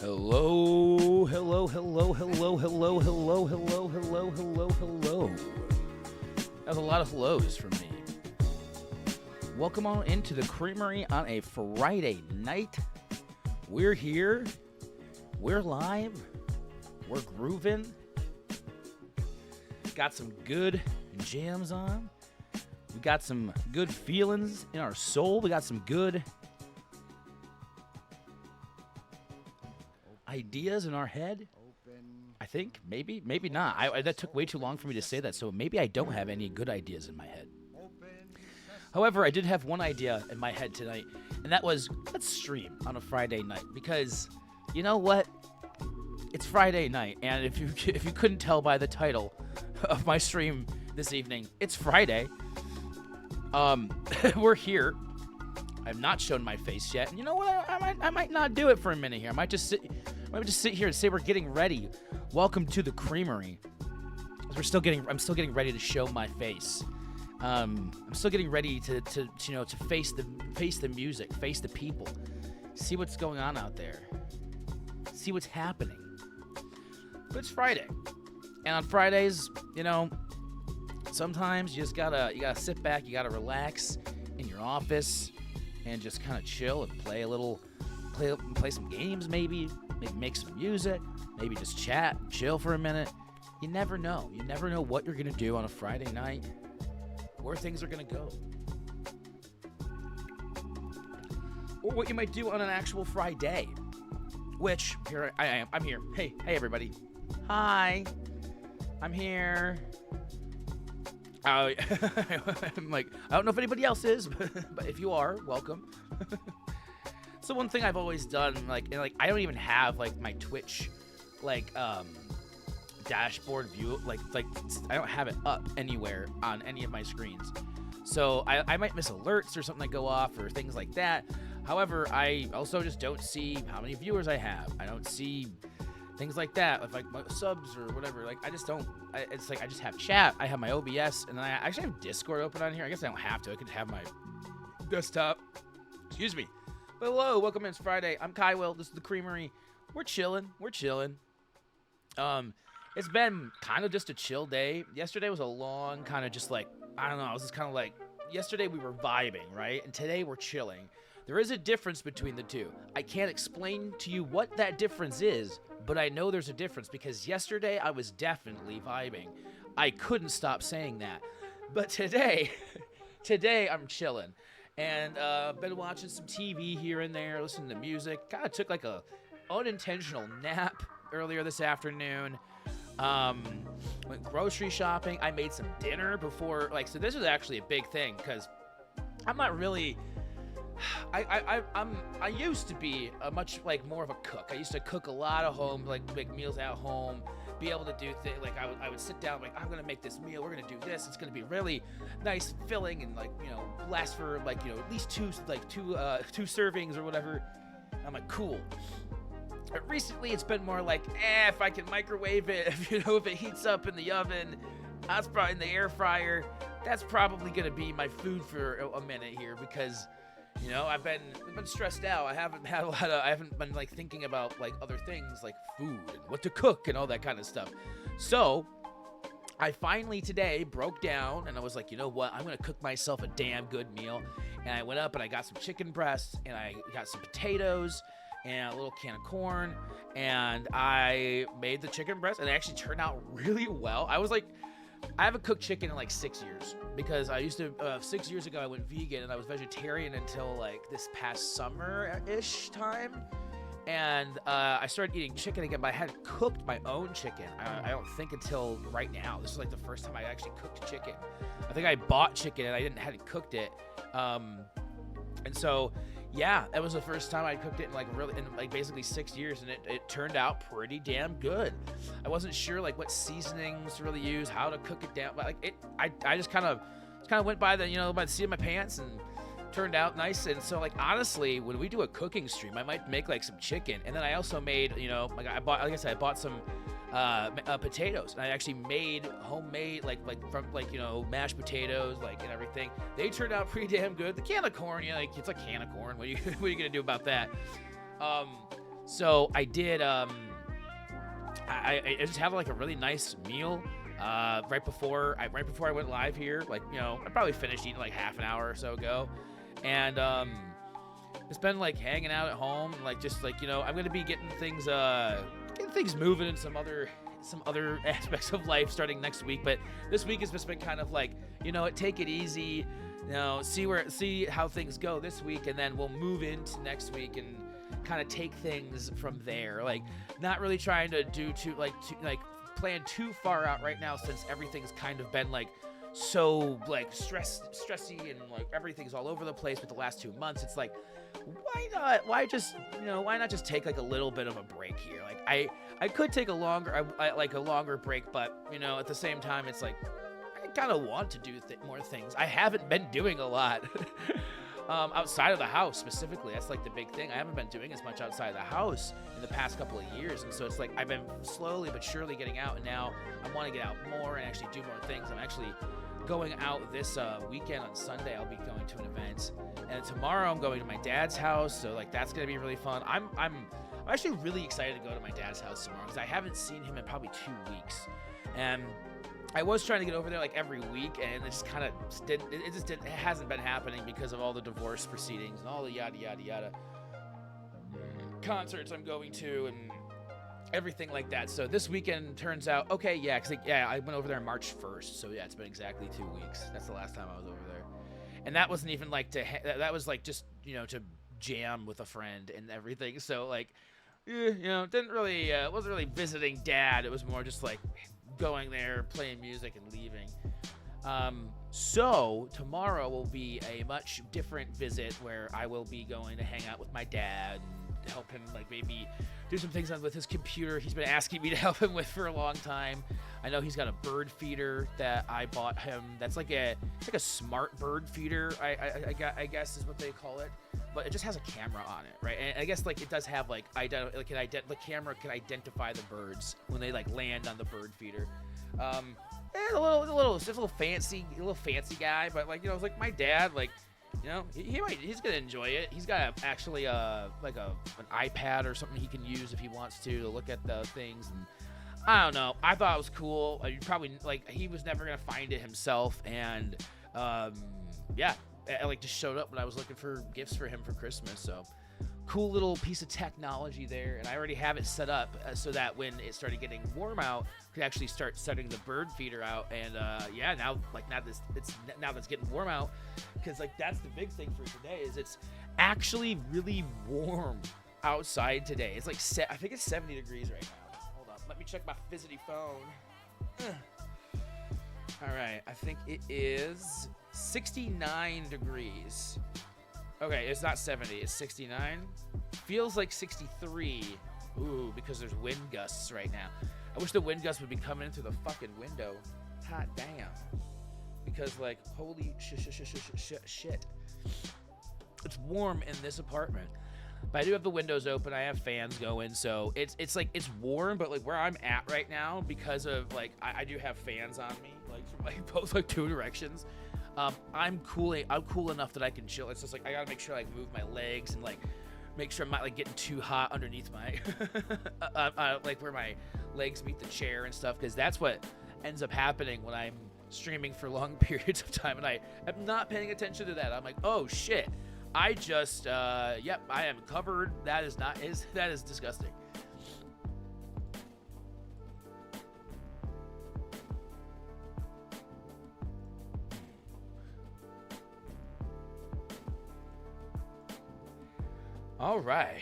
Hello, hello, hello, hello, hello, hello, hello, hello, hello, hello. That was a lot of hellos from me. Welcome on into the Creamery on a Friday night. We're here. We're live. We're grooving. Got some good jams on. We got some good feelings in our soul. We got some good ideas in our head. I think maybe not. That took way too long for me to say that, so maybe I don't have any good ideas in my head. However, I did have one idea in my head tonight, and that was, let's stream on a Friday night, because you know what? It's Friday night, and if you couldn't tell by the title of my stream this evening, it's Friday. We're here. I've not shown my face yet, and you know what? I might not do it for a minute here. I might just sit here and say we're getting ready. Welcome to the Creamery. I'm still getting ready to show my face. I'm still getting ready to face the music, face the people, see what's going on out there, see what's happening. But it's Friday, and on Fridays, sometimes you just gotta sit back, you gotta relax in your office, and just kind of chill and play some games, maybe make some music, maybe just chat, chill for a minute. You never know. You never know what you're gonna do on a Friday night, where things are gonna go, or what you might do on an actual Friday. Which, here I am. I'm here. Hey everybody. Hi. I'm here. I'm like, I don't know if anybody else is, but if you are, welcome. So one thing I've always done, I don't even have my Twitch dashboard view, I don't have it up anywhere on any of my screens. So I might miss alerts or something that go off or things like that. However, I also just don't see how many viewers I have. I don't see things like that, with my subs or whatever. I just don't. I just have chat. I have my OBS, and then I actually have Discord open on here. I guess I don't have to. I could have my desktop. Excuse me. But hello, welcome in. It's Friday. I'm Kai Will. This is the Creamery. We're chilling. It's been kind of just a chill day. Yesterday was a long kind of just I don't know. I was just kind of yesterday we were vibing, right? And today we're chilling. There is a difference between the two. I can't explain to you what that difference is, but I know there's a difference because yesterday I was definitely vibing. I couldn't stop saying that. But today I'm chilling. And been watching some TV here and there, listening to music. Kind of took a unintentional nap earlier this afternoon. Went grocery shopping. I made some dinner before, so this was actually a big thing because I'm not really. I used to be a much more of a cook. I used to cook a lot of home, make meals at home, be able to do things. I would sit down, I'm gonna make this meal. We're gonna do this. It's gonna be really nice, filling, and last for at least two servings or whatever. I'm cool. But recently, it's been more if I can microwave it, if it heats up in the oven, that's probably in the air fryer. That's probably gonna be my food for a minute here because. I've been stressed out. I haven't been thinking about other things like food and what to cook and all that kind of stuff. So I finally today broke down and I was like, you know what? I'm going to cook myself a damn good meal. And I went up and I got some chicken breasts and I got some potatoes and a little can of corn and I made the chicken breast and it actually turned out really well. I haven't cooked chicken in 6 years because I used to, 6 years ago I went vegan and I was vegetarian until this past summer-ish time. And I started eating chicken again, but I hadn't cooked my own chicken. I don't think until right now. This is the first time I actually cooked chicken. I think I bought chicken and I hadn't cooked it. And so, yeah, that was the first time I cooked it in basically 6 years, and it turned out pretty damn good. I wasn't sure what seasonings to really use, how to cook it down, but I just kind of went by by the seat of my pants and turned out nice. And so honestly, when we do a cooking stream, I might make some chicken, and then I also made I bought some potatoes, and I actually made homemade from mashed potatoes and everything. They turned out pretty damn good. The can of corn, it's a can of corn. What are you gonna do about that? So I did. I just had like a really nice meal. Right before I went live here, like I probably finished eating like half an hour or so ago, and it's been like hanging out at home, and like just like I'm gonna be getting things moving in some other aspects of life starting next week. But this week has just been kind of like take it easy, see how things go this week, and then we'll move into next week and kind of take things from there. Like not really trying to do plan too far out right now, since everything's kind of been like so like stressy and like everything's all over the place with the last 2 months. It's like, why not just take like a little bit of a break here? Like I could take a longer break, but at the same time it's like I kind of want to do more things. I haven't been doing a lot outside of the house specifically. That's like the big thing. I haven't been doing as much outside of the house in the past couple of years, and so it's like I've been slowly but surely getting out, and now I want to get out more and actually do more things. I'm actually going out this weekend. On Sunday I'll be going to an event, and tomorrow I'm going to my dad's house, so like that's gonna be really fun. I'm actually really excited to go to my dad's house tomorrow because I haven't seen him in probably 2 weeks, and I was trying to get over there like every week, and it just kind of it hasn't been happening because of all the divorce proceedings and all the yada yada yada concerts I'm going to and everything like that. So this weekend turns out okay, yeah, because I went over there on March 1st, so yeah, it's been exactly 2 weeks. That's the last time I was over there, and that wasn't even like that was like just to jam with a friend and everything. So like didn't really wasn't really visiting dad. It was more just like going there, playing music, and leaving. So tomorrow will be a much different visit where I will be going to hang out with my dad and help him like maybe do some things with his computer he's been asking me to help him with for a long time. I know he's got a bird feeder that I bought him. That's like a smart bird feeder, I guess is what they call it. But it just has a camera on it, right? And I guess like it does have like the camera can identify the birds when they like land on the bird feeder. It's a little fancy guy, but like it's like my dad, like he's gonna enjoy it. He's got actually an iPad or something he can use if he wants to look at the things. And I don't know. I thought it was cool. You probably like he was never gonna find it himself, and yeah. I like just showed up when I was looking for gifts for him for Christmas. So cool little piece of technology there, and I already have it set up so that when it started getting warm out, I could actually start setting the bird feeder out. And now that's getting warm out, because like that's the big thing for today is it's actually really warm outside today. It's like I think it's 70 degrees right now. Hold on, let me check my Fizzity phone. All right, I think it is 69 degrees. Okay, it's not 70, it's 69. Feels like 63. Ooh, because there's wind gusts right now. I wish the wind gusts would be coming in through the fucking window. Hot damn. Because like, holy shit. It's warm in this apartment. But I do have the windows open. I have fans going, so it's like it's warm. But like where I'm at right now, because of like I do have fans on me, like from like both like two directions. I'm cool enough that I can chill. It's just like I gotta make sure I like move my legs and like make sure I'm not like getting too hot underneath my like where my legs meet the chair and stuff, because that's what ends up happening when I'm streaming for long periods of time and I am not paying attention to that. I'm like, oh shit. I just, yep, I am covered. That is disgusting. All right.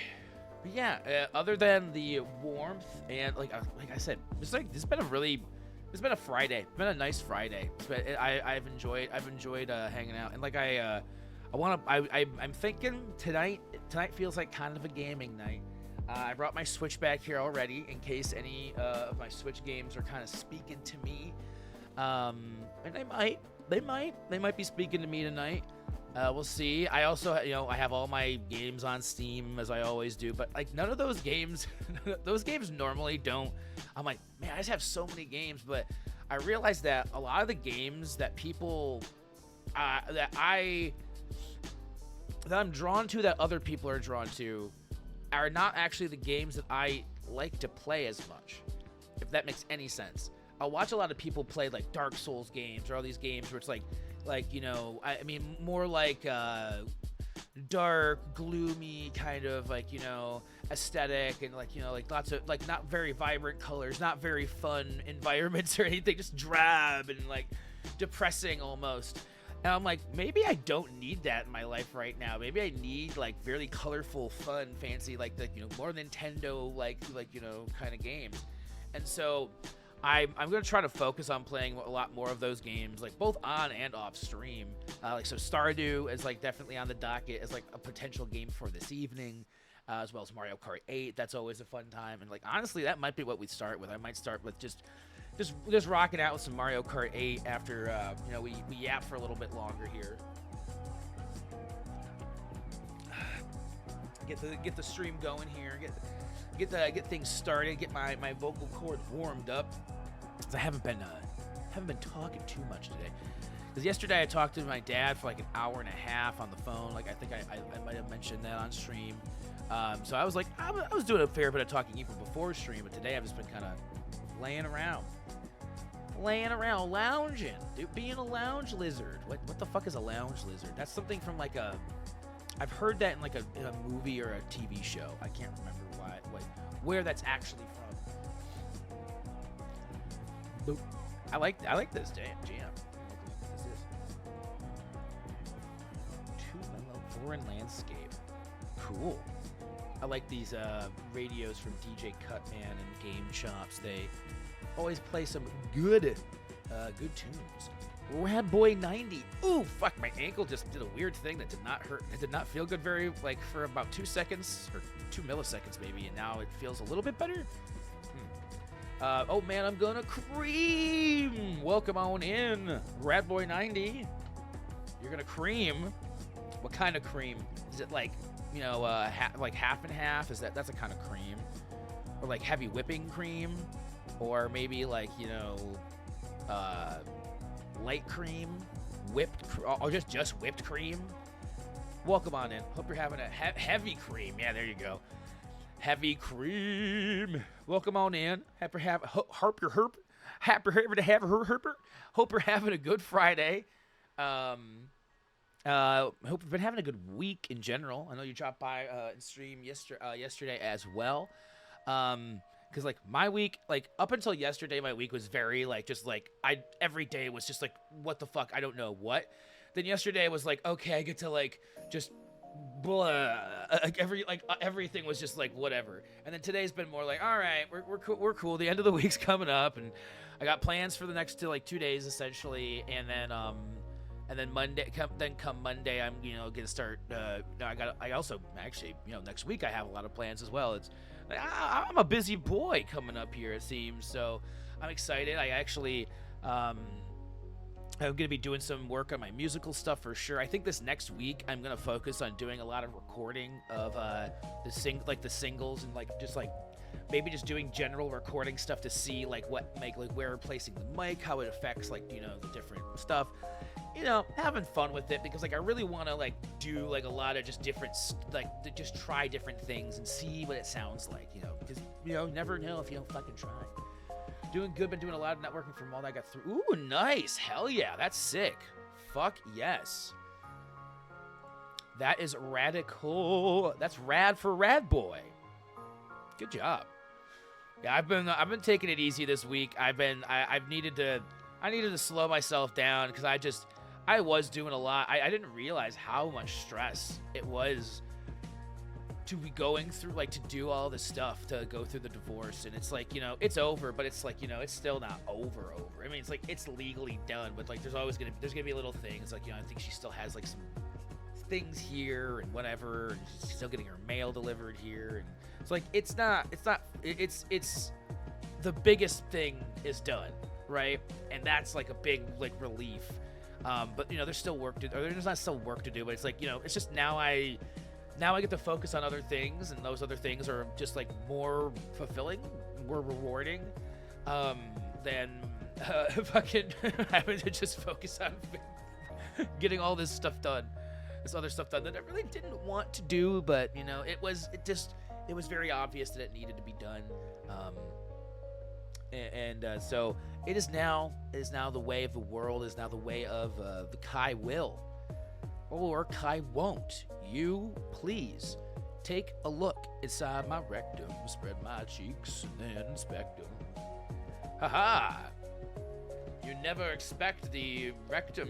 But yeah, other than the warmth and like I said, this has been a Friday. It's been a nice Friday. I've enjoyed hanging out, and like I'm thinking tonight feels like kind of a gaming night. I brought my Switch back here already in case any of my Switch games are kind of speaking to me. And they might be speaking to me tonight. We'll see. I also, I have all my games on Steam as I always do, but like none of those games, those games normally don't. I'm like, man, I just have so many games, but I realized that a lot of the games that people, that I'm drawn to, that other people are drawn to, are not actually the games that I like to play as much, if that makes any sense. I'll watch a lot of people play like Dark Souls games or all these games where it's like I mean more like dark, gloomy kind of like aesthetic, and like like lots of like not very vibrant colors, not very fun environments or anything, just drab and like depressing almost. And I'm like, maybe I don't need that in my life right now. Maybe I need like really colorful, fun, fancy, like the more Nintendo like kind of games. And so I'm gonna try to focus on playing a lot more of those games, like both on and off stream. Like so, Stardew is like definitely on the docket as like a potential game for this evening, as well as Mario Kart 8. That's always a fun time. And like honestly, that might be what we start with. I might start with just rocking out with some Mario Kart 8 after we yap for a little bit longer here. Get the stream going here. Get things started. Get my vocal cords warmed up. 'Cause I haven't been talking too much today. Because yesterday I talked to my dad for like an hour and a half on the phone. Like I think I might have mentioned that on stream. So I was like I was doing a fair bit of talking even before stream, but today I've just been kind of laying around, lounging, dude, being a lounge lizard. What the fuck is a lounge lizard? That's something from like I've heard that in like in a movie or a TV show. I can't remember where that's actually from. Boop. I like this jam. This is Too Mellow Foreign Landscape. Cool. I like these radios from DJ Cutman and Game Chops. They always play some good tunes. Rad Boy 90. Ooh, fuck, my ankle just did a weird thing that did not hurt. It did not feel good for about 2 seconds, or 2 milliseconds maybe, and now it feels a little bit better. Oh man, I'm gonna cream. Welcome on in, Rad Boy 90. You're gonna cream. What kind of cream? Is it like, like half and half? That's a kind of cream? Or like heavy whipping cream? Or maybe like, light cream, or just whipped cream. Welcome on in. Hope you're having a heavy cream. Yeah, there you go. Heavy cream. Welcome on in. Hope you're having a good Friday. Hope you've been having a good week in general. I know you dropped by and streamed yesterday as well. Because like my week, like up until yesterday, my week was very like just like every day was just like what the fuck, I don't know what. Then yesterday was like, okay, I get to like just blah, like everything was just like whatever. And then today's been more like, all right, we're cool. The end of the week's coming up, and I got plans for the next 2 days essentially, and then Monday, come Monday, I'm gonna start. I also actually next week I have a lot of plans as well. I'm a busy boy coming up here, it seems. So I'm excited. I actually, I'm going to be doing some work on my musical stuff for sure. I think this next week I'm going to focus on doing a lot of recording of the singles, and maybe just doing general recording stuff to see like where we're placing the mic, how it affects the different stuff. Having fun with it, because like I really want to like do like a lot of just different just try different things and see what it sounds like, because you never know if you don't fucking try. Doing good, been doing a lot of networking from all that I got through. Ooh, nice. Hell yeah, that's sick. Fuck yes. That is radical. That's rad for Rad Boy. Good job. Yeah, I've been taking it easy this week. I needed to slow myself down, because I was doing a lot. I didn't realize how much stress it was to be going through, like, to do all this stuff, to go through the divorce. And it's like, it's over, but it's like, it's still not over. I mean, it's like, it's legally done, but like, there's gonna be little things, like, I think she still has like some things here and whatever, and she's still getting her mail delivered here. And it's like, it's the biggest thing is done, right? And that's like a big like relief. But there's still work to do. Or there's not still work to do, but it's like, it's just now I get to focus on other things, and those other things are just like more fulfilling, more rewarding, than fucking having to just focus on getting all this other stuff done that I really didn't want to do. But it was very obvious that it needed to be done. So it is now the way of the world, is now the way of the Kai will. Or Kai won't. You, please, take a look inside my rectum, spread my cheeks, and then inspect them. Haha! You never expect the rectum.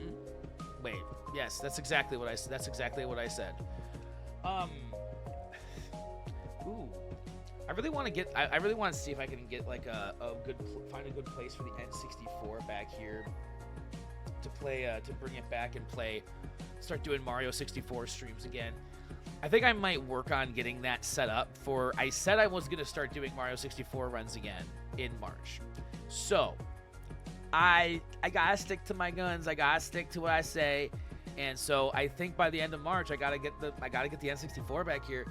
Wait, yes, that's exactly what I said. Ooh. I really want to get. I really want to see if I can get like find a good place for the N64 back here to play, to bring it back and play. Start doing Mario 64 streams again. I think I might work on getting that set up for. I said I was gonna start doing Mario 64 runs again in March, so I gotta stick to my guns. I gotta stick to what I say, and so I think by the end of March I gotta get the N64 back here.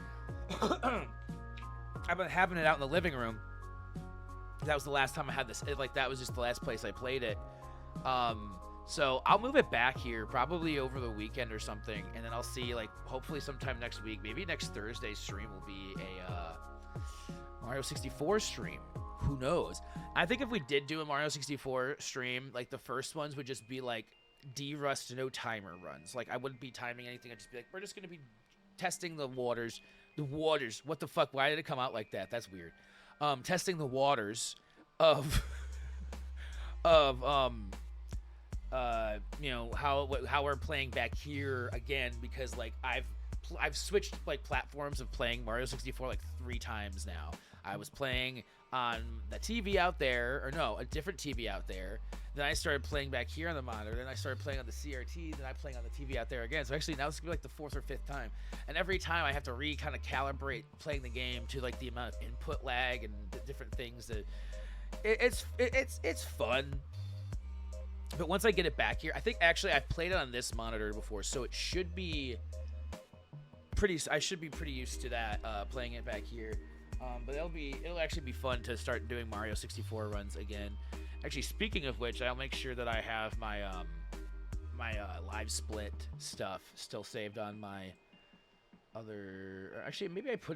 I've been having it out in the living room. That was the last time I had this. That was just the last place I played it. So I'll move it back here probably over the weekend or something, and then I'll see, hopefully sometime next week. Maybe next Thursday's stream will be a Mario 64 stream. Who knows? I think if we did do a Mario 64 stream, the first ones would just be D-Rust no timer runs. I wouldn't be timing anything. I'd just be we're just gonna be testing the waters. The waters. What the fuck? Why did it come out like that? That's weird. Testing the waters of how we're playing back here again, because I've switched platforms of playing Mario 64 3 times now. I was playing on the TV out there, or no, a different TV out there. Then I started playing back here on the monitor. Then I started playing on the CRT. Then I'm playing on the TV out there again. So actually now it's gonna be the 4th or 5th time. And every time I have to kind of calibrate playing the game to the amount of input lag and the different things that it's fun. But once I get it back here, I think actually I've played it on this monitor before, so it should be I should be pretty used to that, playing it back here. But it'll actually be fun to start doing Mario 64 runs again. Actually, speaking of which, I'll make sure that I have my live split stuff still saved on my other. Actually, maybe it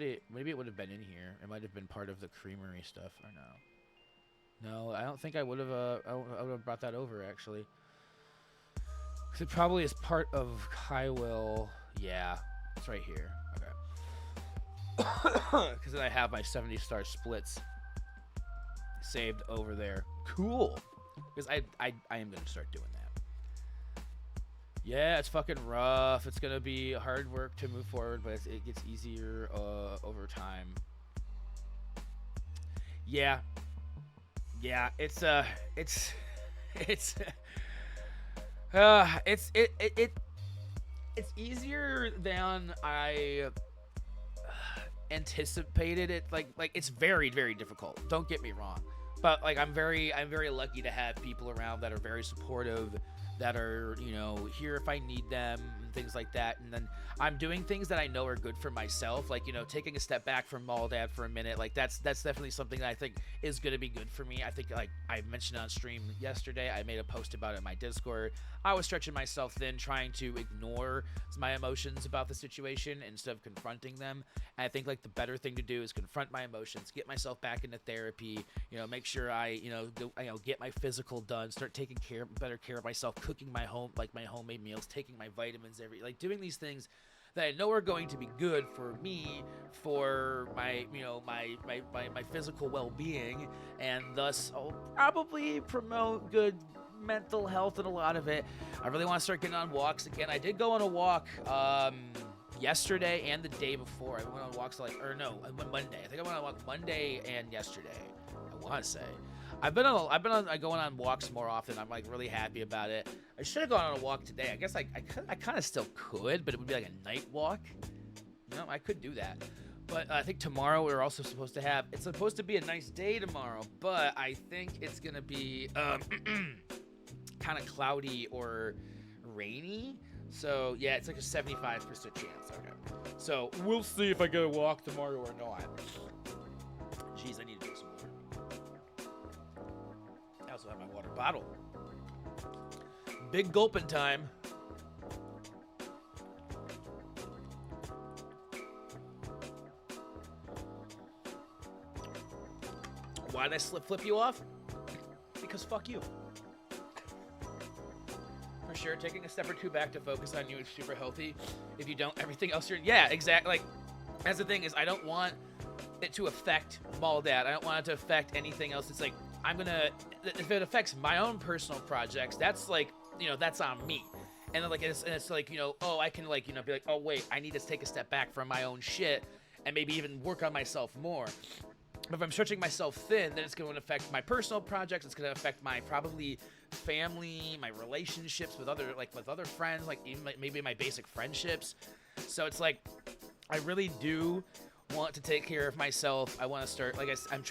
would have been in here. It might have been part of the Creamery stuff, or no? No, I don't think I would have. I would have brought that over actually. 'Cause it probably is part of Kaiwill. Yeah, it's right here. Okay. Because then I have my 70-star splits saved over there. Cool. Because I am going to start doing that. Yeah, it's fucking rough. It's going to be hard work to move forward, but it gets easier over time. Yeah. Yeah, it's easier than I anticipated it. It's very, very difficult. Don't get me wrong, but I'm very lucky to have people around that are very supportive, that are here if I need them and things like that. And then I'm doing things that I know are good for myself, taking a step back from Mall Dad for a minute. That's definitely something that I think is going to be good for me. I think I mentioned on stream yesterday, I made a post about it in my Discord. I was stretching myself thin, trying to ignore my emotions about the situation instead of confronting them. And I think the better thing to do is confront my emotions, get myself back into therapy, make sure I get my physical done, start taking better care of myself, cooking my homemade meals, taking my vitamins doing these things that I know are going to be good for me, for my my physical well-being, and thus I'll probably promote good mental health and a lot of it. I really want to start getting on walks again. I did go on a walk yesterday and the day before. I went on walks I went Monday. I think I went on a walk Monday and yesterday, I want to say. I've been going on walks more often. I'm really happy about it. I should have gone on a walk today. I guess I kind of still could, but it would be a night walk. I could do that. But I think tomorrow we're also supposed to have. It's supposed to be a nice day tomorrow, but I think it's gonna be kind of cloudy or rainy. So yeah, it's a 75% chance. Okay. So we'll see if I get a walk tomorrow or not. Jeez, I need to drink some water. I also have my water bottle. Big gulping time. Why did I flip you off? Because fuck you. For sure, taking a step or two back to focus on you is super healthy. If you don't, everything else you're... Yeah, exactly. Like, that's the thing is, I don't want it to affect Maldad. I don't want it to affect anything else. It's like, I'm gonna... If it affects my own personal projects, that's like, you know, that's on me. And then, like, it's like, you know, oh, I can, like, you know, be like, oh, wait, I need to take a step back from my own shit and maybe even work on myself more. But if I'm stretching myself thin, then it's going to affect my personal projects. It's going to affect my probably family, my relationships with other friends, like even maybe my basic friendships. So it's like, I really do want to take care of myself. I want to start, like I'm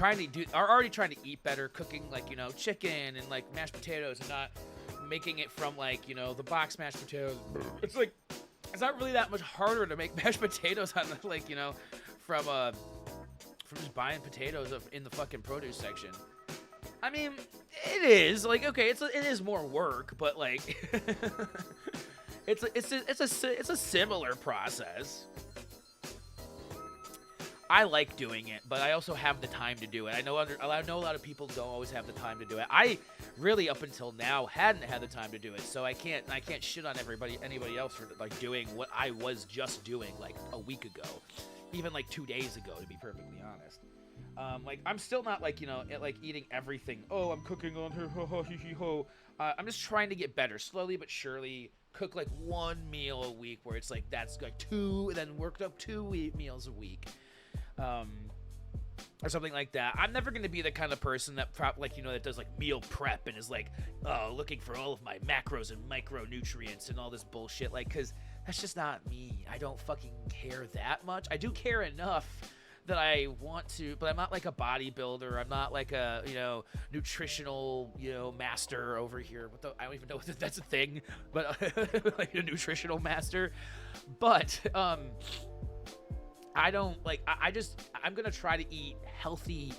already trying to eat better, cooking like, you know, chicken and like mashed potatoes and not making it from like, you know, the box mashed potatoes. It's like, it's not really that much harder to make mashed potatoes on the, like, you know, from just buying potatoes in the fucking produce section. I mean, it is like, okay, it is more work, but like, it's a similar process. I like doing it, but I also have the time to do it. I know a lot of people don't always have the time to do it. I really, up until now, hadn't had the time to do it, so I can't shit on anybody else for like doing what I was just doing like a week ago, even like 2 days ago, to be perfectly honest. Like I'm still not like, you know, like eating everything. Oh, I'm cooking on her. Ho ho he ho. I'm just trying to get better, slowly but surely. Cook like one meal a week, where it's like that's like two, and then worked up 2 meals a week. Or something like that. I'm never going to be the kind of person that that does like meal prep and is like, oh, looking for all of my macros and micronutrients and all this bullshit, like, because that's just not me. I don't fucking care that much. I do care enough that I want to, but I'm not like a bodybuilder. I'm not like a, you know, nutritional, you know, master over here. I don't even know if that's a thing, but like a nutritional master. But I don't like, I'm gonna try to eat healthy-ish,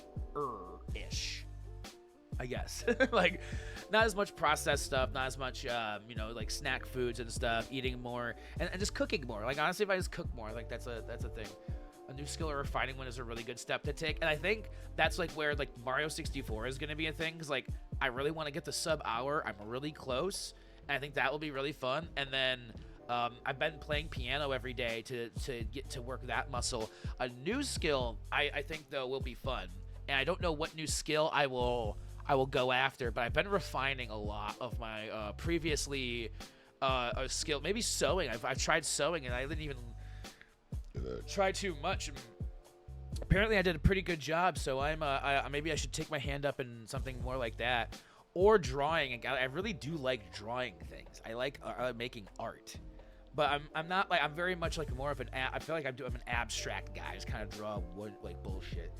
I guess. Like, not as much processed stuff, not as much, you know, like snack foods and stuff, eating more, and just cooking more. Like, honestly, if I just cook more, like, that's a thing. A new skill or refining one is a really good step to take. And I think that's like where like Mario 64 is going to be a thing. Cause like, I really want to get the sub hour. I'm really close. And I think that will be really fun. And then, I've been playing piano every day to get to work that muscle. A new skill, I think though will be fun. And I don't know what new skill I will go after, but I've been refining a lot of my, previously, skill. Maybe sewing. I've tried sewing and I didn't even try too much. Apparently I did a pretty good job, so maybe I should take my hand up in something more like that, or drawing. I really do like drawing things. I like making art, but I'm not like, I'm very much like more of I feel like I'm an abstract guy. I just kind of draw wood, like bullshit.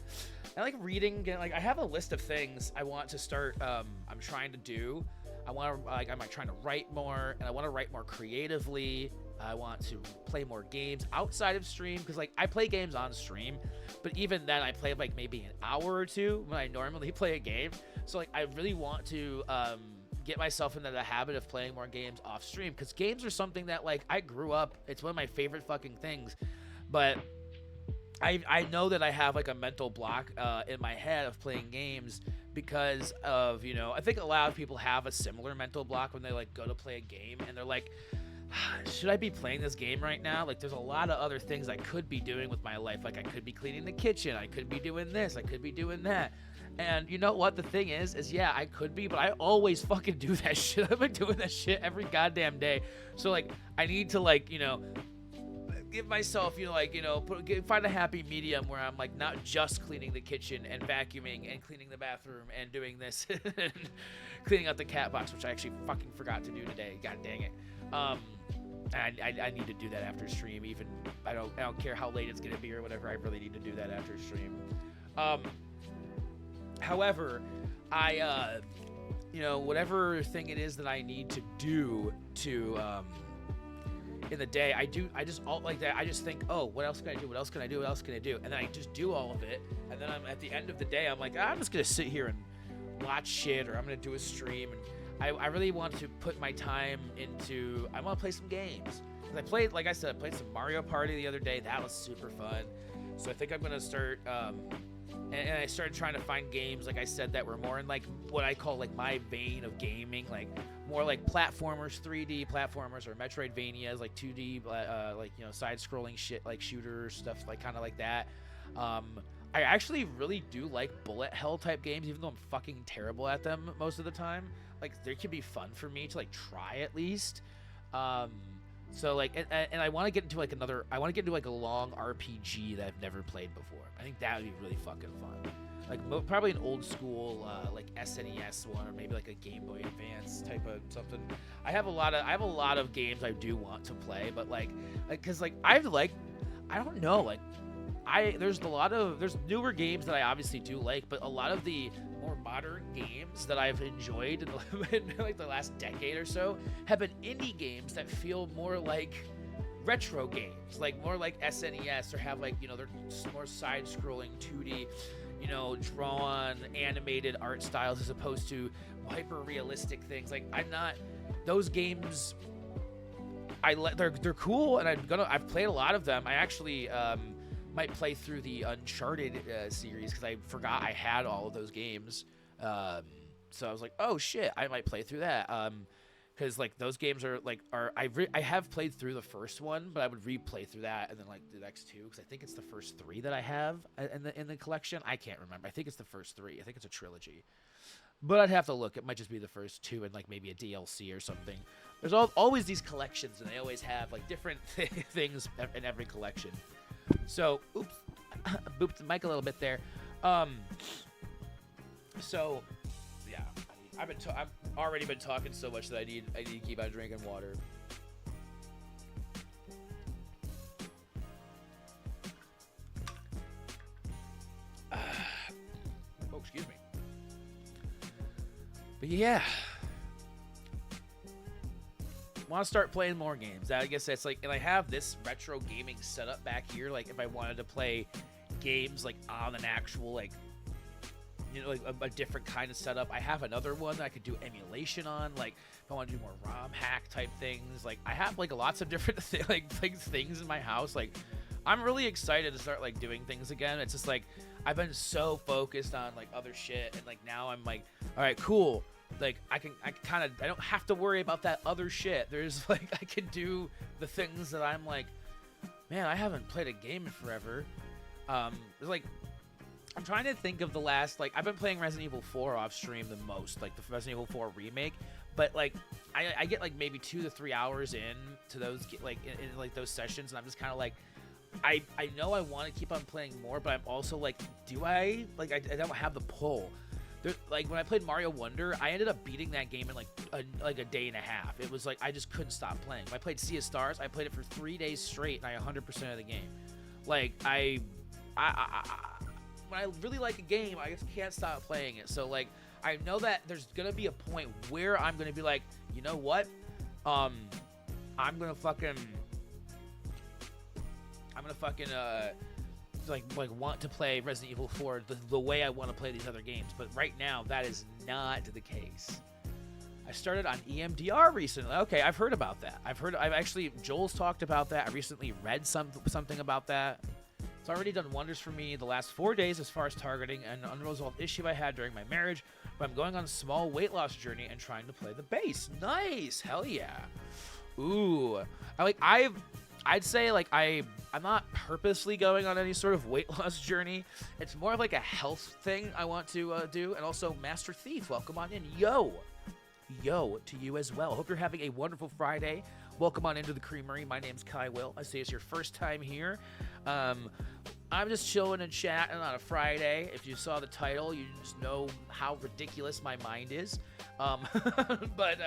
I like reading. Like, I have a list of things I want to start. I'm trying to do. I'm trying to write more, and I want to write more creatively. I want to play more games outside of stream, because like I play games on stream, but even then I play like maybe an hour or two when I normally play a game. So like I really want to get myself into the habit of playing more games off stream, because games are something that like I grew up, it's one of my favorite fucking things, but I know that I have like a mental block in my head of playing games because of, you know, I think a lot of people have a similar mental block when they like go to play a game and they're like, should I be playing this game right now? Like, there's a lot of other things I could be doing with my life. Like, I could be cleaning the kitchen. I could be doing this. I could be doing that. And you know what? The thing is yeah, I could be, but I always fucking do that shit. I've been doing that shit every goddamn day. So, like, I need to, like, you know, give myself, you know, like, you know, find a happy medium where I'm, like, not just cleaning the kitchen and vacuuming and cleaning the bathroom and doing this and cleaning out the cat box, which I actually fucking forgot to do today. God dang it. I need to do that after stream. Even I don't care how late it's gonna be or whatever. I really need to do that after stream. However, you know, whatever thing it is that I need to do to in the day, I just all like that. I just think, oh, what else can I do? What else can I do? What else can I do? And then I just do all of it. And then I'm at the end of the day, I'm like, I'm just gonna sit here and watch shit, or I'm gonna do a stream. And I really want to put my time into, I want to play some games. I played, like I said, I played some Mario Party the other day. That was super fun. So I think I'm going to start and I started trying to find games, like I said, that were more in like what I call like my vein of gaming, like more like platformers, 3D platformers, or Metroidvanias, like 2D, like side-scrolling shit, like shooters, stuff like kind of like that. I actually really do like bullet hell type games, even though I'm fucking terrible at them most of the time. Like they can be fun for me to like try at least. So like, and I want to get into like I want to get into like a long RPG that I've never played before. I think that would be really fucking fun. Like probably an old school like SNES one, or maybe like a Game Boy Advance type of something. I have a lot of games I do want to play, but because I don't know, like there's newer games that I obviously do like, but a lot of the more modern games that I've enjoyed in like the last decade or so have been indie games that feel more like retro games, like more like SNES, or have like they're more side-scrolling 2D, drawn animated art styles, as opposed to hyper-realistic things. Like those games. They're cool, and I've played a lot of them. I actually might play through the Uncharted series, because I forgot I had all of those games. So I was like, oh shit, I might play through that. Because like those games I have played through the first one, but I would replay through that and then like the next two, because I think it's the first three that I have in the collection. I can't remember. I think it's the first three. I think it's a trilogy. But I'd have to look. It might just be the first two and like maybe a DLC or something. There's always these collections, and they always have like different things in every collection. So, oops, booped the mic a little bit there. So, yeah, I've already been talking so much that I need to keep on drinking water. Oh, excuse me. But yeah, want to start playing more games. I guess that's like, and I have this retro gaming setup back here. Like if I wanted to play games like on an actual like like a different kind of setup, I have another one that I could do emulation on. Like if I want to do more ROM hack type things, like I have like lots of different things in my house. Like I'm really excited to start like doing things again. It's just like I've been so focused on like other shit, and like now I'm like, all right, cool. Like I don't have to worry about that other shit. There's like I can do the things that I'm like, man, I haven't played a game in forever. There's like, I'm trying to think of the last, like I've been playing Resident Evil 4 off stream the most, like the Resident Evil 4 remake. But like I get like maybe 2 to 3 hours in to those like in like those sessions, and I'm just kind of like, I know I want to keep on playing more, but I'm also like, do I like I don't have the pull. Like when I played Mario Wonder, I ended up beating that game in like a day and a half. It was like I just couldn't stop playing. When I played Sea of Stars, I played it for 3 days straight, and I 100% of the game. Like I when I really like a game, I just can't stop playing it. So like I know that there's gonna be a point where I'm gonna be like, you know what, I'm gonna fucking like want to play Resident Evil 4 the way I want to play these other games. But right now, that is not the case. I started on EMDR recently. Okay, I've heard about that. I've actually, Joel's talked about that. I recently read something about that. It's already done wonders for me the last 4 days as far as targeting an unresolved issue I had during my marriage. But I'm going on a small weight loss journey and trying to play the bass. Nice, hell yeah. Ooh, I'd say like I'm not purposely going on any sort of weight loss journey. It's more of like a health thing I want to do. And also, Master Thief, welcome on in. Yo to you as well. Hope you're having a wonderful Friday. Welcome on into the Creamery. My name's Kai Will. I say it's your first time here. I'm just chilling and chatting on a Friday. If you saw the title, you just know how ridiculous my mind is. But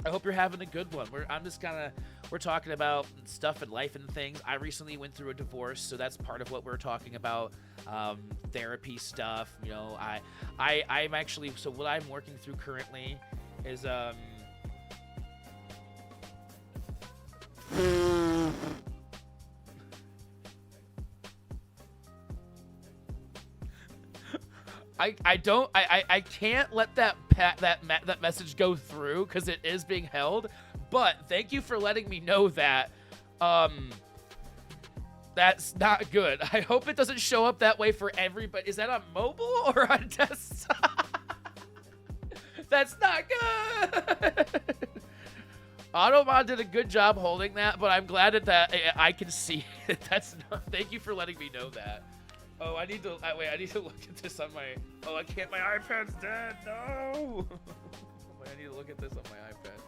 I hope you're having a good one. We're talking about stuff in life and things. I recently went through a divorce, so that's part of what we're talking about. Therapy stuff, I'm actually, so what I'm working through currently is I can't let that message go through because it is being held. But thank you for letting me know that. That's not good. I hope it doesn't show up that way for everybody. Is that on mobile or on desktop? That's not good. Automod did a good job holding that, but I'm glad that I can see it. That's not, thank you for letting me know that. Oh, I need to wait. I need to look at this on my. Oh, I can't. My iPad's dead. No. Wait, I need to look at this on my iPad.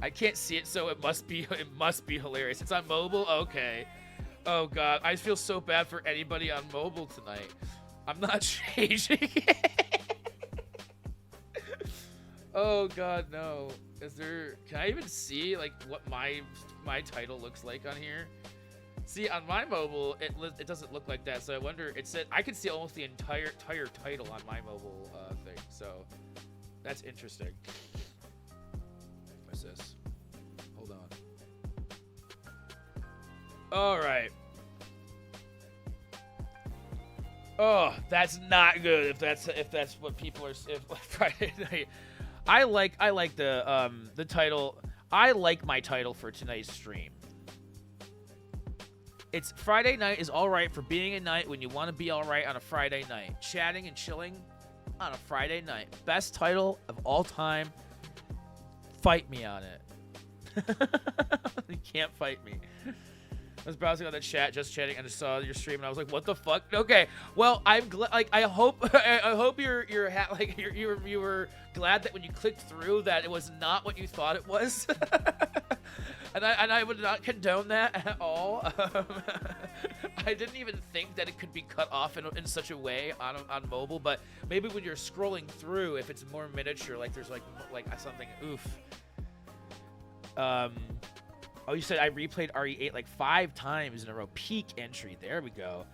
I can't see it, so it must be hilarious. It's on mobile. Okay. Oh God, I feel so bad for anybody on mobile tonight. I'm not changing it. Oh God, no. Is there? Can I even see like what my title looks like on here? See, on my mobile, it doesn't look like that. So I wonder. It said I could see almost the entire title on my mobile thing. So that's interesting. What's this? Hold on. All right. Oh, that's not good. If that's what people are. If Friday night, I like the title. I like my title for tonight's stream. It's Friday night is all right for being a night when you want to be all right on a Friday night. Chatting and chilling on a Friday night. Best title of all time. Fight me on it. You can't fight me. I was browsing on the chat, just chatting, and I saw your stream, and I was like, "What the fuck?" Okay, well, I'm glad. Like, I hope you were glad that when you clicked through that it was not what you thought it was. and I would not condone that at all. I didn't even think that it could be cut off in such a way on mobile, but maybe when you're scrolling through, if it's more miniature, like there's like something. Oof. Oh, you said I replayed RE8 like 5 times in a row. Peak entry. There we go.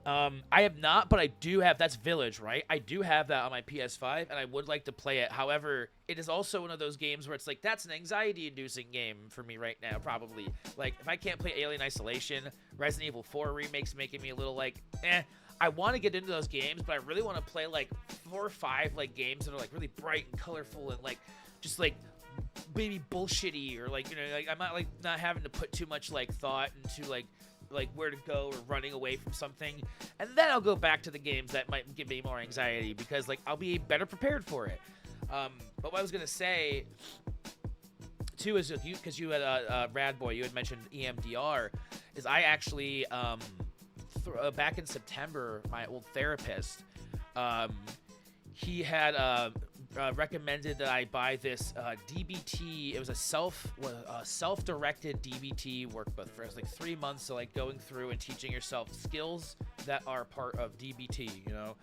I have not, but I do have. That's Village, right? I do have that on my PS5, and I would like to play it. However, it is also one of those games where it's like, that's an anxiety-inducing game for me right now, probably. Like, if I can't play Alien Isolation, Resident Evil 4 Remake's making me a little like, eh. I want to get into those games, but I really want to play like 4 or 5 like games that are like really bright and colorful and like just like maybe bullshitty, or like, you know, like I'm not having to put too much like thought into like where to go or running away from something, and then I'll go back to the games that might give me more anxiety because like I'll be better prepared for it. But what I was gonna say too is because you had Rad Boy, you had mentioned EMDR, is I actually back in September, my old therapist, he had recommended that I buy this DBT. It was a self-directed DBT workbook for like 3 months. So like going through and teaching yourself skills that are part of DBT. You know,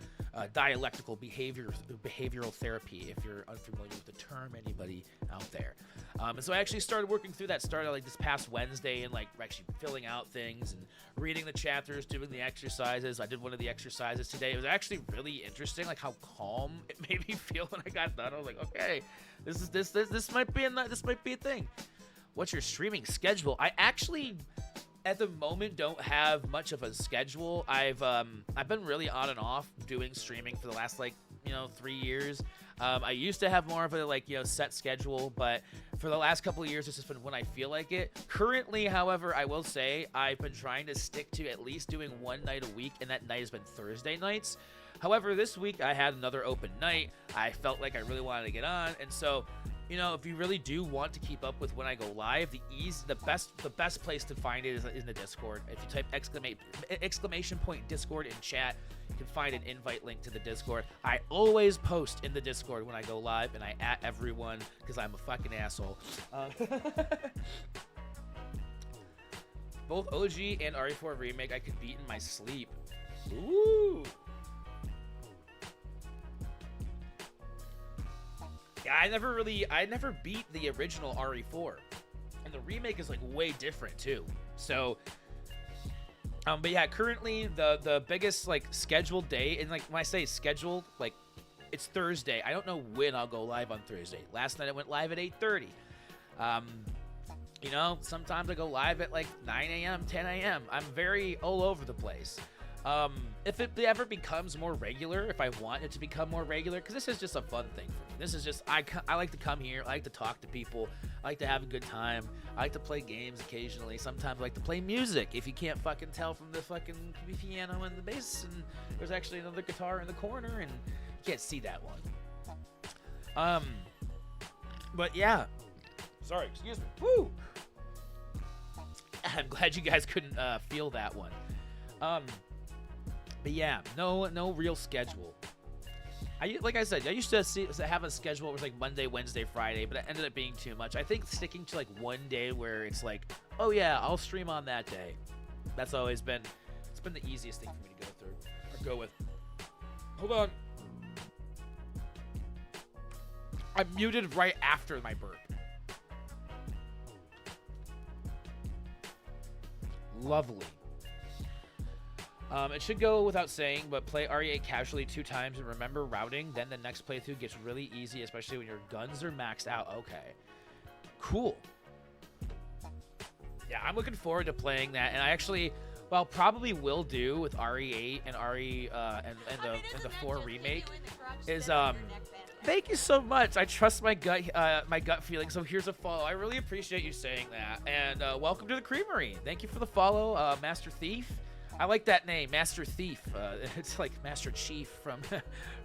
dialectical behavioral therapy. If you're unfamiliar with the term, anybody out there. And so I actually started working through that. Started like this past Wednesday and like actually filling out things and reading the chapters, doing the exercises. I did one of the exercises today. It was actually really interesting, like how calm it made me feel when I got done. I was like, okay, this might be a thing. What's your streaming schedule? I actually, at the moment, don't have much of a schedule. I've been really on and off doing streaming for the last 3 years. I used to have more of a set schedule, but for the last couple of years, it's just been when I feel like it. Currently, however, I will say I've been trying to stick to at least doing one night a week, and that night has been Thursday nights. However, this week I had another open night. I felt like I really wanted to get on, and so, you know, if you really do want to keep up with when I go live, the best place to find it is in the Discord. If you type exclamation point Discord in chat, you can find an invite link to the Discord. I always post in the Discord when I go live, and I at everyone because I'm a fucking asshole. Both OG and RE4 Remake I could beat in my sleep. Ooh. Yeah, I never beat the original RE4, and the remake is like way different too. So, but yeah, currently the biggest like scheduled day, and like when I say scheduled, like it's Thursday. I don't know when I'll go live on Thursday. Last night I went live at 8:30. You know, sometimes I go live at like 9 a.m., 10 a.m. I'm very all over the place. if it ever becomes more regular, if I want it to become more regular, because this is just a fun thing for me. This is just, I like to come here, I like to talk to people, I like to have a good time, I like to play games occasionally, sometimes I like to play music, if you can't fucking tell from the fucking piano and the bass, and there's actually another guitar in the corner, and you can't see that one. But yeah. Sorry, excuse me. Woo! I'm glad you guys couldn't feel that one. But yeah, no real schedule. Like I said, I used to have a schedule where it was like Monday, Wednesday, Friday, but it ended up being too much. I think sticking to like one day where it's like, oh yeah, I'll stream on that day. That's always been, it's been the easiest thing for me to go through, or go with. Hold on. I'm muted right after my burp. Lovely. It should go without saying, but play RE8 casually 2 times and remember routing. Then the next playthrough gets really easy, especially when your guns are maxed out. Okay. Cool. Yeah, I'm looking forward to playing that, and I actually, well, probably will do with RE8 and and the 4 remake is thank you so much. I trust my gut feeling. So here's a follow. I really appreciate you saying that, and welcome to the Creamery. Thank you for the follow, Master Thief. I like that name, Master Thief. It's like Master Chief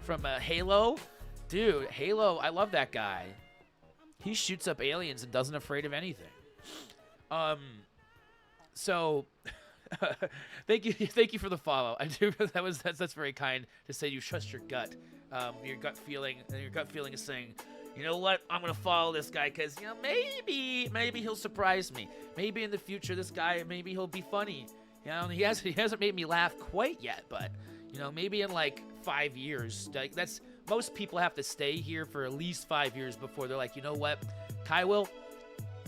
from Halo. Dude, Halo, I love that guy. He shoots up aliens and doesn't afraid of anything. So thank you for the follow. I do. That's very kind to say. You trust your gut. Your gut feeling, and your gut feeling is saying, you know what, I'm gonna follow this guy because, you know, maybe he'll surprise me. Maybe in the future this guy, maybe he'll be funny. You know, he hasn't made me laugh quite yet, but, you know, maybe in like 5 years. Like, that's, most people have to stay here for at least 5 years before they're like, you know what, Kyle,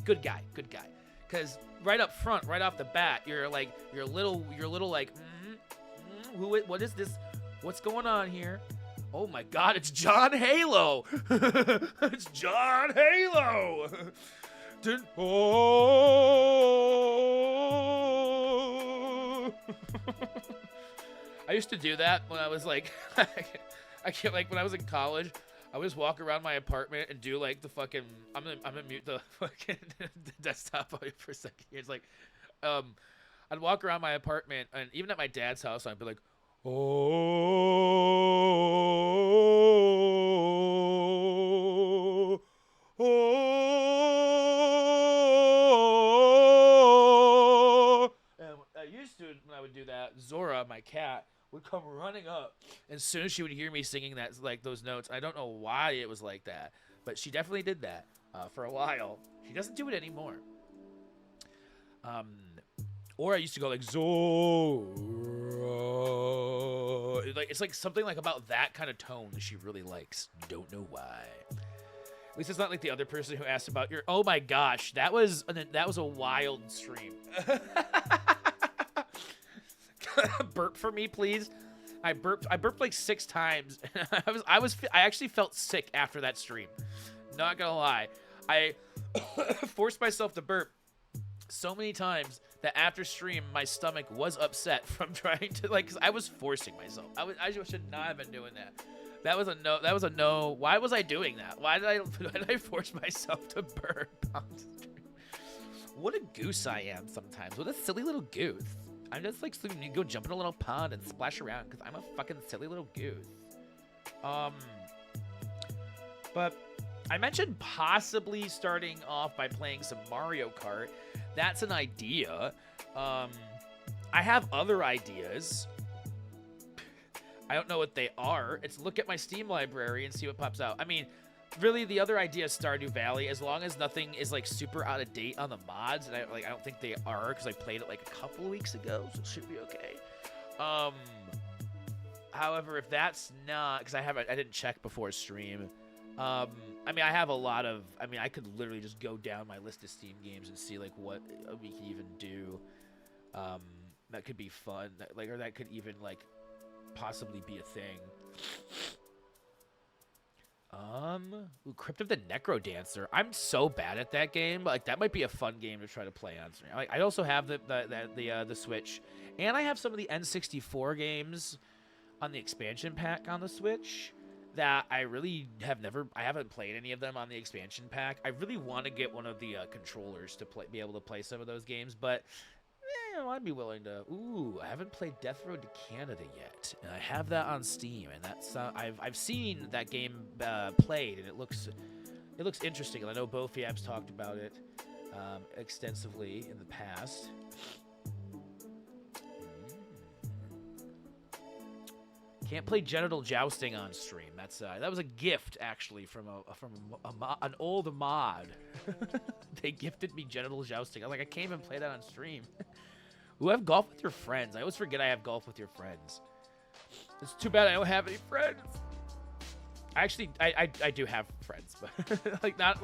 good guy. Because right up front, right off the bat, you're a little like, what is this? What's going on here? Oh my God, it's John Halo. It's John Halo. I used to do that when I was like, I can't, like, when I was in college, I would just walk around my apartment and do like the fucking, I'm gonna mute the fucking desktop audio for a second. It's like, I'd walk around my apartment, and even at my dad's house, I'd be like, and I used to, when I would do that, Zora, my cat, would come running up, and as soon as she would hear me singing that, like, those notes, I don't know why it was like that, but she definitely did that for a while. She doesn't do it anymore. Or I used to go like Zora. Like, it's like something like about that kind of tone that she really likes. Don't know why. At least it's not like the other person who asked about your. Oh my gosh, that was a wild stream. Burp for me, please. I burped like 6 times. I actually felt sick after that stream. Not gonna lie, I forced myself to burp so many times that after stream my stomach was upset from trying to, like, 'cause I was forcing myself. I should not have been doing that. That was a no. Why was I doing that? Why did I force myself to burp on stream? What a goose I am sometimes. What a silly little goose. I'm just like, you go jump in a little pond and splash around because I'm a fucking silly little goose. But I mentioned possibly starting off by playing some Mario Kart. That's an idea. I have other ideas. I don't know what they are. It's look at my Steam library and see what pops out. I mean, really, the other idea is Stardew Valley, as long as nothing is like super out of date on the mods, and I don't think they are, because I played it like a couple of weeks ago, so it should be okay. However, if that's not, because I didn't check before stream. I mean, I have a lot of, I mean, I could literally just go down my list of Steam games and see like what we can even do. That could be fun, or that could even like possibly be a thing. Crypt of the Necrodancer. I'm so bad at that game. Like, that might be a fun game to try to play on stream. Like, I also have the Switch, and I have some of the N64 games on the expansion pack on the Switch that I really I haven't played any of them on the expansion pack. I really want to get one of the controllers to be able to play some of those games, but I'd be willing to. Ooh, I haven't played Death Road to Canada yet, and I have that on Steam, and that's I've seen that game played, and it looks interesting. And I know Bofiab's talked about it extensively in the past. Can't play genital jousting on stream. That's that was a gift actually from an old mod. They gifted me genital jousting. I'm like, I can't even play that on stream. Ooh, have golf with your friends. I always forget I have golf with your friends. It's too bad I don't have any friends. Actually, I do have friends, but not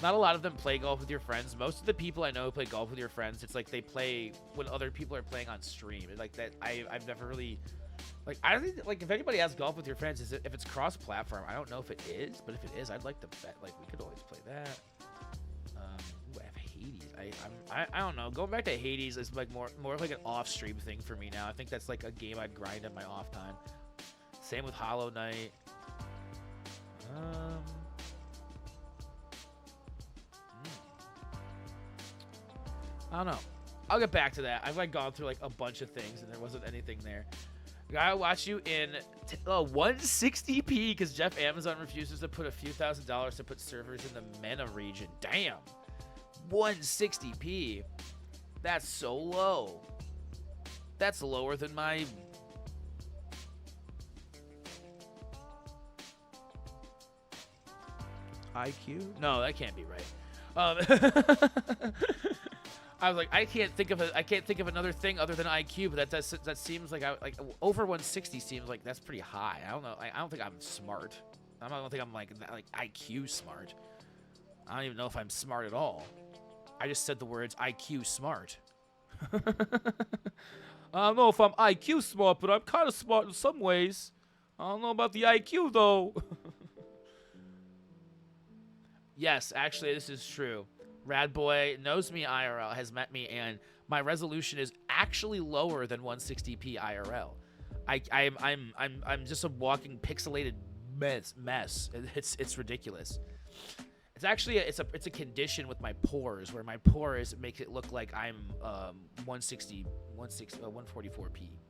a lot of them play golf with your friends. Most of the people I know who play golf with your friends, it's like they play when other people are playing on stream. Like that, I've never really. Like, I don't think, like, if anybody has golf with your friends, if it's cross-platform, I don't know if it is, but if it is, I'd like to bet, like, we could always play that. Ooh, I have Hades. I don't know. Going back to Hades is, like, more of, like, an off-stream thing for me now. I think that's, like, a game I'd grind in my off time. Same with Hollow Knight. I don't know. I'll get back to that. I've, like, gone through, like, a bunch of things, and there wasn't anything there. I'll watch you in 160p because Jeff Amazon refuses to put a few $1,000s to put servers in the MENA region. Damn. 160p. That's so low. That's lower than my... IQ? No, that can't be right. I was like, I can't think of another thing other than IQ, but that seems like over 160 seems like that's pretty high. I don't know. I don't think I'm smart. I don't think I'm like IQ smart. I don't even know if I'm smart at all. I just said the words IQ smart. I don't know if I'm IQ smart, but I'm kind of smart in some ways. I don't know about the IQ though. Yes, actually, this is true. Radboy knows me IRL, has met me, and my resolution is actually lower than 160p IRL. I'm just a walking pixelated mess. It's ridiculous. It's actually it's a condition with my pores where my pores make it look like I'm 144p.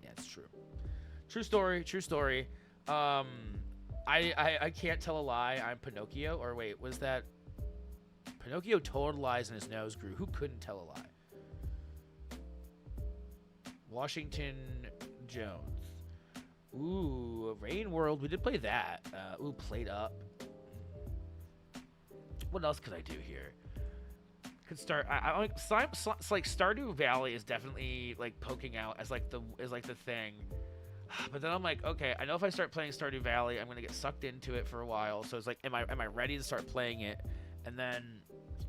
Yeah, it's true. True story. I can't tell a lie. I'm Pinocchio. Or wait, was that Pinocchio told lies and his nose grew? Who couldn't tell a lie? Washington Jones. Ooh, Rain World. We did play that. Ooh, Played Up. What else could I do here? Could start. I like Stardew Valley is definitely like poking out as like the thing. But then I'm like, okay, I know if I start playing Stardew Valley, I'm gonna get sucked into it for a while. So it's like, am I ready to start playing it? And then,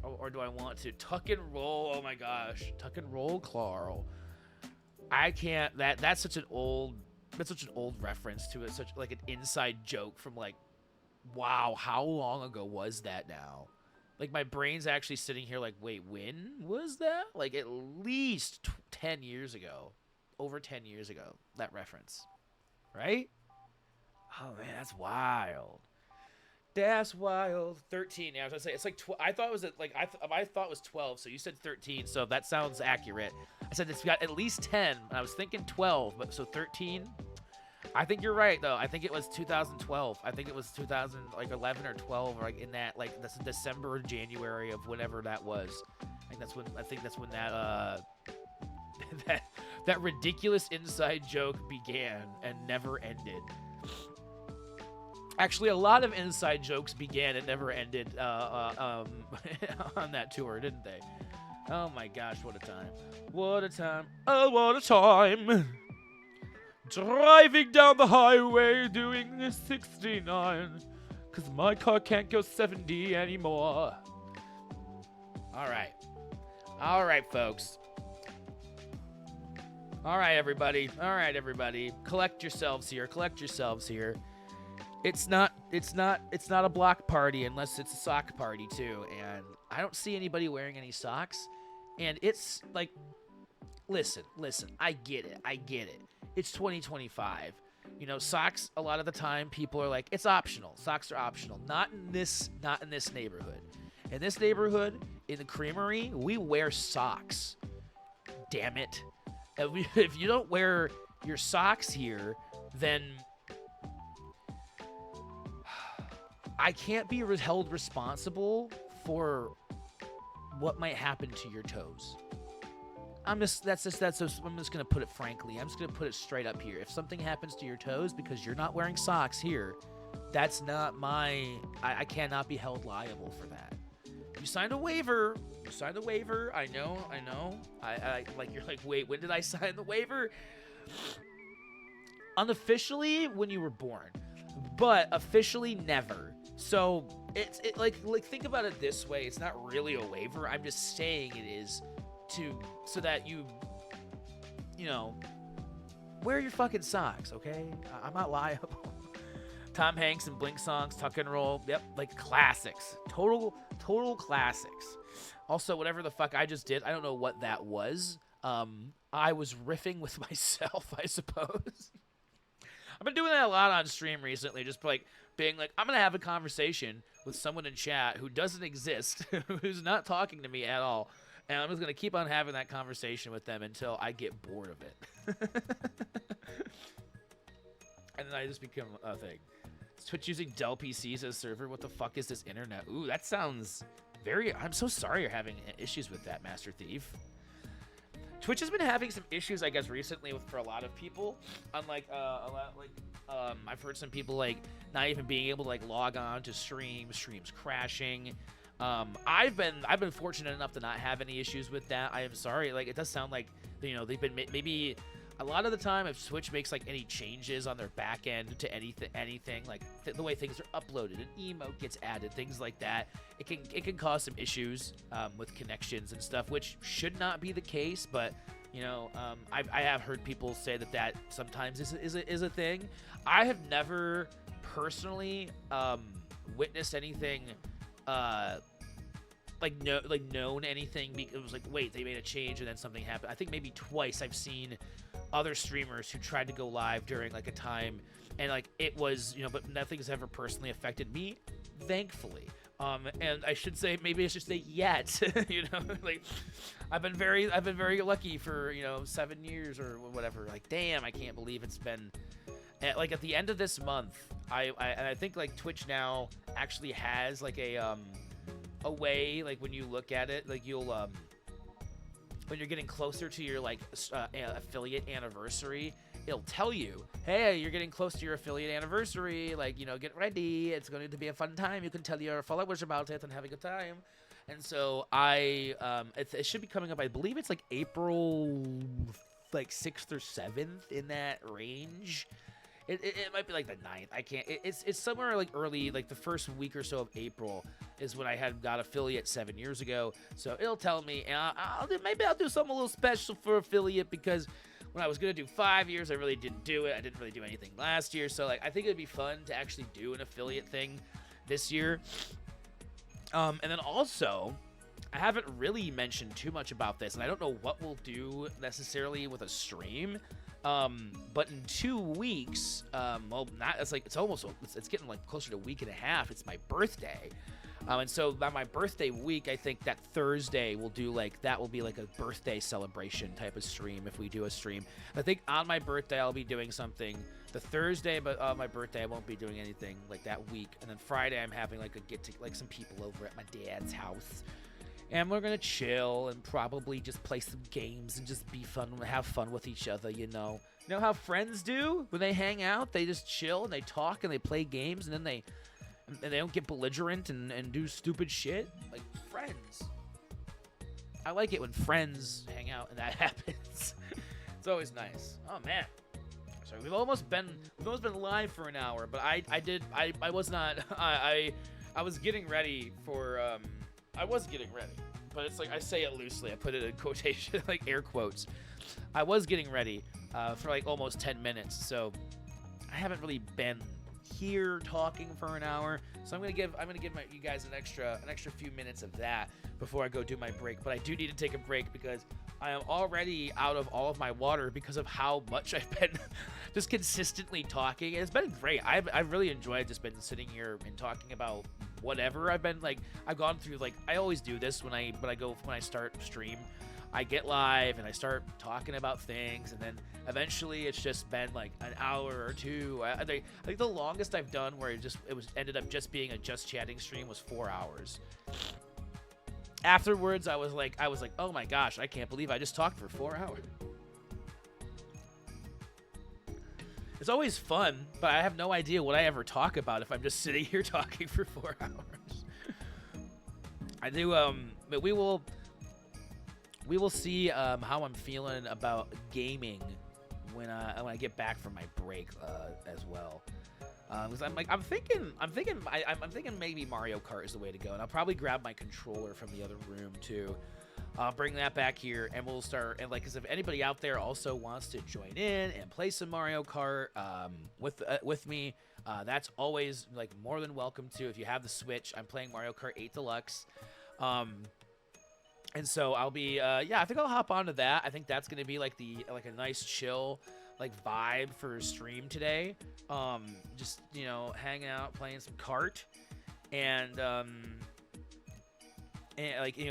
or do I want to tuck and roll? Oh my gosh, tuck and roll, Carl. I can't. That's such an old reference to it. Such like an inside joke from like, wow, how long ago was that now? Like my brain's actually sitting here like, wait, when was that? Like at least 10 years ago, over 10 years ago. That reference, right? Oh man, that's wild. That's wild. 13. Yeah, I was gonna say it's like I thought it was like I thought it was 12. So you said 13. So that sounds accurate. I said it's got at least 10. And I was thinking 12, but so 13. I think you're right though. I think it was 2012. I think it was 2011 or 12, or like in that like that's December or January of whenever that was. I think that's when that that ridiculous inside joke began and never ended. Actually, a lot of inside jokes began and never ended on that tour, didn't they? Oh my gosh, what a time. What a time. Oh, what a time. Driving down the highway doing this 69. Because my car can't go 70 anymore. All right. All right, folks. All right, everybody. Collect yourselves here. It's not a block party unless it's a sock party too, and I don't see anybody wearing any socks. And it's like, listen, I get it. It's 2025. You know, socks, a lot of the time people are like, it's optional. Socks are optional. Not in this neighborhood. In this neighborhood, in the creamery, we wear socks. Damn it. If you don't wear your socks here, then I can't be held responsible for what might happen to your toes. I'm just gonna put it frankly. I'm just gonna put it straight up here. If something happens to your toes because you're not wearing socks here, that's not I cannot be held liable for that. You signed a waiver. I know. I like, you're like, wait, when did I sign the waiver? Unofficially, when you were born, but officially never. So it's like think about it this way. It's not really a waiver. I'm just saying it is so that you know, wear your fucking socks, okay? I'm not liable. Tom Hanks and Blink songs, Tuck and Roll. Yep, like classics. Total classics. Also, whatever the fuck I just did, I don't know what that was. I was riffing with myself, I suppose. I've been doing that a lot on stream recently, just like being like, I'm going to have a conversation with someone in chat who doesn't exist, who's not talking to me at all. And I'm just going to keep on having that conversation with them until I get bored of it. And then I just become a thing. Is Twitch using Dell PCs as a server? What the fuck is this internet? Ooh, that sounds very... I'm so sorry you're having issues with that, Master Thief. Twitch has been having some issues, I guess, recently for a lot of people. Unlike I've heard some people like not even being able to like log on to streams crashing. I've been fortunate enough to not have any issues with that. I am sorry. Like, it does sound like, you know, they've been maybe a lot of the time if Twitch makes like any changes on their back end to anything like the way things are uploaded, an emote gets added, things like that, it can cause some issues with connections and stuff, which should not be the case. But you know, I have heard people say that sometimes is a thing. I have never personally witnessed anything known anything. It was like, wait, they made a change and then something happened. I think maybe twice I've seen other streamers who tried to go live during like a time and like it was, you know, but nothing's ever personally affected me, thankfully. And I should say, maybe I should say yet, you know, like I've been very lucky for, you know, 7 years or whatever. Like, damn, I can't believe it's been like at the end of this month. I think like Twitch now actually has like a way, like when you look at it, like you'll when you're getting closer to your like affiliate anniversary, it'll tell you, hey, you're getting close to your affiliate anniversary, like, you know, get ready, it's going to be a fun time, you can tell your followers about it and have a good time. And so it should be coming up, I believe it's like April like 6th or 7th, in that range. It might be like the 9th. I can't. It's somewhere like early, like the first week or so of April is when I had got affiliate 7 years ago. So it'll tell me, and maybe I'll do something a little special for affiliate, because when I was gonna do 5 years, I really didn't do it. I didn't really do anything last year. So like, I think it'd be fun to actually do an affiliate thing this year. And then also, I haven't really mentioned too much about this, and I don't know what we'll do necessarily with a stream. But in 2 weeks, well, it's getting like closer to a week and a half. It's my birthday. And so on my birthday week, I think that Thursday we'll do that will be like a birthday celebration type of stream if we do a stream. I think on my birthday I'll be doing something. The Thursday, but on my birthday I won't be doing anything like that week. And then Friday I'm having like some people over at my dad's house. And we're gonna chill and probably just play some games and just be fun and have fun with each other, you know. You know how friends do when they hang out? They just chill and they talk and they play games, and then they don't get belligerent and do stupid shit. Like friends. I like it when friends hang out and that happens. It's always nice. Oh man. Sorry, we've almost been live for an hour, but I was not I was getting ready for I was getting ready, but it's like I say it loosely. I put it in quotation, like air quotes. I was getting ready for like almost 10 minutes, so I haven't really been here talking for an hour. So I'm gonna give you guys an extra few minutes of that before I go do my break. But I do need to take a break because I am already out of all of my water because of how much I've been just consistently talking. It's been great. I've really enjoyed just been sitting here and talking about whatever. I've gone through, like, I always do this when I start stream. I get live and I start talking about things, and then eventually it's just been like an hour or two. I think the longest I've done where it ended up just being a just chatting stream was 4 hours. Afterwards, I was like, oh my gosh, I can't believe I just talked for 4 hours. It's always fun, but I have no idea what I ever talk about if I'm just sitting here talking for 4 hours. I do, but we will see how I'm feeling about gaming when I get back from my break as well. Because I'm thinking maybe Mario Kart is the way to go, and I'll probably grab my controller from the other room too. I'll bring that back here, and we'll start. And because if anybody out there also wants to join in and play some Mario Kart with me, that's always more than welcome to. If you have the Switch, I'm playing Mario Kart 8 Deluxe. And so I'll be, I think I'll hop onto that. I think that's gonna be like a nice chill, vibe for a stream today. Just hanging out, playing some kart, and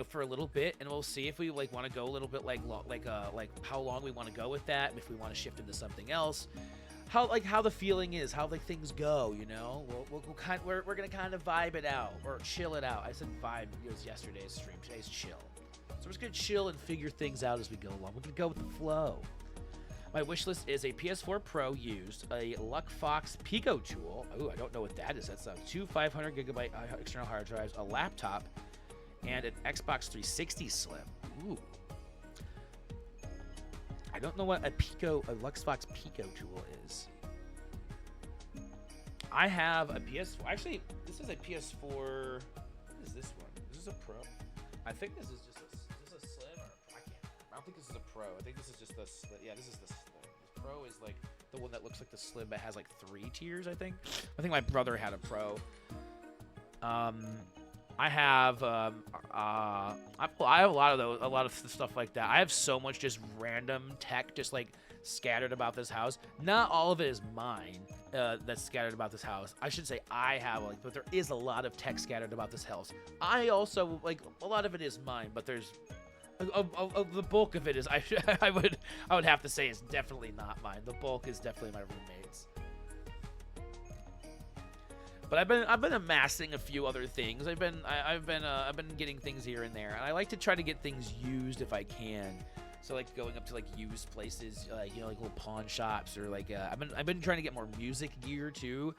for a little bit, and we'll see if we want to go a little bit how long we want to go with that. If we want to shift into something else, how the feeling is, how things go. We're gonna kind of vibe it out or chill it out. I said vibe. It was yesterday's stream. Today's chill. So we're just going to chill and figure things out as we go along. We're going to go with the flow. My wish list is a PS4 Pro used, a LuckFox Pico tool. Ooh, I don't know what that is. That's 2 500GB external hard drives, a laptop, and an Xbox 360 Slim. Ooh. I don't know what a LuckFox Pico tool is. I have a PS4. Actually, this is a PS4. What is this one? Is this a Pro? I think this is just a Slim, or I don't think this is a Pro. I think this is just the yeah, this is the Slim. The Pro is the one that looks like the Slim but has 3 tiers, I think. I think my brother had a Pro. I have I have a lot of stuff like that. I have so much just random tech just scattered about this house. Not all of it is mine. That's scattered about this house. I should say I have but there is a lot of tech scattered about this house. I also a lot of it is mine, but there's the bulk of it is I would have to say it's definitely not mine. The bulk is definitely my roommate's. But I've been amassing a few other things. I've been getting things here and there, and I like to try to get things used if I can. So going up to used places, little pawn shops, or I've been trying to get more music gear too.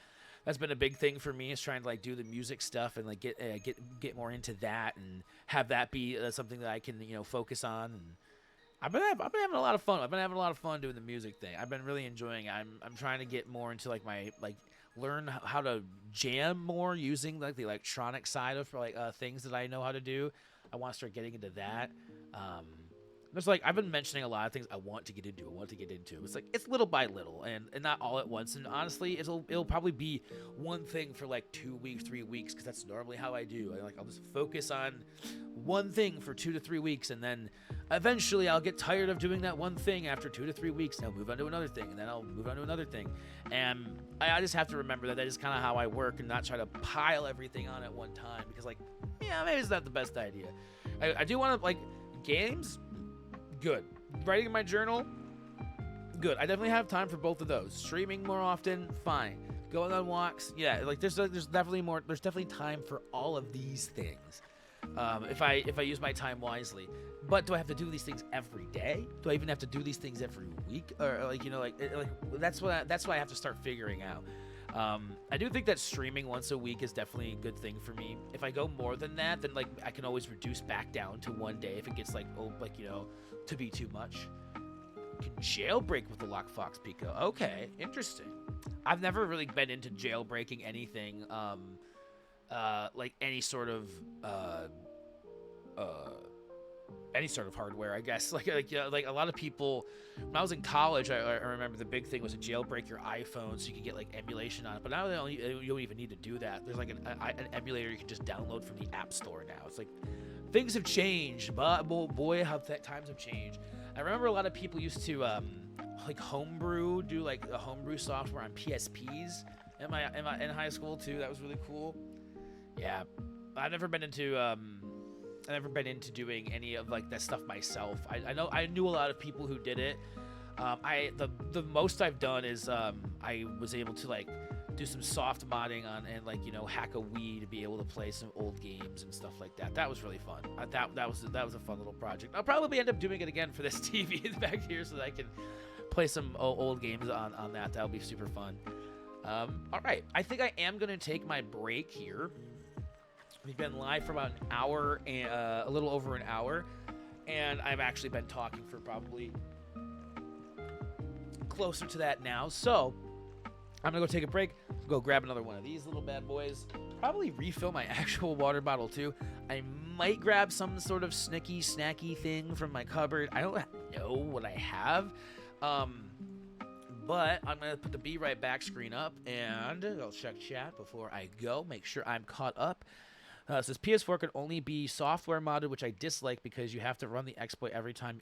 That's been a big thing for me, is trying to do the music stuff and get more into that and have that be something that I can focus on. And I've been having a lot of fun. I've been having a lot of fun doing the music thing. I've been really enjoying it. I'm trying to get more into my learn how to jam more using the electronic side of things that I know how to do. I want to start getting into that. There's I've been mentioning a lot of things I want to get into. It's it's little by little and not all at once. And honestly, it'll probably be one thing for 2 weeks, 3 weeks, because that's normally how I do. I'll just focus on one thing for 2 to 3 weeks, and then eventually I'll get tired of doing that one thing after 2 to 3 weeks, and I'll move on to another thing, and then I'll move on to another thing. And I just have to remember that is kind of how I work, and not try to pile everything on at one time, because maybe it's not the best idea. I do want to games. Good. Writing in my journal, good. I definitely have time for both of those. Streaming more often, fine. Going on walks, yeah. There's definitely more. There's definitely time for all of these things, if I use my time wisely. But do I have to do these things every day? Do I even have to do these things every week? Or that's what I have to start figuring out. I do think that streaming once a week is definitely a good thing for me. If I go more than that, then I can always reduce back down to one day if it gets to be too much. You can jailbreak with the LuckFox Pico. Okay, interesting. I've never really been into jailbreaking anything, any sort of any sort of hardware, I guess. Like a lot of people, when I was in college, I remember the big thing was to jailbreak your iPhone so you could get like emulation on it. But now you don't even need to do that. There's like an emulator you can just download from the App Store now. It's like things have changed, but boy, how times have changed. I remember a lot of people used to like homebrew, do like the homebrew software on PSPs in high school too. That was really cool. Yeah, I've never been into doing any of like that stuff myself. I knew a lot of people who did it. The most I've done is I was able to like do some soft modding on and like hack a Wii to be able to play some old games and stuff like that. That was really fun. That was a fun little project. I'll probably end up doing it again for this TV in the back here so that I can play some old games on that. That'll be super fun. All right, I think I am gonna take my break here. We've been live for about an hour and a little over an hour, and I've actually been talking for probably closer to that now. So I'm gonna go take a break, go grab another one of these little bad boys, probably refill my actual water bottle too. I might grab some sort of snacky thing from my cupboard. I don't know what I have, but I'm gonna put the Be Right Back screen up and I'll check chat before I go, make sure I'm caught up. It says PS4 could only be software modded, which I dislike because you have to run the exploit every time.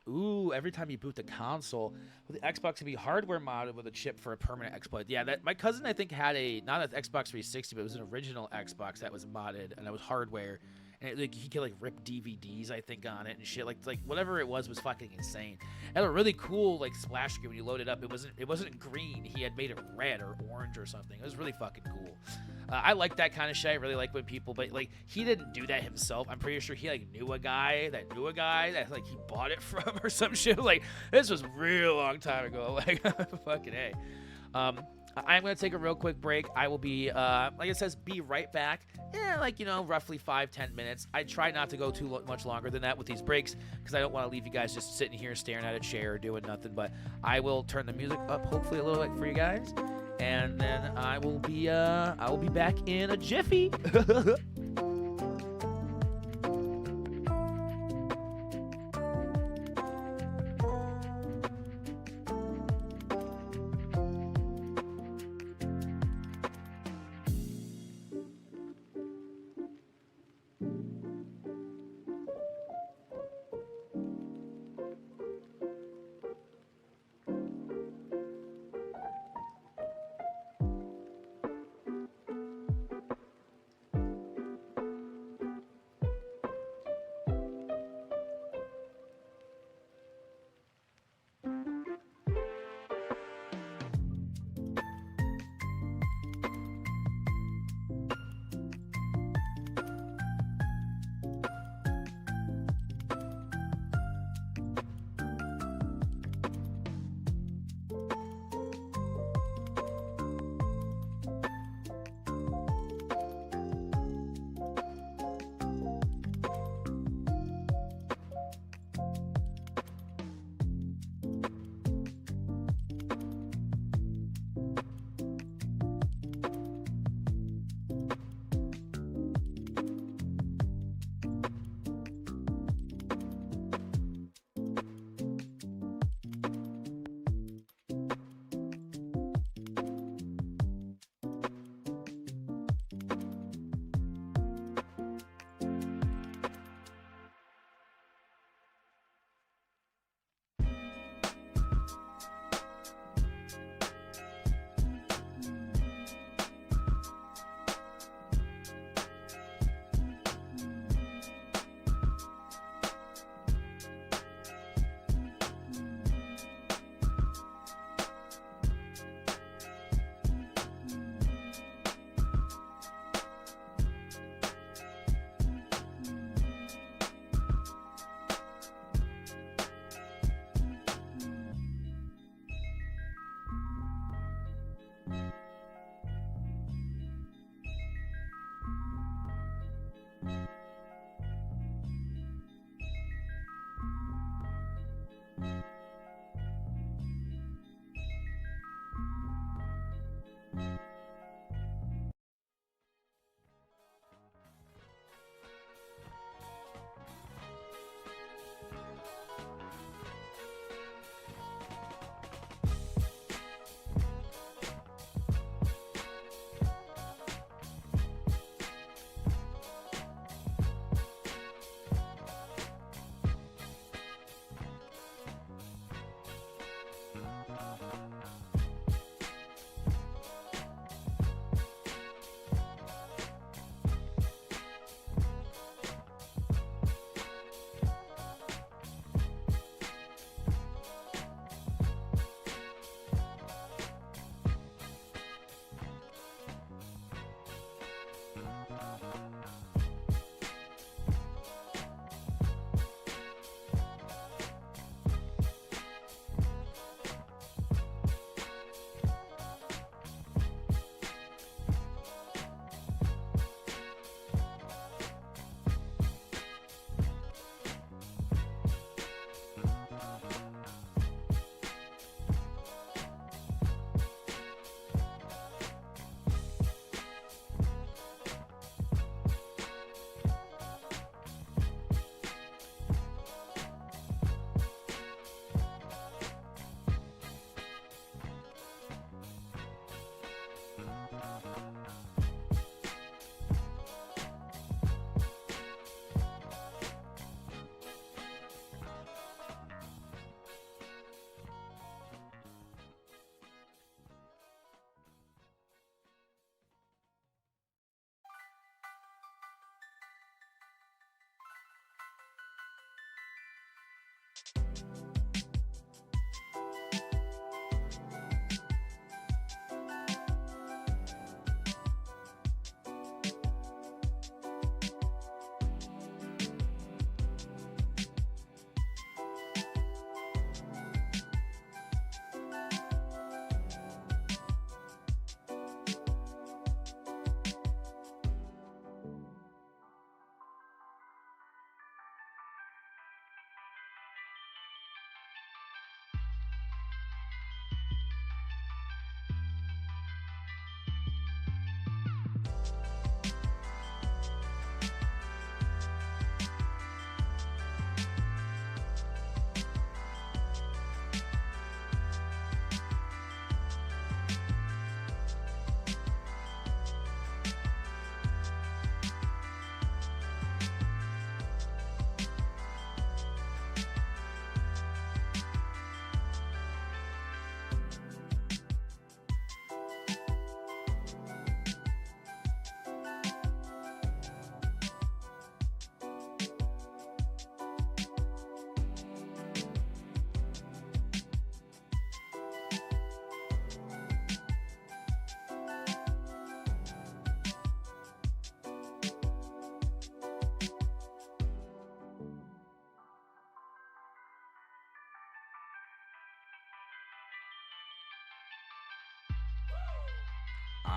Every time you boot the console. With the Xbox can be hardware modded with a chip for a permanent exploit. Yeah, my cousin I think had not an Xbox 360, but it was an original Xbox that was modded and that was hardware. And he could like rip DVDs I think on it and shit. Like whatever it was fucking insane. It had a really cool like splash screen when you load it up. It wasn't green. He had made it red or orange or something. It was really fucking cool. I like that kind of shit. I really like when people, but like he didn't do that himself. I'm pretty sure he like knew a guy that like he bought it from or some shit. Like this was a real long time ago. Like fucking A. I'm going to take a real quick break. I will be, like it says, be right back. Roughly 5-10 minutes. I try not to go too much longer than that with these breaks because I don't want to leave you guys just sitting here staring at a chair doing nothing. But I will turn the music up hopefully a little bit for you guys. And then I will be back in a jiffy.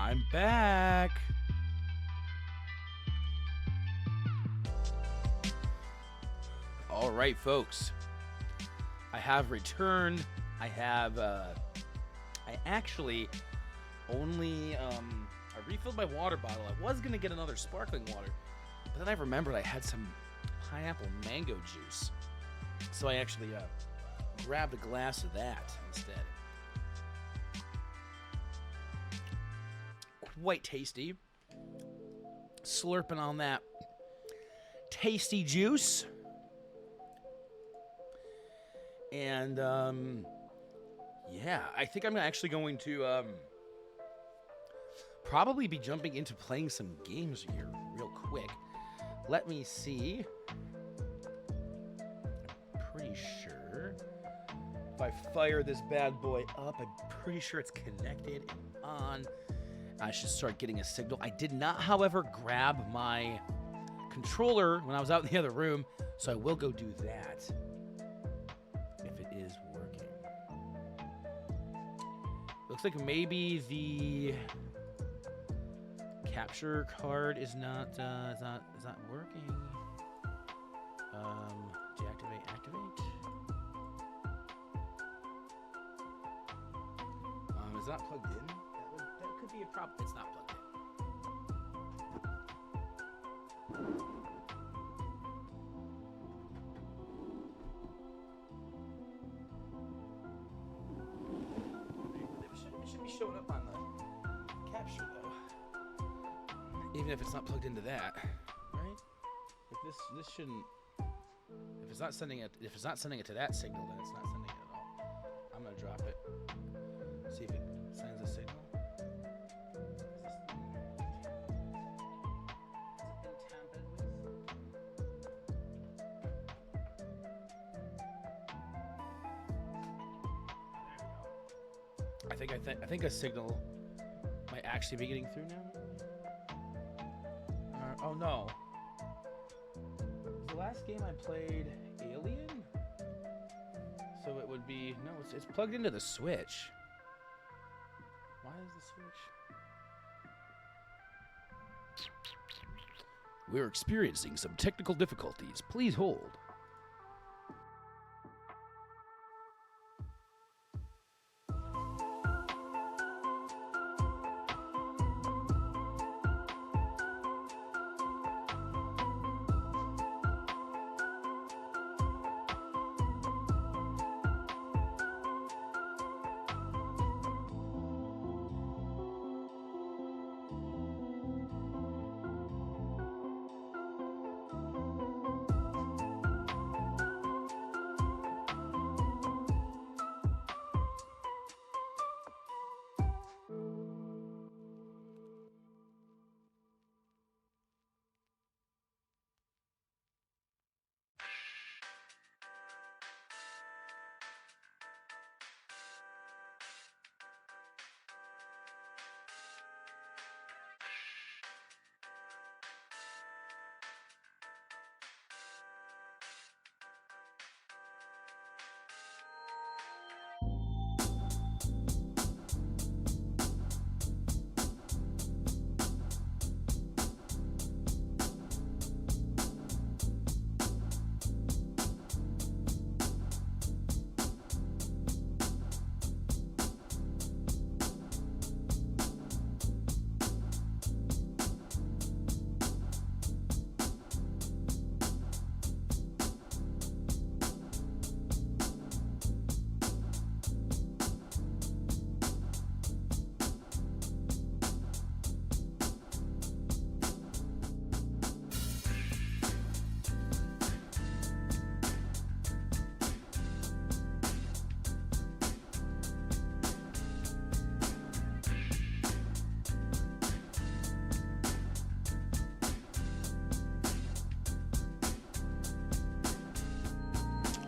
I'm back. All right, folks. I have returned. I actually only, I refilled my water bottle. I was going to get another sparkling water, but then I remembered I had some pineapple mango juice. So I actually grabbed a glass of that instead. Quite tasty. Slurping on that tasty juice. And, yeah, I think I'm actually going to, probably be jumping into playing some games here real quick. Let me see. I'm pretty sure if I fire this bad boy up, I'm pretty sure it's connected and on. I should start getting a signal. I did not, however, grab my controller when I was out in the other room, so I will go do that. Looks like maybe the capture card is not working. Deactivate, activate. Is that plugged in? That could be a problem. It's not plugged in. Showing up on the capture though, even if it's not plugged into that, right? Like this shouldn't. If it's not sending it to that signal, then it's not sending it at all. I'm gonna drop it. See if it sends a signal. I think a signal might actually be getting through now. Oh no! Was the last game I played Alien? So it would be no. It's plugged into the Switch. Why is the Switch? We're experiencing some technical difficulties. Please hold.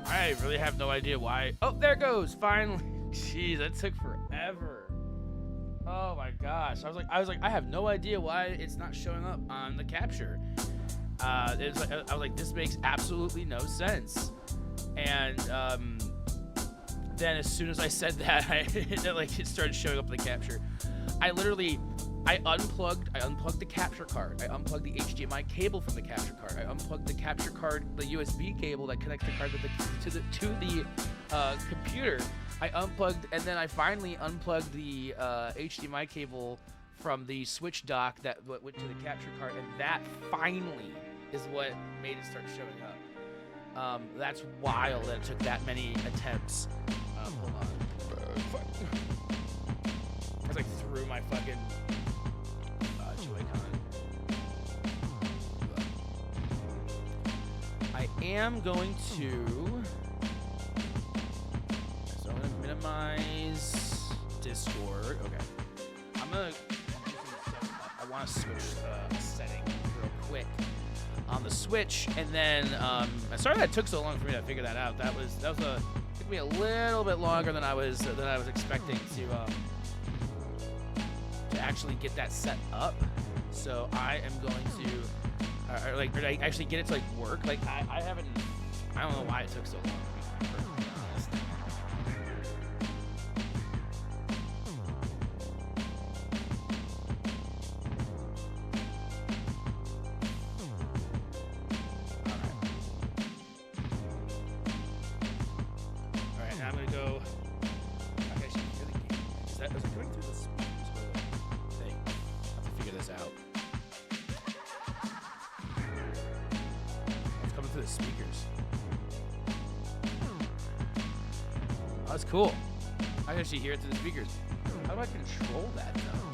I really have no idea why. Oh, there it goes. Finally. Jeez, that took forever. Oh my gosh. I was like, I have no idea why it's not showing up on the capture. I was like, this makes absolutely no sense. And then as soon as I said that, it started showing up in the capture. I literally I unplugged the capture card. I unplugged the HDMI cable from the capture card. I unplugged the capture card, the USB cable that connects the card to the computer. I unplugged, and then I finally unplugged the HDMI cable from the switch dock that went to the capture card, and that finally is what made it start showing up. That's wild that it took that many attempts. Hold on. I was like through my fucking Joy-Con. I am going to. So I'm gonna minimize Discord. Okay. I'm gonna. I want to switch a setting real quick on the Switch, and then sorry that took so long for me to figure that out. That was took me a little bit longer than I was expecting to actually get that set up. So I am going to or I actually get it to like work. Like I don't know why it took so long. To be perfectly honest. All right, now I'm gonna go. Okay, so is it coming through the speakers? Thing. I have to figure this out. It's coming through the speakers. Oh, that's cool. I can actually hear it through the speakers. How do I control that though?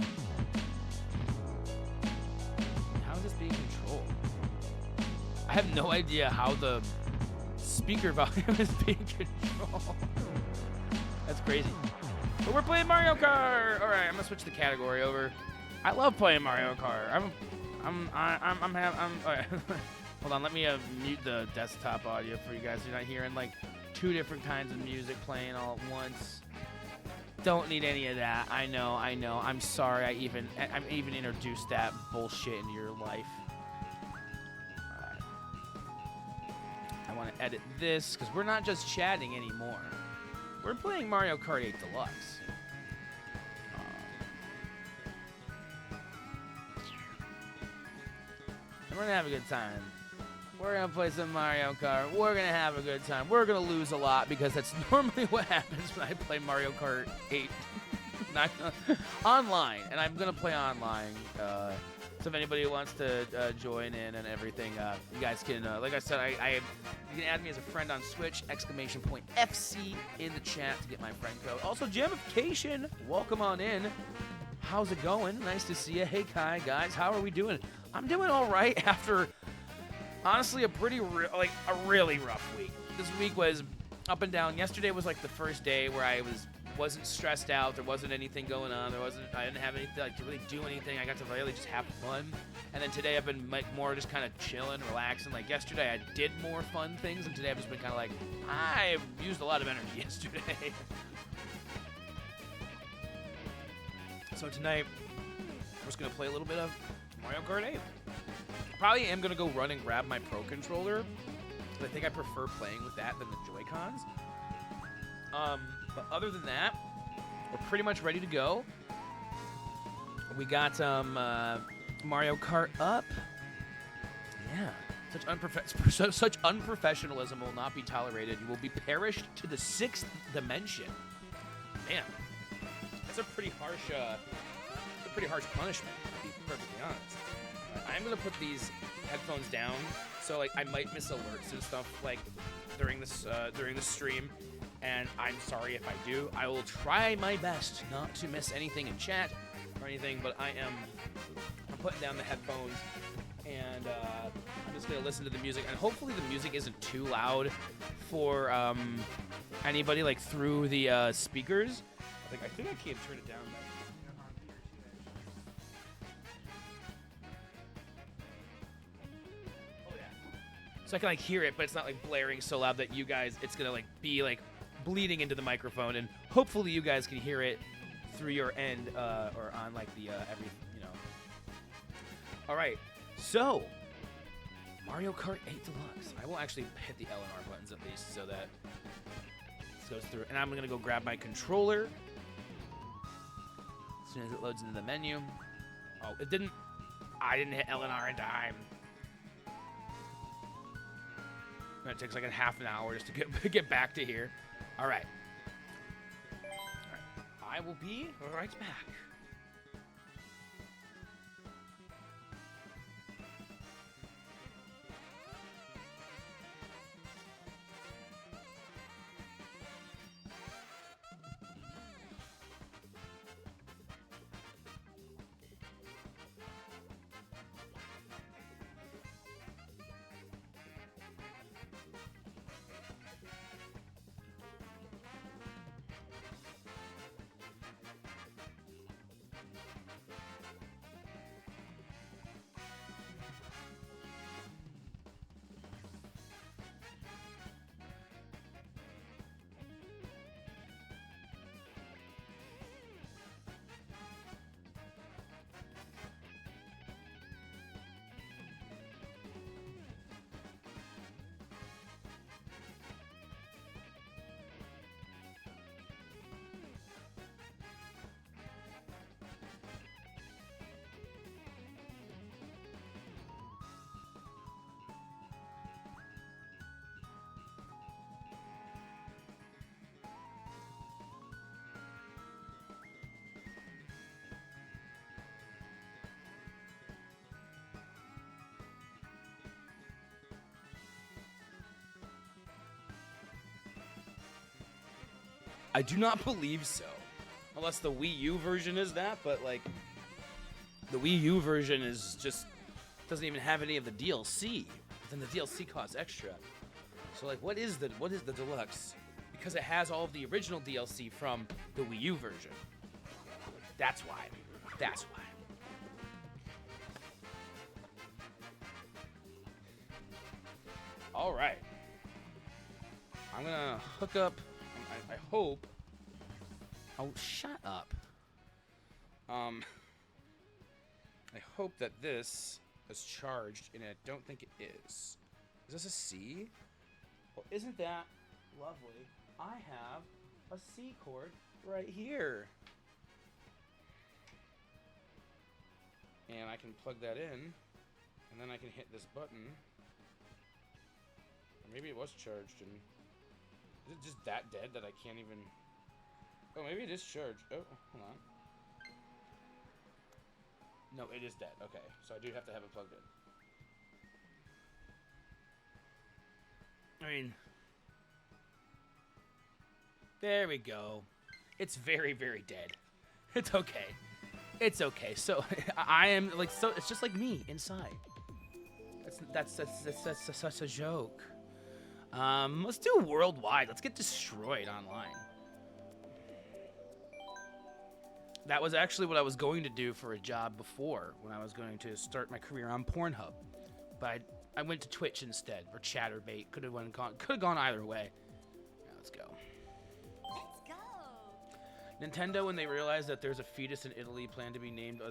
How is this being controlled? I have no idea how the speaker volume is being controlled. That's crazy. But we're playing Mario Kart. All right, I'm gonna switch the category over. I love playing Mario Kart. I'm all right. Hold on, let me mute the desktop audio for you guys. You're not hearing like two different kinds of music playing all at once. Don't need any of that. I know. I'm sorry. I'm even introduced that bullshit into your life. All right. I want to edit this because we're not just chatting anymore. We're playing Mario Kart 8 Deluxe. And we're gonna have a good time. We're gonna play some Mario Kart. We're gonna have a good time. We're gonna lose a lot because that's normally what happens when I play Mario Kart 8 Not online, and I'm gonna play online. So if anybody wants to join in and everything, you guys can. Like I said, you can add me as a friend on Switch! !FC in the chat to get my friend code. Also, Jamification, welcome on in. How's it going? Nice to see you. Hey, Kai, guys, how are we doing? I'm doing all right after, honestly, a really rough week. This week was up and down. Yesterday was like the first day where I wasn't stressed out. There wasn't anything going on. I didn't have anything to really do anything. I got to really just have fun. And then today I've been more just kind of chilling, relaxing. Like yesterday I did more fun things, and today I've just been kind of like, I used a lot of energy yesterday. So tonight I'm just gonna play a little bit of Mario Kart 8. Probably am gonna go run and grab my Pro Controller. I think I prefer playing with that than the Joy-Cons. But other than that, we're pretty much ready to go. We got Mario Kart up. Yeah. Such unprofessionalism will not be tolerated. You will be perished to the 6th dimension. Man, that's a pretty harsh punishment, to be perfectly honest. I'm gonna put these headphones down, so like I might miss alerts and stuff like during the stream. And I'm sorry if I do. I will try my best not to miss anything in chat or anything, but I'm putting down the headphones, and I'm just going to listen to the music. And hopefully the music isn't too loud for anybody, like, through the speakers. I think I can't turn it down. Oh, yeah. So I can, like, hear it, but it's not, like, blaring so loud that you guys, it's going to, like, be, like, bleeding into the microphone, and hopefully you guys can hear it through your end or on like the All right, so Mario Kart 8 Deluxe. I will actually hit the L and R buttons at least so that this goes through. And I'm gonna go grab my controller as soon as it loads into the menu. Oh, it didn't. I didn't hit LNR in time. And it takes like a half an hour just to get back to here. All right. I will be right back. I do not believe so. Unless the Wii U version is that, but like the Wii U version is just doesn't even have any of the DLC. But then the DLC costs extra. So like what is the deluxe? Because it has all of the original DLC from the Wii U version. That's why. That's why. All right. I'm gonna hook up. I hope. Oh, shut up. I hope that this is charged, and I don't think it is. Is this a C? Well, isn't that lovely? I have a C cord right here. And I can plug that in, and then I can hit this button. Or maybe it was charged, and is it just that dead that I can't even... Oh, maybe it is charged. Oh, hold on. No, it is dead. Okay, so I do have to have it plugged in. I mean... There we go. It's very, very dead. It's okay. It's okay. So, I am, like, so... It's just like me inside. That's such a joke. Let's do worldwide. Let's get destroyed online. That was actually what I was going to do for a job before, when I was going to start my career on Pornhub. But I went to Twitch instead, or Chatterbait. Could have gone either way. Yeah, let's go. Let's go. Nintendo, when they realized that there's a fetus in Italy planned to be named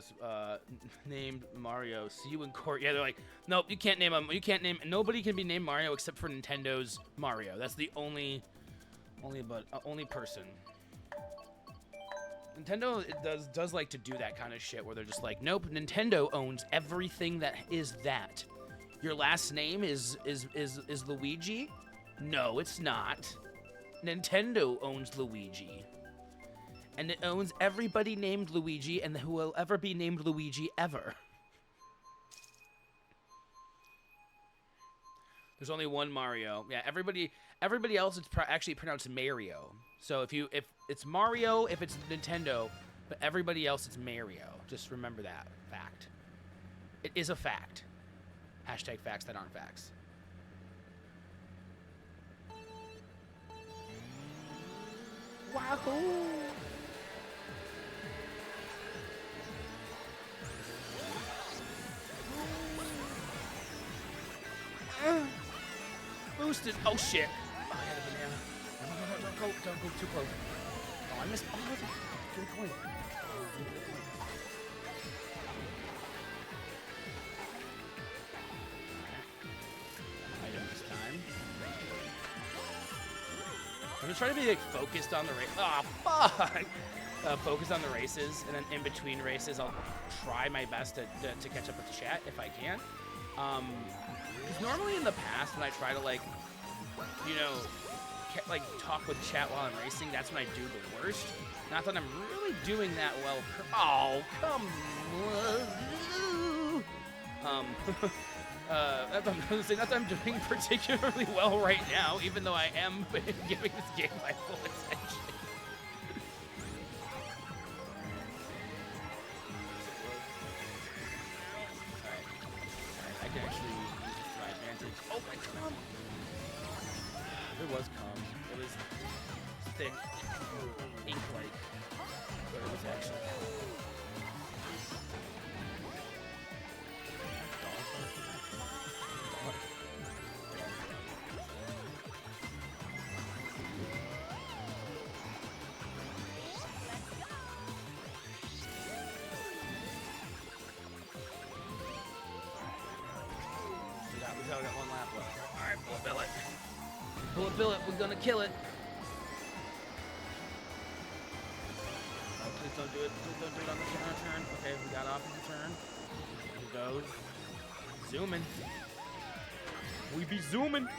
named Mario, see you in court. Yeah, they're like, nope, you can't name him. You can't name. Nobody can be named Mario except for Nintendo's Mario. That's the only person. Nintendo does like to do that kind of shit where they're just like, nope, Nintendo owns everything that is that. Your last name is Luigi? No, it's not. Nintendo owns Luigi. And it owns everybody named Luigi and who will ever be named Luigi ever. There's only one Mario. Yeah, everybody else it's actually pronounced Mario. So if it's Mario, if it's Nintendo, but everybody else it's Mario. Just remember that fact. It is a fact. Hashtag facts that aren't facts. Wahoo! Boosted. Oh shit. Oh, I had a banana. No, don't go too close. Oh, I missed. Oh, good coin. Item this time. I'm just trying to be like focused on the race. Oh, fuck. focus on the races, and then in between races, I'll try my best to catch up with the chat if I can. Because normally in the past, when I try to like, you know, like talk with chat while I'm racing, that's when I do the worst. Not that I'm really doing that well. Oh, come on. Not that I'm doing particularly well right now, even though I am giving this game my full attention. I can actually use this to my advantage. Oh my god! There was cum. It was thick, ink-like, but it was actually. We got one lap left. Alright, Bullet Billet. Bullet Billet, we're gonna kill it. Oh, please don't do it. Please don't do it on the turn. Okay, we got off the turn. Here it goes. Zooming. We be zooming. Come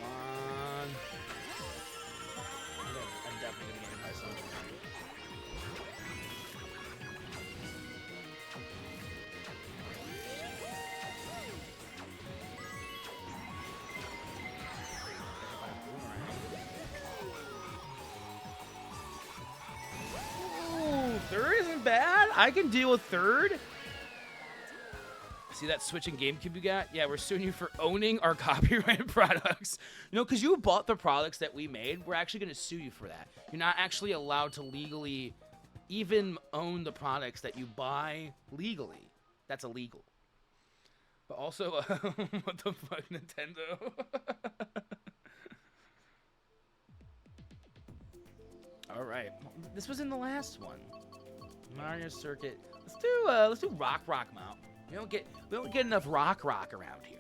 on. I'm definitely gonna get hit by something. Third isn't bad. I can deal with third. See that switching GameCube you got? Yeah, we're suing you for owning our copyrighted products. You know, because you bought the products that we made, we're actually going to sue you for that. You're not actually allowed to legally even own the products that you buy legally. That's illegal. But also, what the fuck, Nintendo? All right, this was in the last one. Mario Circuit. Let's do Rock Mount. We don't get enough Rock around here.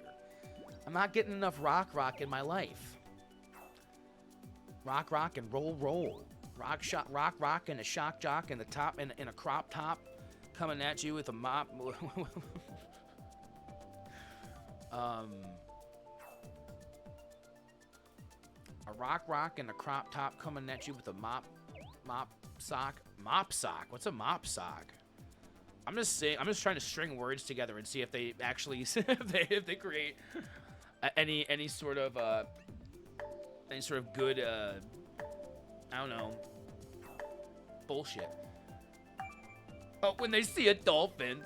I'm not getting enough Rock in my life. Rock and roll. Rock and a shock jock and the top and a crop top coming at you with a mop. A rock and a crop top coming at you with a mop sock. Mop sock. What's a mop sock? I'm just trying to string words together and see if they actually if they create any sort of good I don't know, bullshit. Oh, when they see a dolphin,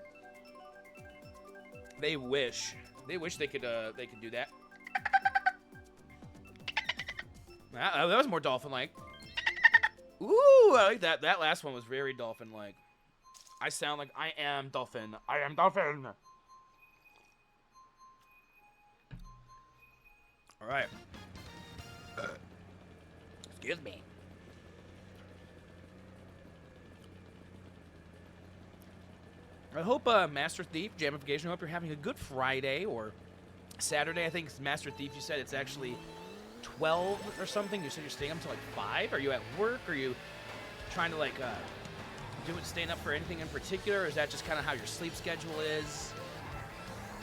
they wish they could do that. That was more dolphin-like. Ooh, I like that. That last one was very dolphin-like. I sound like I am dolphin. I am dolphin. All right. Excuse me. I hope Master Thief, Jamification, I hope you're having a good Friday or Saturday. I think it's Master Thief, you said it's actually 12 or something. You said you're staying up until like 5. Are you at work? Are you trying to like staying up for anything in particular? Or is that just kind of how your sleep schedule is?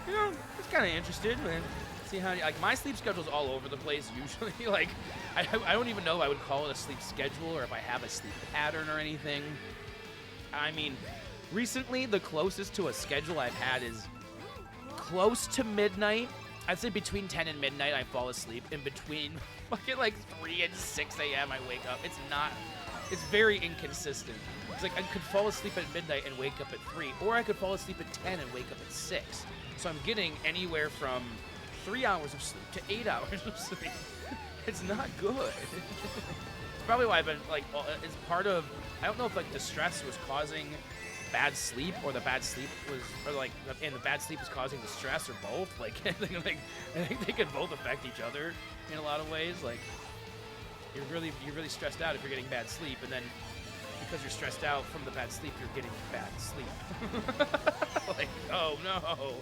You know, just kind of interested, man. See how like my sleep schedule's all over the place usually. Like I don't even know if I would call it a sleep schedule or if I have a sleep pattern or anything. I mean, recently the closest to a schedule I've had is close to midnight. I'd say between 10 and midnight I fall asleep. In between fucking like 3 and 6 a.m. I wake up. It's very inconsistent. It's like I could fall asleep at midnight and wake up at 3, or I could fall asleep at 10 and wake up at 6. So I'm getting anywhere from 3 hours of sleep to 8 hours of sleep. It's not good. It's probably why I've been like, well, it's part of, I don't know if like the stress was causing bad sleep or the bad sleep was, or like, and the bad sleep is causing the stress or both. Like, I think they could both affect each other in a lot of ways. Like, you're really stressed out if you're getting bad sleep, and then because you're stressed out from the bad sleep, you're getting bad sleep. Like, oh no,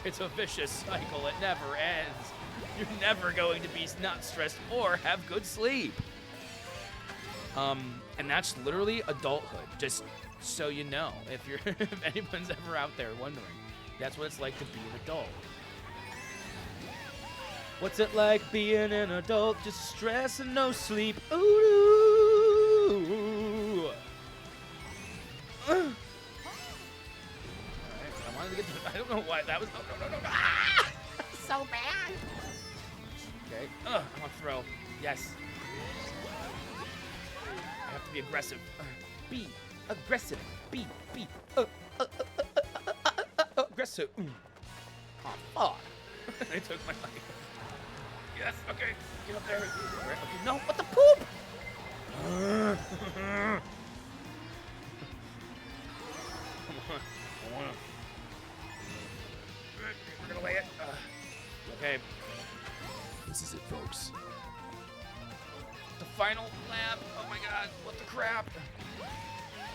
it's a vicious cycle. It never ends. You're never going to be not stressed or have good sleep. And that's literally adulthood. Just so you know, if you're if anyone's ever out there wondering, that's what it's like to be an adult. What's it like being an adult? Just stress and no sleep. Ooh. Alright, I wanted to get to, I don't know why that was. No. Ah! So bad. Okay. I want to throw. Yes. I have to be aggressive. Be aggressive. Be. Aggressive. Oh, fuck. I took my life. Yes, okay. Get up there. Okay, no, what the poop? Come on. I wanna. We're gonna lay it. Okay. This is it, folks. The final lap. Oh my god, what the crap?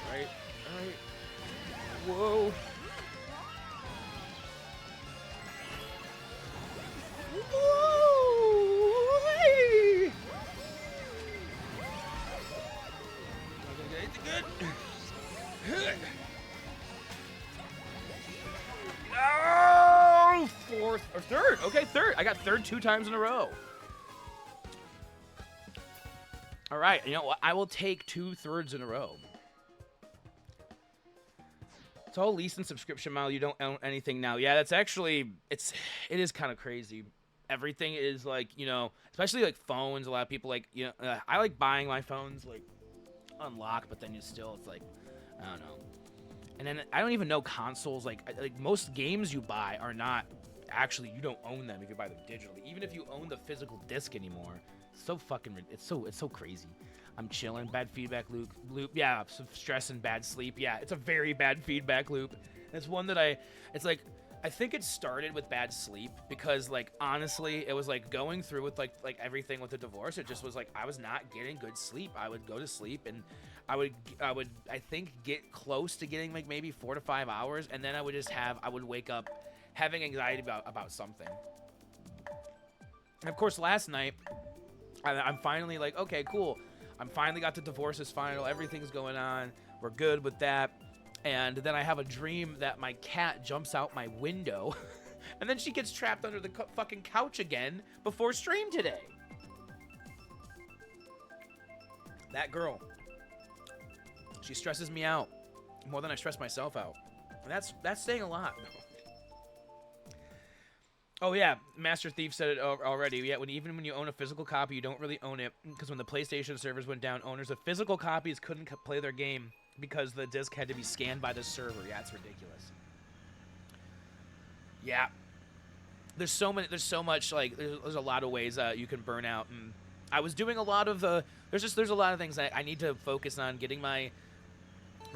Alright. Whoa. Whoa! Not gonna get anything good. No! Fourth or third. Okay, third. I got third 2 times in a row. All right, you know what? I will take 2 thirds in a row. It's all lease and subscription model. You don't own anything now. Yeah, that's actually it is kind of crazy. Everything is like, you know, especially like phones. A lot of people like, you know, I like buying my phones like unlocked, but then it's like, I don't know. And then I don't even know consoles. Like most games you buy are not actually, you don't own them if you buy them digitally. Even if you own the physical disc anymore. So fucking, it's so crazy. I'm chilling. Bad feedback loop. Yeah, some stress and bad sleep. Yeah, it's a very bad feedback loop. And it's one that it's like, I think it started with bad sleep because like honestly, it was like going through with like everything with the divorce. It just was like I was not getting good sleep. I would go to sleep and I would I think get close to getting like maybe 4 to 5 hours, and then I would wake up having anxiety about something. And of course, last night. I'm finally like, okay, cool. I'm finally got the divorce is final. Everything's going on. We're good with that. And then I have a dream that my cat jumps out my window. And then she gets trapped under the fucking couch again before stream today. That girl. She stresses me out more than I stress myself out. And that's saying a lot. Oh yeah, Master Thief said it already. Yeah, even when you own a physical copy, you don't really own it because when the PlayStation servers went down, owners of physical copies couldn't play their game because the disc had to be scanned by the server. Yeah, it's ridiculous. Yeah, there's so much like there's a lot of ways you can burn out. And I was doing a lot of there's a lot of things that I need to focus on, getting my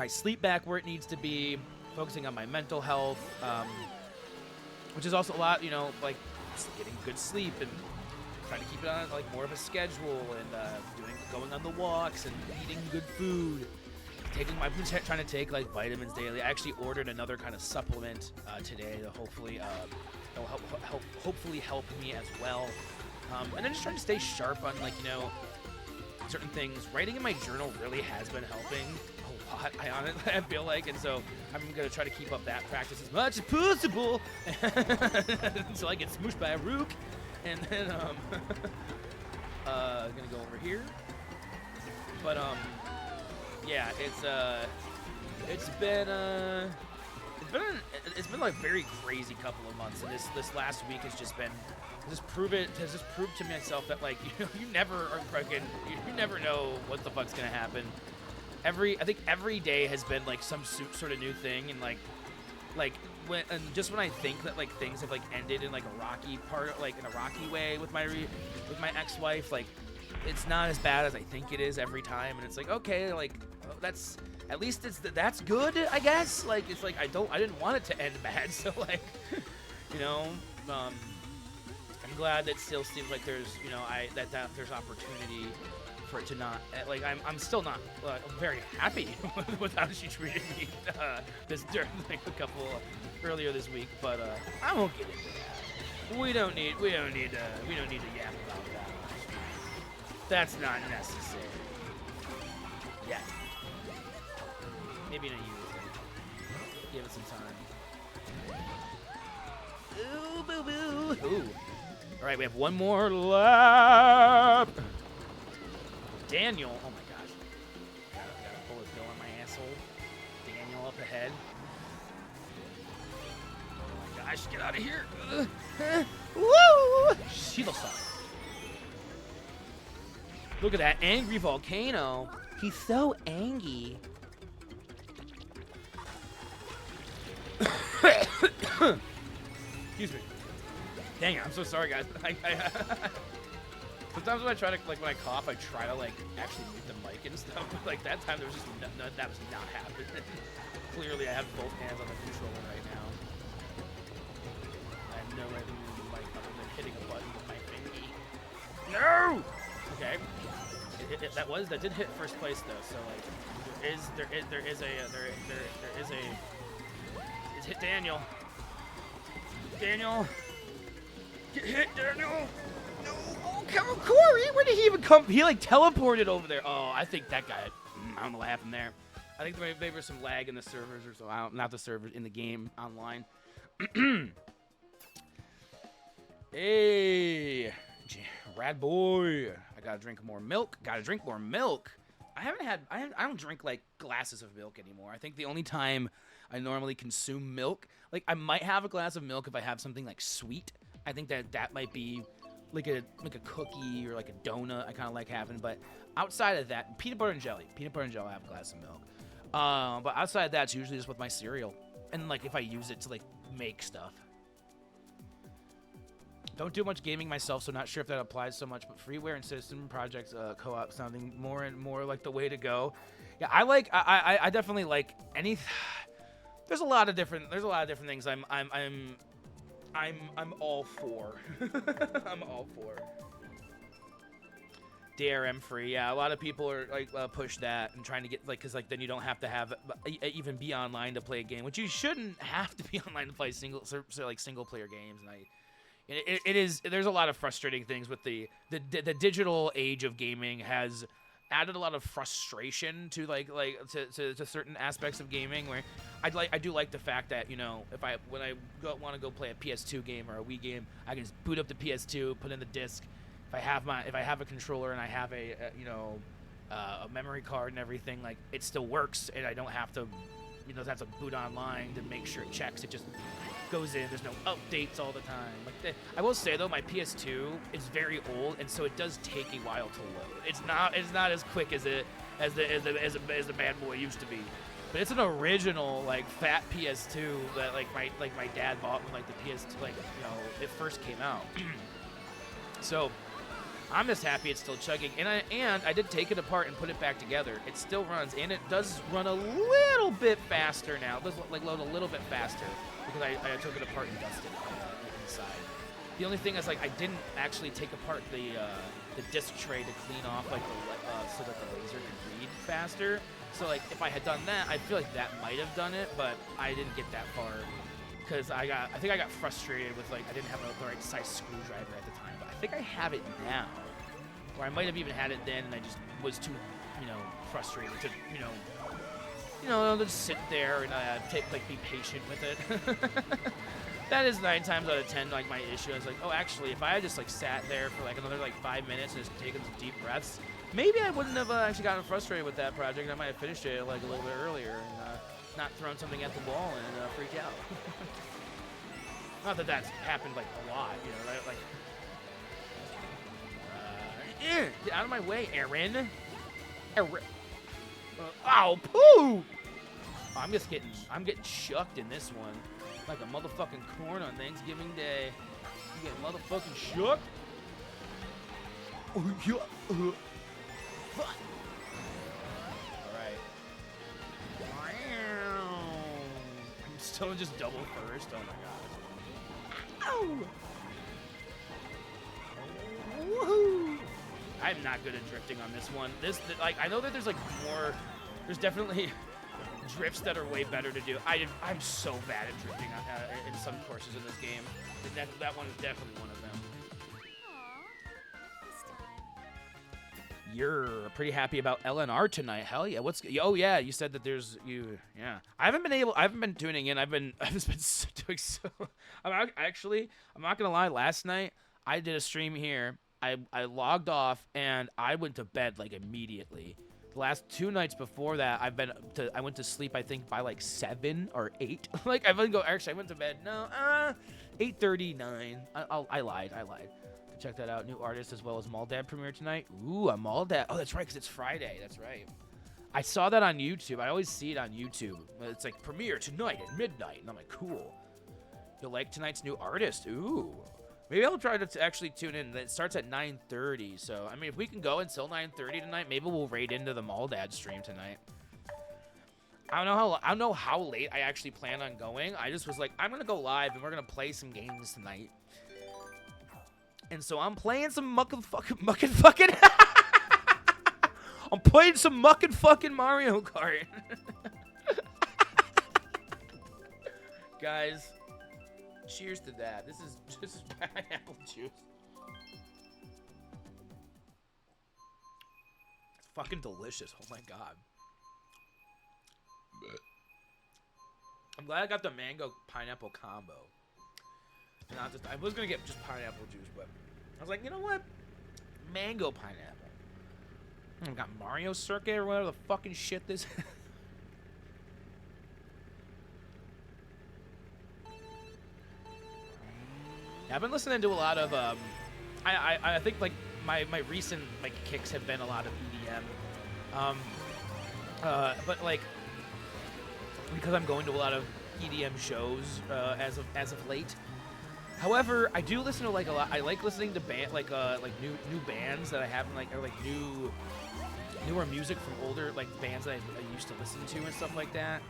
sleep back where it needs to be, focusing on my mental health. Which is also a lot, you know, like getting good sleep and trying to keep it on like more of a schedule and going on the walks and eating good food. I've been trying to take like vitamins daily. I actually ordered another kind of supplement today to hopefully hopefully help me as well. And then just trying to stay sharp on like, you know, certain things. Writing in my journal really has been helping a lot, I feel like, and so I'm gonna try to keep up that practice as much as possible until I get smooshed by a rook. And then gonna go over here. But yeah, it's been like a very crazy couple of months, and this last week has just proved to myself that like you never know what the fuck's gonna happen. I think every day has been like some sort of new thing, and when I think that like things have like ended in like a rocky way with my ex-wife, like it's not as bad as I think it is every time, and it's like okay, like that's at least that's good, I guess. Like it's like I didn't want it to end bad, so like you know, I'm glad that still seems like there's that there's opportunity for it to not like I'm still not very happy with how she treated me during like a couple earlier this week, but I won't get into that. We don't need to yap about that. That's not necessary. Yet. Maybe in a year. Give it some time. Ooh, boo boo. Ooh. All right, we have one more lap. Daniel. Oh my gosh. Got a bullet bill on my asshole. Daniel up ahead. Oh my gosh, get out of here. Woo! Shield Song. Look at that angry volcano. He's so angry. Excuse me. Dang it, I'm so sorry, guys. Sometimes when I try to, like, when I cough, I try to, like, actually mute the mic and stuff. But, like, that time, there was just that was not happening. Clearly, I have both hands on the controller right now. I have no way to mute the mic other than hitting a button with my finger. No! Okay. That did hit first place though. So like, there is a it's hit Daniel. Daniel, get hit, Daniel. No, oh, come on, Corey. Where did he even come? He like teleported over there. Oh, I think that guy. I don't know what happened there. I think there was some lag in the servers or so. Not the servers, in the game online. Hey, Rad boy. I gotta drink more milk. Gotta drink more milk. I don't drink like glasses of milk anymore. I think the only time I normally consume milk, like I might have a glass of milk if I have something like sweet. I think that might be like a cookie or like a donut. I kind of like having, but outside of that, peanut butter and jelly. Peanut butter and jelly, I have a glass of milk. But outside of that, it's usually just with my cereal, and like if I use it to like make stuff. Don't do much gaming myself, so not sure if that applies so much, but freeware and citizen projects co-op sounding more and more like the way to go. Yeah, I definitely like any. There's a lot of different things I'm all for. I'm all for. DRM free, yeah. A lot of people are like push that and trying to get like, cause like then you don't have to have even be online to play a game, which you shouldn't have to be online to play single player games. And it is. There's a lot of frustrating things with the digital age of gaming has added a lot of frustration to to certain aspects of gaming. Where I do like the fact that, you know, when I want to go play a PS2 game or a Wii game, I can just boot up the PS2, put in the disc. If I have a controller and I have a memory card and everything, like it still works, and I don't have to, you know, have to boot online to make sure it checks. It just goes in. There's no updates all the time. Like I will say though, my PS2 is very old, and so it does take a while to load. It's not as quick as the bad boy used to be. But it's an original like fat PS2 that like my dad bought when like the PS2 like, you know, it first came out. So I'm just happy it's still chugging, and I did take it apart and put it back together. It still runs, and it does run a little bit faster now. It does like load a little bit faster because I took it apart and dusted inside. The only thing is like I didn't actually take apart the disc tray to clean off like so that the laser could read faster. So like if I had done that, I feel like that might have done it, but I didn't get that far because I think I got frustrated with like I didn't have the right size screwdriver at the time. But I think I have it now, or I might have even had it then, and I just was too, you know, frustrated to, you know, just sit there and be patient with it. That is 9 times out of 10 like my issue. I was like, oh, actually, if I had just like sat there for like another like 5 minutes and just taken some deep breaths, maybe I wouldn't have actually gotten frustrated with that project. I might have finished it like a little bit earlier and not thrown something at the wall and freaked out. Not that that's happened like a lot, you know, like. Get out of my way, Aaron. Oh, poo! I'm getting chucked in this one. Like a motherfucking corn on Thanksgiving Day. You get motherfucking shook. Oh, yeah. Fuck. Alright. I'm still just double first. Oh my god. Ow! Woohoo! I'm not good at drifting on this one. Like I know that there's like more. There's definitely drifts that are way better to do. I'm so bad at drifting in some courses in this game. And that one is definitely one of them. Aw, this time. You're pretty happy about LNR tonight. Hell yeah. Oh yeah, you said that yeah. I haven't been tuning in. I've just been doing so. I'm not going to lie, last night I did a stream here. I logged off and I went to bed like immediately. The last 2 nights before that, I went to sleep I think by like 7 or 8. Like I went to bed 8:30, 9. I lied. Check that out. New artist as well as Maldad premiere tonight. Ooh, a Maldad. Oh, that's right, because it's Friday. That's right. I saw that on YouTube. I always see it on YouTube. It's like premiere tonight at midnight. And I'm like, cool. You'll like tonight's new artist. Ooh. Maybe I'll try to actually tune in. It starts at 9:30. So, I mean, if we can go until 9:30 tonight, maybe we'll raid into the Maldad stream tonight. I don't know how late I actually plan on going. I just was like, I'm going to go live and we're going to play some games tonight. And so I'm playing some muckin' fucking I'm playing some muckin' fucking Mario Kart. Guys, cheers to that. This is pineapple juice. It's fucking delicious. Oh my god. I'm glad I got the mango pineapple combo. I was gonna get just pineapple juice, but I was like, you know what? Mango pineapple. I got Mario Circuit or whatever the fucking shit this. Yeah, I've been listening to a lot of I think like my recent like kicks have been a lot of EDM. But like because I'm going to a lot of EDM shows as of late. However, I do listen to like a lot. I like listening to new bands that I haven't like, or like newer music from older like bands that I used to listen to and stuff like that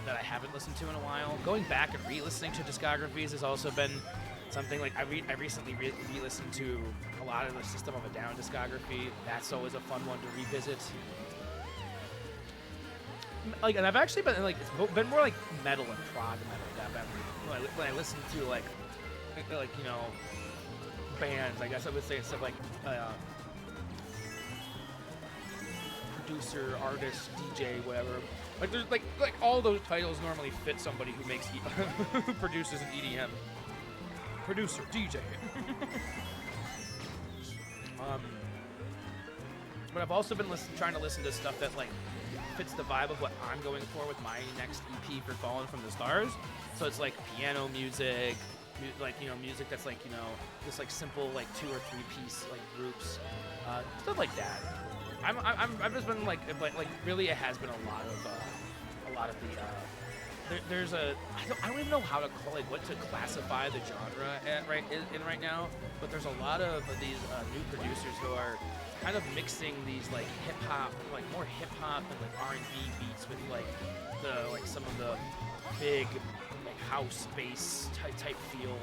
that I haven't listened to in a while. Going back and re-listening to discographies has also been something like I recently re-listened to a lot of the System of a Down discography. That's always a fun one to revisit. Like, and I've actually been like it's been more like metal and prog metal that when I listen to like you know bands. I guess I would say stuff like producer, artist, DJ, whatever. Like there's like all those titles normally fit somebody who makes who produces an EDM. Producer, DJ. But I've also been trying to listen to stuff that like fits the vibe of what I'm going for with my next EP for Fallen from the Stars. So it's like piano music, like, you know, music that's like, you know, just like simple like 2 or 3 piece like groups, stuff like that. I've just been like really it has been a lot of the there's a I don't even know how to call like what to classify the genre right now, but there's a lot of these new producers who are kind of mixing these like hip hop, like more hip hop and like R&B beats with like some of the big like house bass type feel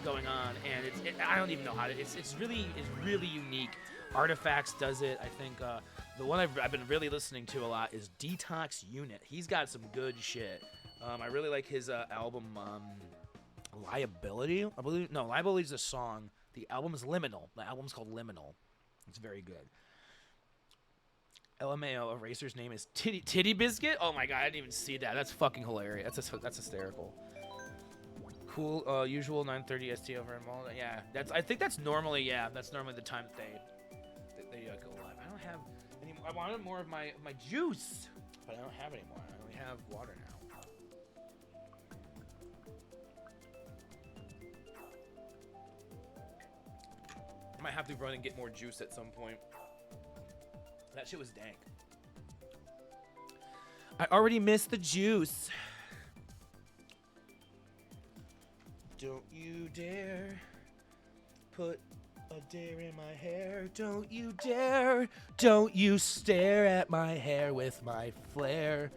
going on, and I don't even know how to. It's really unique. Artifacts does it. I think the one I've been really listening to a lot is Detox Unit. He's got some good shit. I really like his album Liability. I believe Liability is a song. The album is Liminal. The album's called Liminal. It's very good. LMAO Eraser's name is Titty Biscuit. Oh my god, I didn't even see that. That's fucking hilarious. That's hysterical. Cool. Usual 9:30 ST over in Malta. Yeah, I think that's normally the time they go live. I don't have any. I wanted more of my juice, but I don't have any more. I only have water now. I might have to run and get more juice at some point. That shit was dank. I already missed the juice. Don't you dare put a dare in my hair. Don't you dare. Don't you stare at my hair with my flare.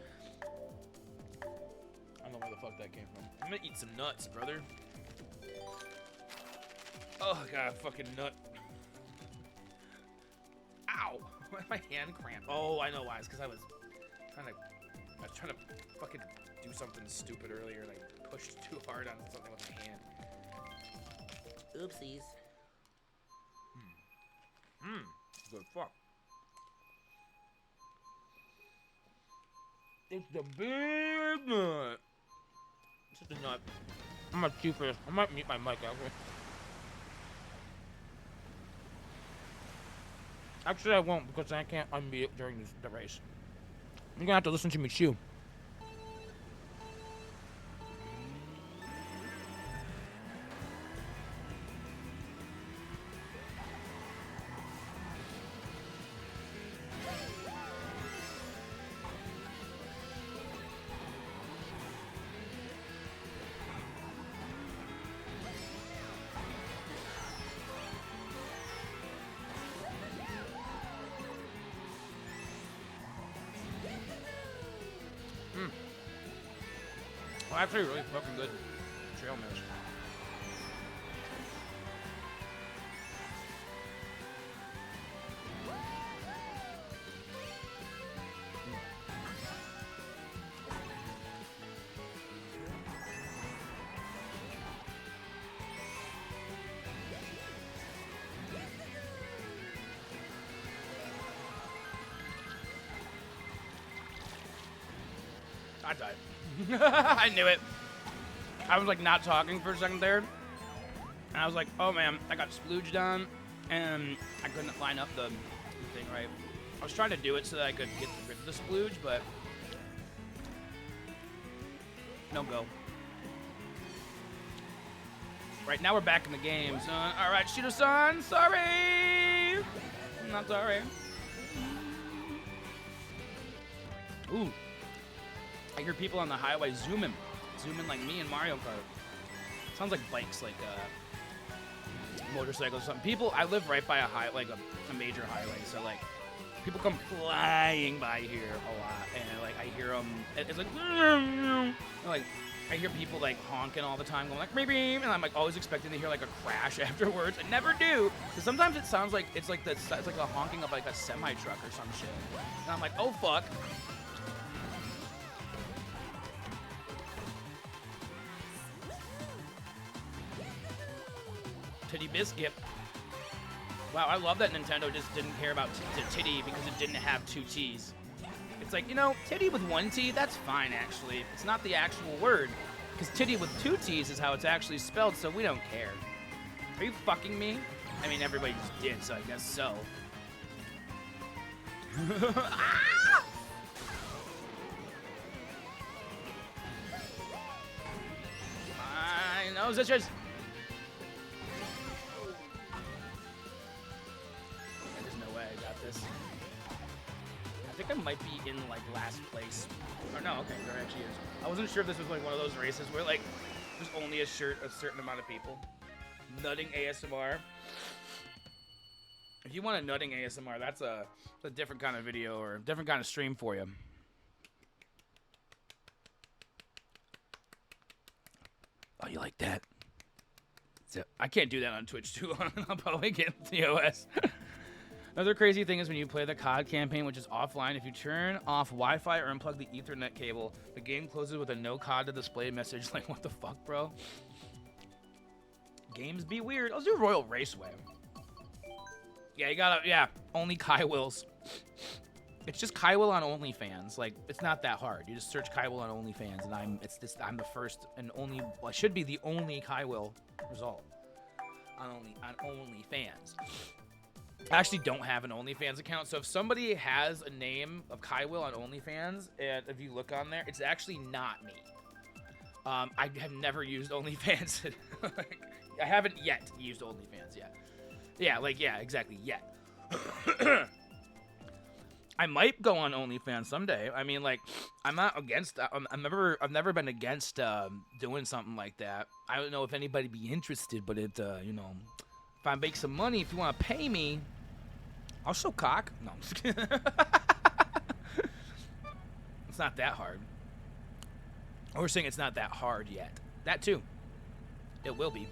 I don't know where the fuck that came from. I'm gonna eat some nuts, brother. Oh, God, fucking nut. Ow! Why my hand cramped? Oh, I know why. It's because I was trying to was trying to fucking do something stupid earlier and I pushed too hard on something with my hand. Oopsies. Good fuck. It's the big nut. It's just a nut. I'm gonna chew first. I might mute my mic out here. Actually, I won't because I can't unmute it during the race. You're gonna have to listen to me chew. Well, actually, really fucking good trail mix. I died. I knew it. I was like not talking for a second there. And I was like, oh man, I got splooged on and I couldn't line up the thing right. I was trying to do it so that I could get rid of the splooge, but no go. Right, now we're back in the game, son. All right, Shido-san, sorry. I'm not sorry. Ooh. I hear people on the highway zooming like me in Mario Kart. Sounds like bikes, like motorcycles or something. People, I live right by a major highway, so like people come flying by here a lot, and like I hear them. It's like I hear people like honking all the time, going like beep beep, and I'm like always expecting to hear like a crash afterwards. I never do, because sometimes it sounds like it's like the honking of like a semi truck or some shit, and I'm like, oh fuck. Titty Biscuit. Wow, I love that Nintendo just didn't care about titty because it didn't have two T's. It's like, you know, titty with one T, that's fine actually. It's not the actual word, because titty with two T's is how it's actually spelled, so we don't care. Are you fucking me? I mean, everybody just did, so I guess so. Ah! I know, Zichers. I think I might be in like last place. Or no, okay, there actually is. I wasn't sure if this was like one of those races where like there's only a certain amount of people. Nutting ASMR. If you want a nutting ASMR, that's a different kind of video or a different kind of stream for you. Oh, you like that? So, I can't do that on Twitch too. I'll probably get TOS. Another crazy thing is when you play the COD campaign, which is offline, if you turn off Wi-Fi or unplug the Ethernet cable, the game closes with a no COD to display message. Like, what the fuck, bro? Games be weird. Let's do Royal Raceway. Yeah, you gotta, yeah, only Kai Wills. It's just Kai Will on OnlyFans. Like, it's not that hard. You just search Kai Will on OnlyFans, and I'm the first and only, well, I should be the only Kai Will result on OnlyFans. I actually don't have an OnlyFans account, so if somebody has a name of Kai Will on OnlyFans, and if you look on there, it's actually not me. I have never used OnlyFans. I haven't yet used OnlyFans yet. Yeah, like, yeah, exactly, yet. I might go on OnlyFans someday. I mean, like, I'm not against. I've never been against doing something like that. I don't know if anybody be interested, but it, you know, if I make some money, if you want to pay me, I'll show cock. No, I'm just kidding. It's not that hard. We're saying it's not that hard yet. That too. It will be.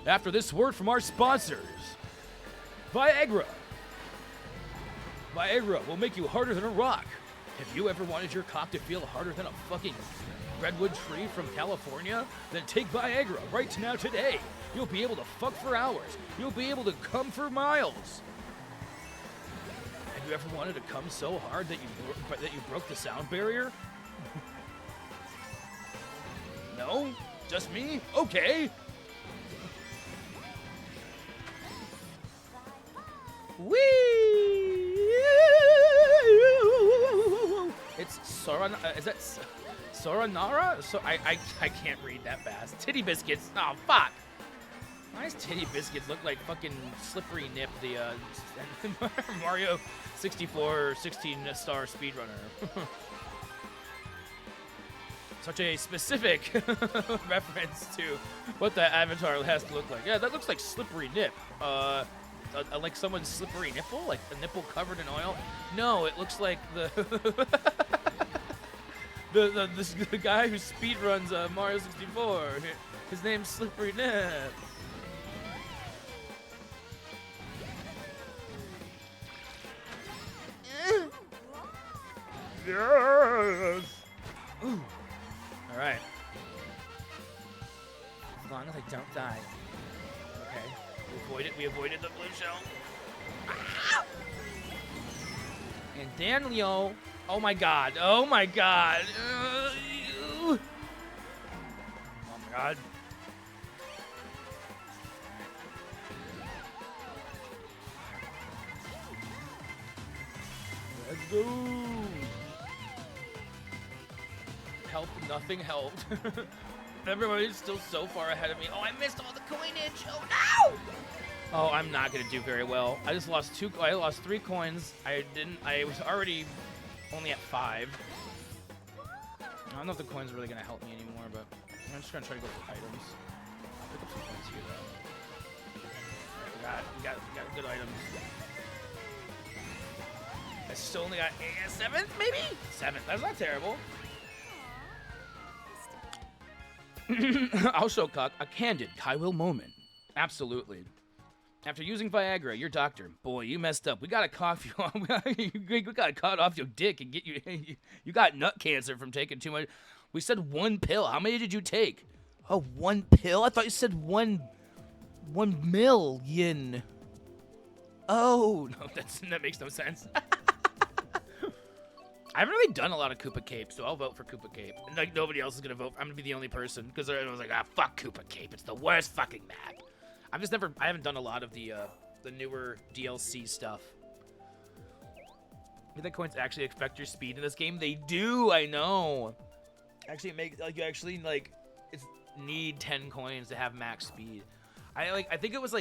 After this word from our sponsors, Viagra. Viagra will make you harder than a rock. Have you ever wanted your cock to feel harder than a fucking redwood tree from California? Then take Viagra right now today. You'll be able to fuck for hours. You'll be able to come for miles. Have you ever wanted to come so hard that you broke the sound barrier? No? Just me? Okay. Whee! It's Soran. Is that Soranara? So I can't read that fast. Titty biscuits. Oh fuck. Why does Titty biscuits look like fucking Slippery Nip, the Mario 64 16-star speedrunner? Such a specific reference to what the avatar has to look like. Yeah, that looks like Slippery Nip. Like someone's slippery nipple? Like a nipple covered in oil? No, it looks like the the guy who speedruns Mario 64. His name's Slippery Nip. Yes! Ooh. All right. As long as I don't die. Okay. We avoided the blue shell. Ah! And Daniel. Oh my god. Oh my god. Oh my god. Let's go. Help, nothing helped. Everybody's still so far ahead of me. Oh, I missed all the coinage. Oh no! Oh, I'm not gonna do very well. I just lost I lost 3 coins. I was already only at 5. I don't know if the coins are really gonna help me anymore, but I'm just gonna try to go for items. I'll pick up some coins here though. We got good items. I still only got 7th, maybe? 7th. That's not terrible. I'll show Cock a candid Kyle moment. Absolutely. After using Viagra, your doctor, boy, you messed up. We gotta cough you off. We gotta cut off your dick and get you. You got nut cancer from taking too much. We said 1 pill. How many did you take? Oh, 1 pill? I thought you said 1 million. Oh no, that makes no sense. I haven't really done a lot of Koopa Cape, so I'll vote for Koopa Cape. And like nobody else is gonna vote. I'm gonna be the only person because I was like, fuck Koopa Cape. It's the worst fucking map. I haven't done a lot of the newer DLC stuff. Do the coins actually affect your speed in this game? They do. I know. Actually, it makes like you actually like need 10 coins to have max speed. I think it was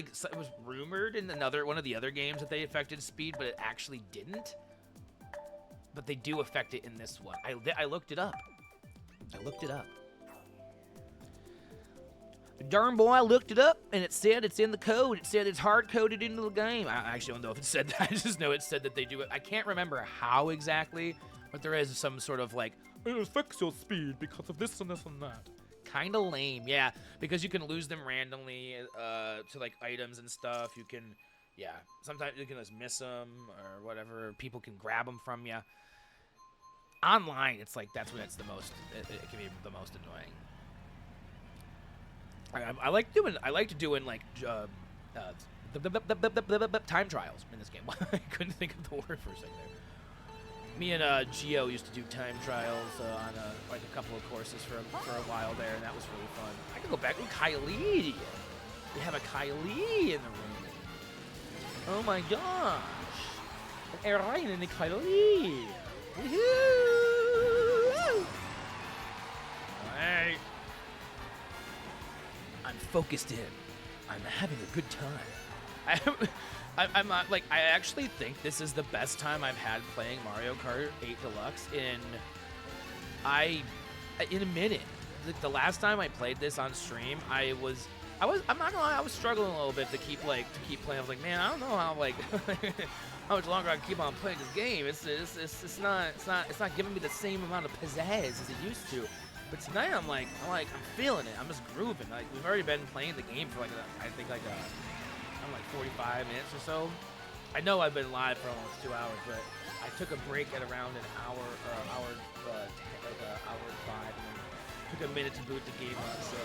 rumored in one of the other games that they affected speed, but it actually didn't. But they do affect it in this one. I looked it up. Darn boy, I looked it up, and it said it's in the code. It said it's hard-coded into the game. I actually don't know if it said that. I just know it said that they do it. I can't remember how exactly, but there is some sort of like, it affects your speed because of this and this and that. Kind of lame, yeah, because you can lose them randomly to like items and stuff. You can, yeah, sometimes you can just miss them or whatever. People can grab them from you. Online, it's like that's when it's the most. It can be the most annoying. I like doing like time trials in this game. I couldn't think of the word for a second there. Me and Gio used to do time trials on like a couple of courses for a while there, and that was really fun. I can go back with Kylie. We have a Kylie in the room. Oh my gosh! Ryan and Kylie. Woohoo! Alright. I'm focused in. I'm having a good time. I'm not, like, I actually think this is the best time I've had playing Mario Kart 8 Deluxe in a minute. The last time I played this on stream, I'm not gonna lie, I was struggling a little bit to keep playing. I was like, man, I don't know how how much longer I can keep on playing this game. It's not giving me the same amount of pizzazz as it used to. But tonight I'm feeling it. I'm just grooving. Like we've already been playing the game for 45 minutes or so. I know I've been live for almost 2 hours, but I took a break at around an hour, hour 5, and then took a minute to boot the game up. So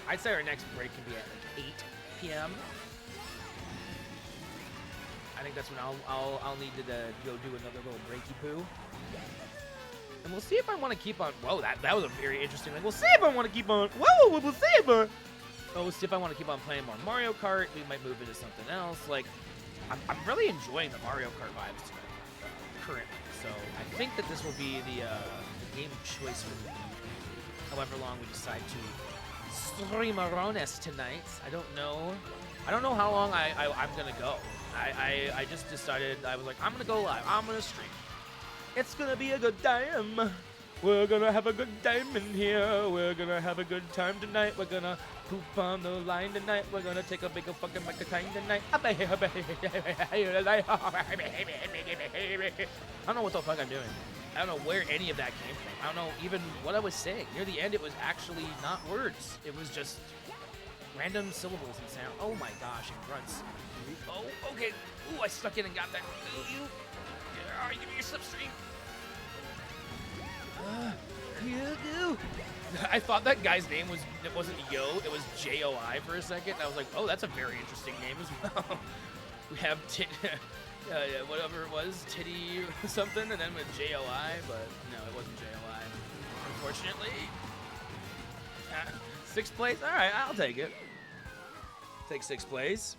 I'd say our next break can be at like 8 p.m. I think that's when I'll need to go do another little breaky poo. And we'll see if I want to keep on. Whoa, that was a very interesting. Like, we'll see if I want to keep on. Whoa, we'll see if I. Oh, we'll see if I want to keep on playing more Mario Kart. We might move into something else. Like, I'm really enjoying the Mario Kart vibes tonight, currently. So I think that this will be the game of choice for me. However long we decide to stream Arones tonight. I don't know. I don't know how long I'm gonna go. I just decided, I was like, I'm gonna go live. I'm gonna stream. It's gonna be a good time. We're gonna have a good time in here. We're gonna have a good time tonight. We're gonna poop on the line tonight. We're gonna take a big fucking maca time tonight. I don't know what the fuck I'm doing. I don't know where any of that came from. I don't know even what I was saying. Near the end, it was actually not words. It was just random syllables and sound. Oh my gosh, and grunts. Oh, okay. Ooh, I stuck in and got that. Ooh, you. Give me your slipstream. I thought that guy's name wasn't Yo, it was J-O-I for a second. And I was like, oh, that's a very interesting name as well. We have whatever it was, Titty something, and then with J-O-I, but no, it wasn't J-O-I, unfortunately. 6th place? All right, I'll take it. Take 6th place.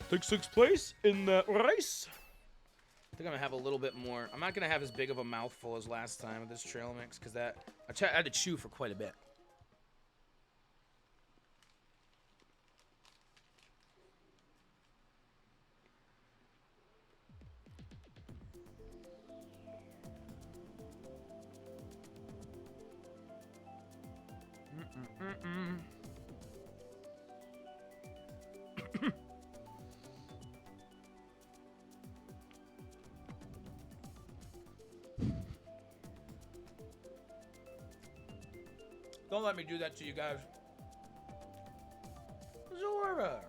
Take 6th place in the race. I think I'm gonna have a little bit more. I'm not gonna have as big of a mouthful as last time with this trail mix, because I had to chew for quite a bit. Don't let me do that to you guys. Zora.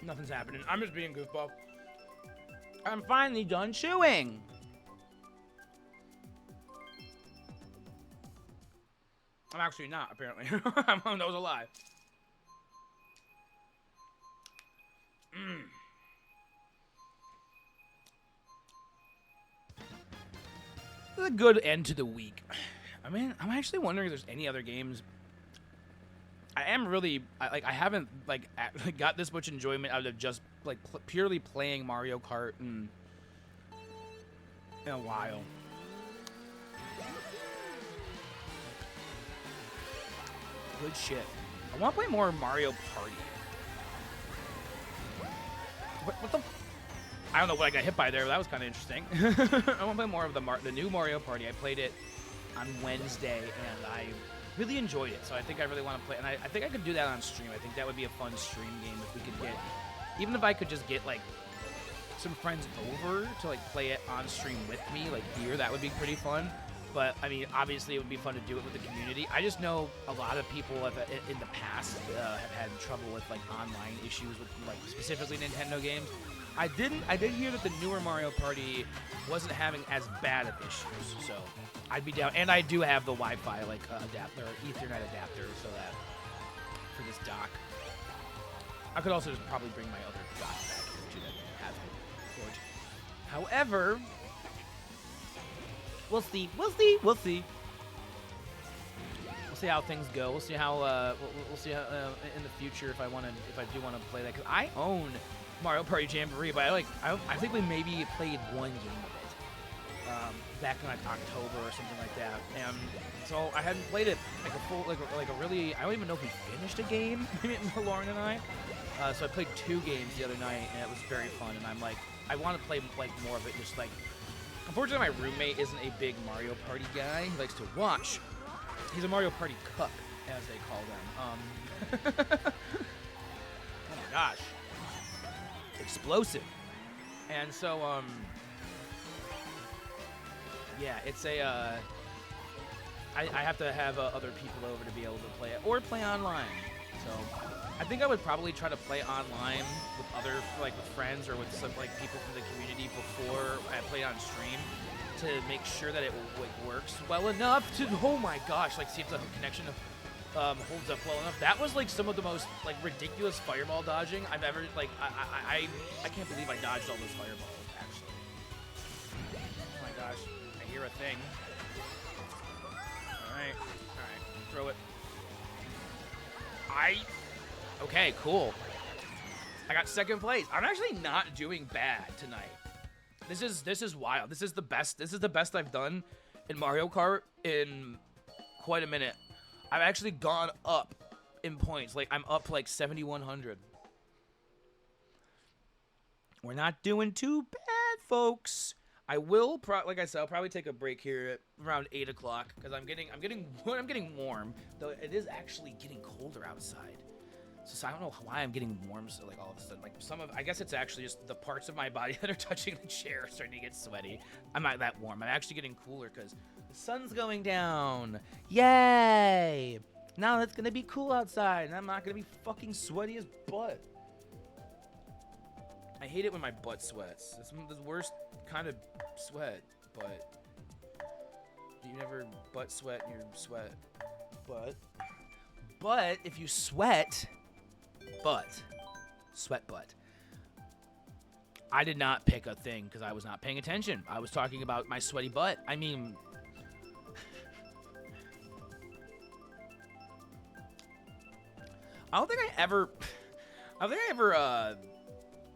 Nothing's happening. I'm just being goofball. I'm finally done chewing. I'm actually not, apparently. That was a lie. This is a good end to the week. I mean, I'm actually wondering if there's any other games. I am really, I haven't got this much enjoyment out of just purely playing Mario Kart in a while. Good shit. I want to play more Mario Party. What the? I don't know what I got hit by there. But that was kind of interesting. I want to play more of the new Mario Party. I played it on Wednesday and I really enjoyed it, so I think I really want to play, and I think I could do that on stream. I think that would be a fun stream game if we could get, even if I could just get some friends over to play it on stream with me, here, that would be pretty fun. But I mean, obviously it would be fun to do it with the community. I just know a lot of people in the past have had trouble with online issues with specifically Nintendo games. I did hear that the newer Mario Party wasn't having as bad of issues, so I'd be down. And I do have the Wi-Fi adapter, Ethernet adapter, so that for this dock. I could also just probably bring my other dock back here too that has the port. However, we'll see. We'll see. We'll see. We'll see how things go. We'll see how we'll see how in the future if I do want to play that, because I own Mario Party Jamboree, but I think we maybe played one game of it back in October or something like that, and so I hadn't played it a full really. I don't even know if we finished a game, Lauren and I. So I played 2 games the other night, and it was very fun. And I'm I want to play more of it, just Unfortunately, my roommate isn't a big Mario Party guy. He likes to watch. He's a Mario Party cuck, as they call them. Oh my gosh. Explosive. And so, yeah, it's a, I have to have other people over to be able to play it, or play online. So, I think I would probably try to play online with other, like with friends or with some like people from the community before I play on stream to make sure that it works well enough to, oh my gosh, like see if the connection holds up well enough. That was like some of the most like ridiculous fireball dodging I've ever, like, I can't believe I dodged all those fireballs, actually. Oh my gosh, I hear a thing. Alright, throw it. Okay, cool. I got second place. I'm actually not doing bad tonight. This is wild. This is the best I've done in Mario Kart in quite a minute. I've actually gone up in points. Like, I'm up like 7,100. We're not doing too bad, folks. I will, like I said, I'll probably take a break here at around 8 o'clock because I'm getting warm. Though it is actually getting colder outside. So I don't know why I'm getting warm. So like all of a sudden, like I guess it's actually just the parts of my body that are touching the chair are starting to get sweaty. I'm not that warm. I'm actually getting cooler because the sun's going down. Yay! Now it's gonna be cool outside, and I'm not gonna be fucking sweaty as butt. I hate it when my butt sweats. It's the worst kind of sweat, but you never butt sweat in your sweat. But if you sweat butt. I did not pick a thing because I was not paying attention. I was talking about my sweaty butt. I mean, I don't think I ever,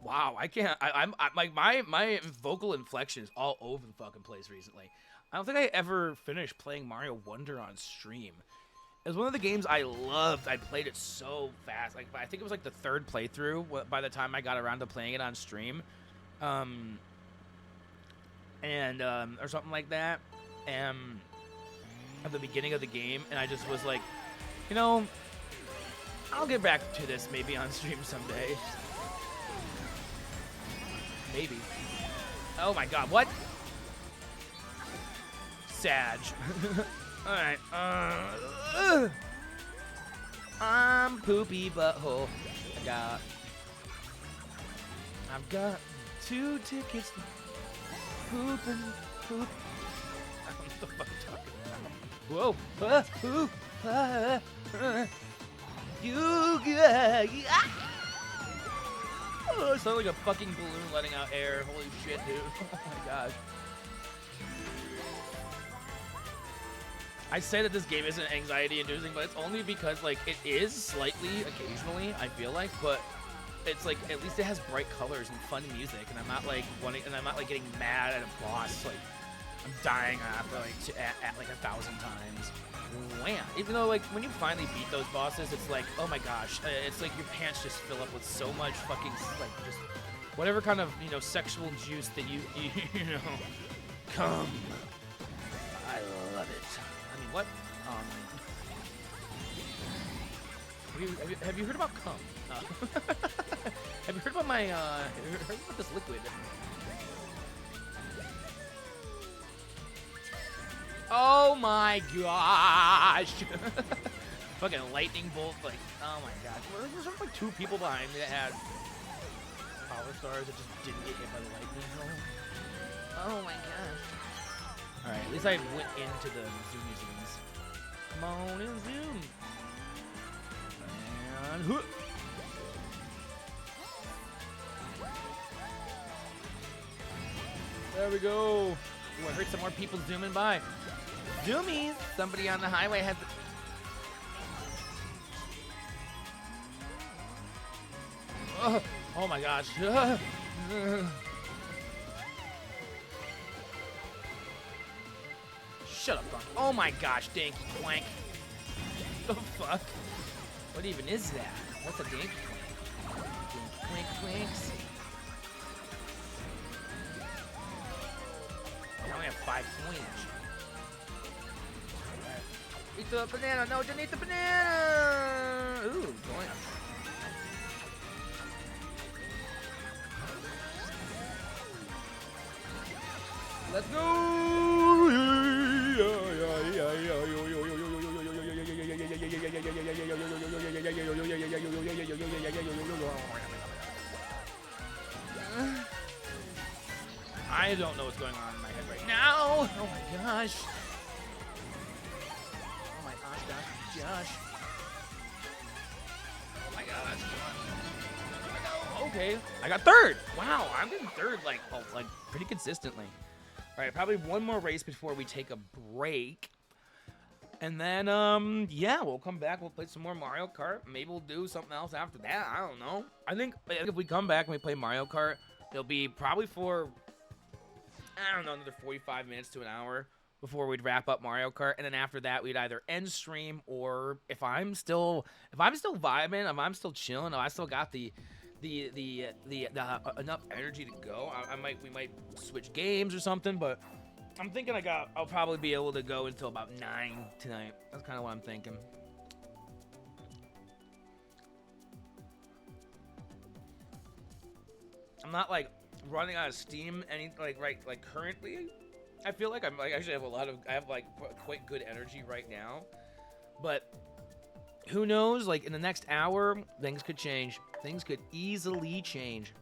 wow, I can't, I'm like, my vocal inflection is all over the fucking place recently. I don't think I ever finished playing Mario Wonder on stream. It was one of the games I loved. I played it so fast. Like, I think it was like the third playthrough by the time I got around to playing it on stream. Or something like that. At the beginning of the game, and I just was like, you know, I'll get back to this maybe on stream someday. Maybe. Oh my god, what? Sag. Alright, I'm poopy butthole. I've got 2 tickets to poop. I don't know what the fuck I'm talking about. Whoa. You good. Oh, it sounds like a fucking balloon letting out air. Holy shit, dude. Oh my gosh. I say that this game isn't anxiety-inducing, but it's only because, like, it is slightly, occasionally, I feel like, but it's, like, at least it has bright colors and fun music, and I'm not, like, getting mad at a boss, like, I'm dying after, like, at like 1,000 times. Wham! Even though, like, when you finally beat those bosses, it's like, oh my gosh, it's like your pants just fill up with so much fucking, like, just whatever kind of, you know, sexual juice that you know, come. I love it. I mean, what? Have you heard about cum? Have you heard about my, have you heard about this liquid? Oh my gosh! Fucking lightning bolt, like, oh my gosh. There's like 2 people behind me that had power stars that just didn't get hit by the lightning. Oh my gosh. Alright, at least I went into the zoomy zooms. Come on and zoom. And hook. There we go. Ooh, I heard some more people zooming by. Zoomies! Somebody on the highway has the... Oh my gosh. Shut up, Dunk. Oh my gosh, Dinky Quank. The fuck? What even is that? What's a Dinky Quank? Dinky Quank Quanks. like 5 coins. Eat the banana. No, didn't eat the banana. Ooh, going. Let's go. I don't know what's going on in my head right now. Oh my gosh. Oh my gosh. Oh my gosh. Okay, I got third. Wow, I'm getting third like pretty consistently. All right, probably one more race before we take a break. And then, yeah, we'll come back. We'll play some more Mario Kart. Maybe we'll do something else after that. I don't know. I think if we come back and we play Mario Kart, it'll be probably for, I don't know, another 45 minutes to an hour before we'd wrap up Mario Kart. And then after that, we'd either end stream, or if I'm still vibing, if I'm still chilling, if I still got the enough energy to go, we might switch games or something. But I'm thinking I'll probably be able to go until about 9 tonight. That's kind of what I'm thinking. I'm not like running out of steam currently. I feel like I actually have quite good energy right now. But who knows, like in the next hour things could change. Things could easily change.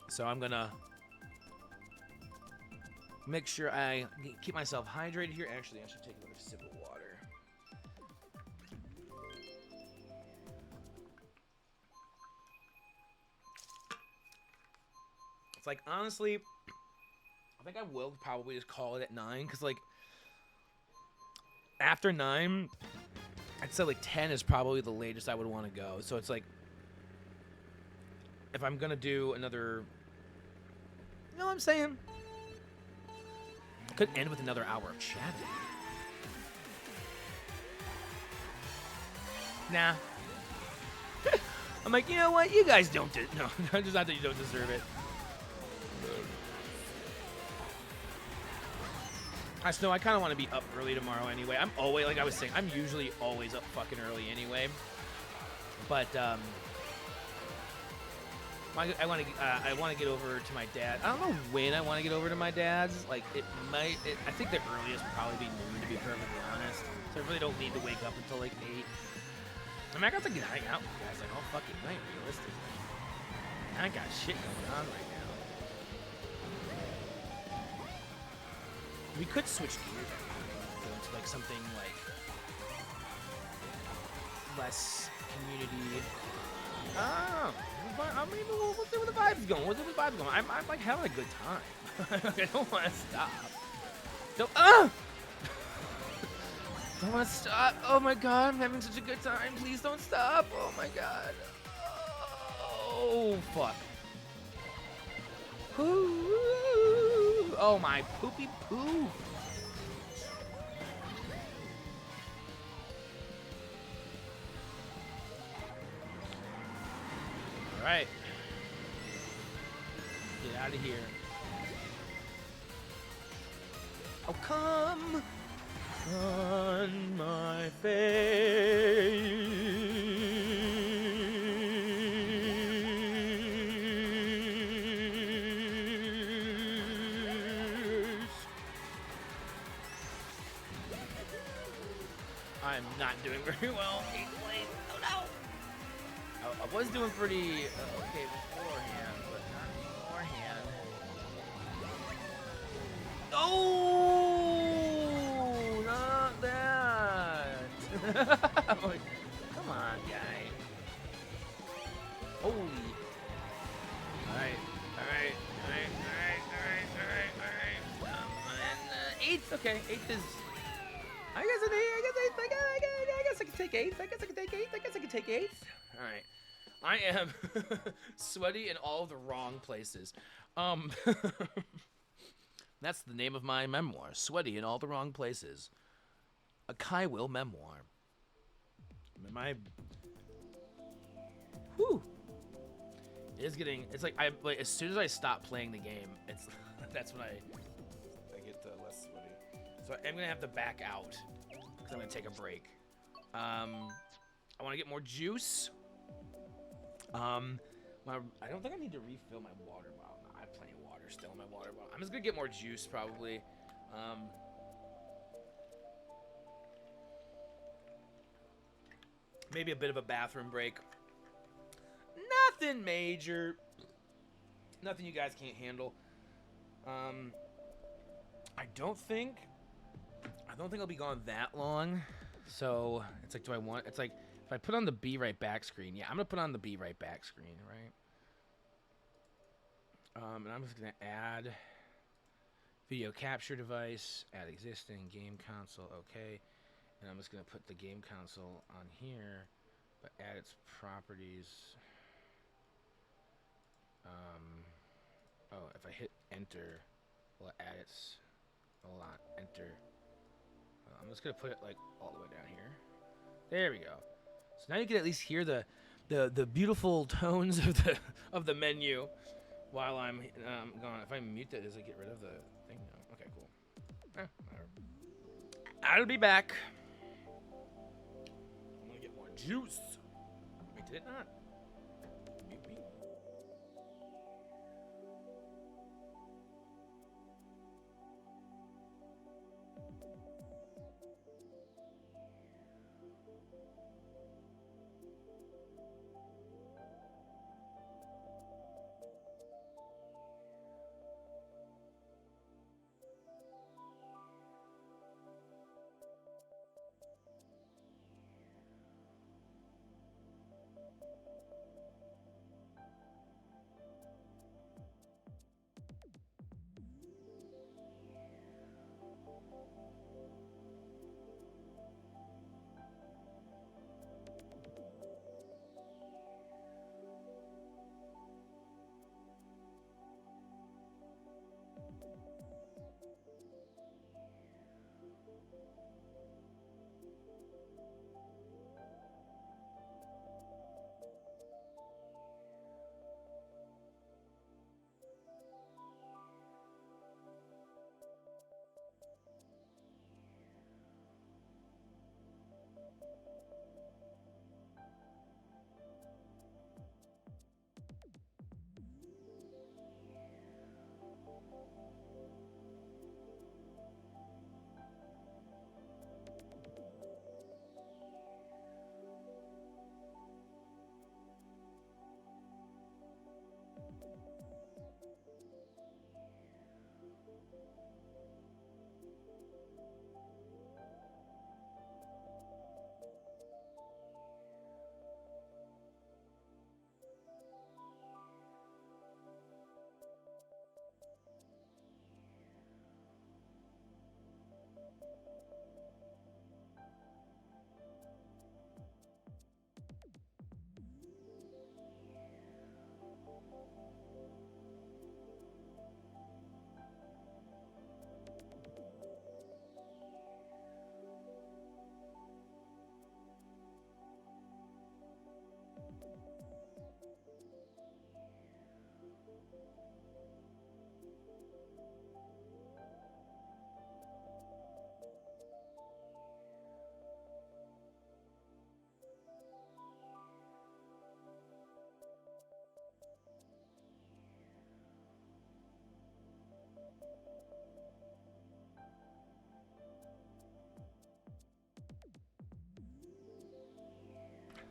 So I'm gonna make sure I keep myself hydrated here. Actually, I should take another sip of water. It's like, honestly, I think I will probably just call it at 9, because like after 9, I'd say like 10 is probably the latest I would want to go. So it's like, if I'm gonna do another, you know what I'm saying? Could end with another hour of chatting. Nah. I'm like, you know what? You guys don't no, just not that you don't deserve it. I know I kind of want to be up early tomorrow anyway. I'm always, like I was saying, I'm usually always up fucking early anyway. But I want to get over to my dad. I don't know when I want to get over to my dad's. Like I think the earliest would probably be noon, to be perfectly honest. So I really don't need to wake up until like 8. I mean, I got to hang out with you guys like all fucking night, realistically. I got shit going on right now. We could switch gears, go into like something like less community. I mean, we'll see where the vibe's going. I'm like having a good time. I don't want to stop. Don't want to stop. Oh my god, I'm having such a good time. Please don't stop. Oh my god. Oh fuck. Oh my poopy poop. All right. Get out of here. Oh, come on my face. I'm not doing very well. Oh no! I was doing pretty okay beforehand, but not beforehand. Oh, not that! Come on, guy. Holy! Alright. 8th. Okay, 8th is. I guess I can take 8th. I guess I can take 8th. All right. I am sweaty in all the wrong places. That's the name of my memoir, Sweaty in All the Wrong Places. A Kai Will memoir. Whew. It's like as soon as I stop playing the game, that's when So I'm gonna have to back out because I'm gonna take a break. I want to get more juice. I don't think I need to refill my water bottle. No, I have plenty of water still in my water bottle. I'm just gonna get more juice probably. Maybe a bit of a bathroom break. Nothing major. Nothing you guys can't handle. I don't think I'll be gone that long. So it's like, it's like if I put on the Be Right Back screen, yeah, I'm gonna put on the Be Right Back screen, right? And I'm just gonna add video capture device, add existing game console, okay. And I'm just gonna put the game console on here, but add its properties. Oh, if I hit enter, will it add its, hold on, enter. I'm just gonna put it like all the way down here. There we go. So now you can at least hear the beautiful tones of the menu while I'm gone. If I mute that, does it get rid of the thing? No. Okay, cool. Whatever. I'll be back. I'm gonna get more juice. Wait, did it not? Mute me.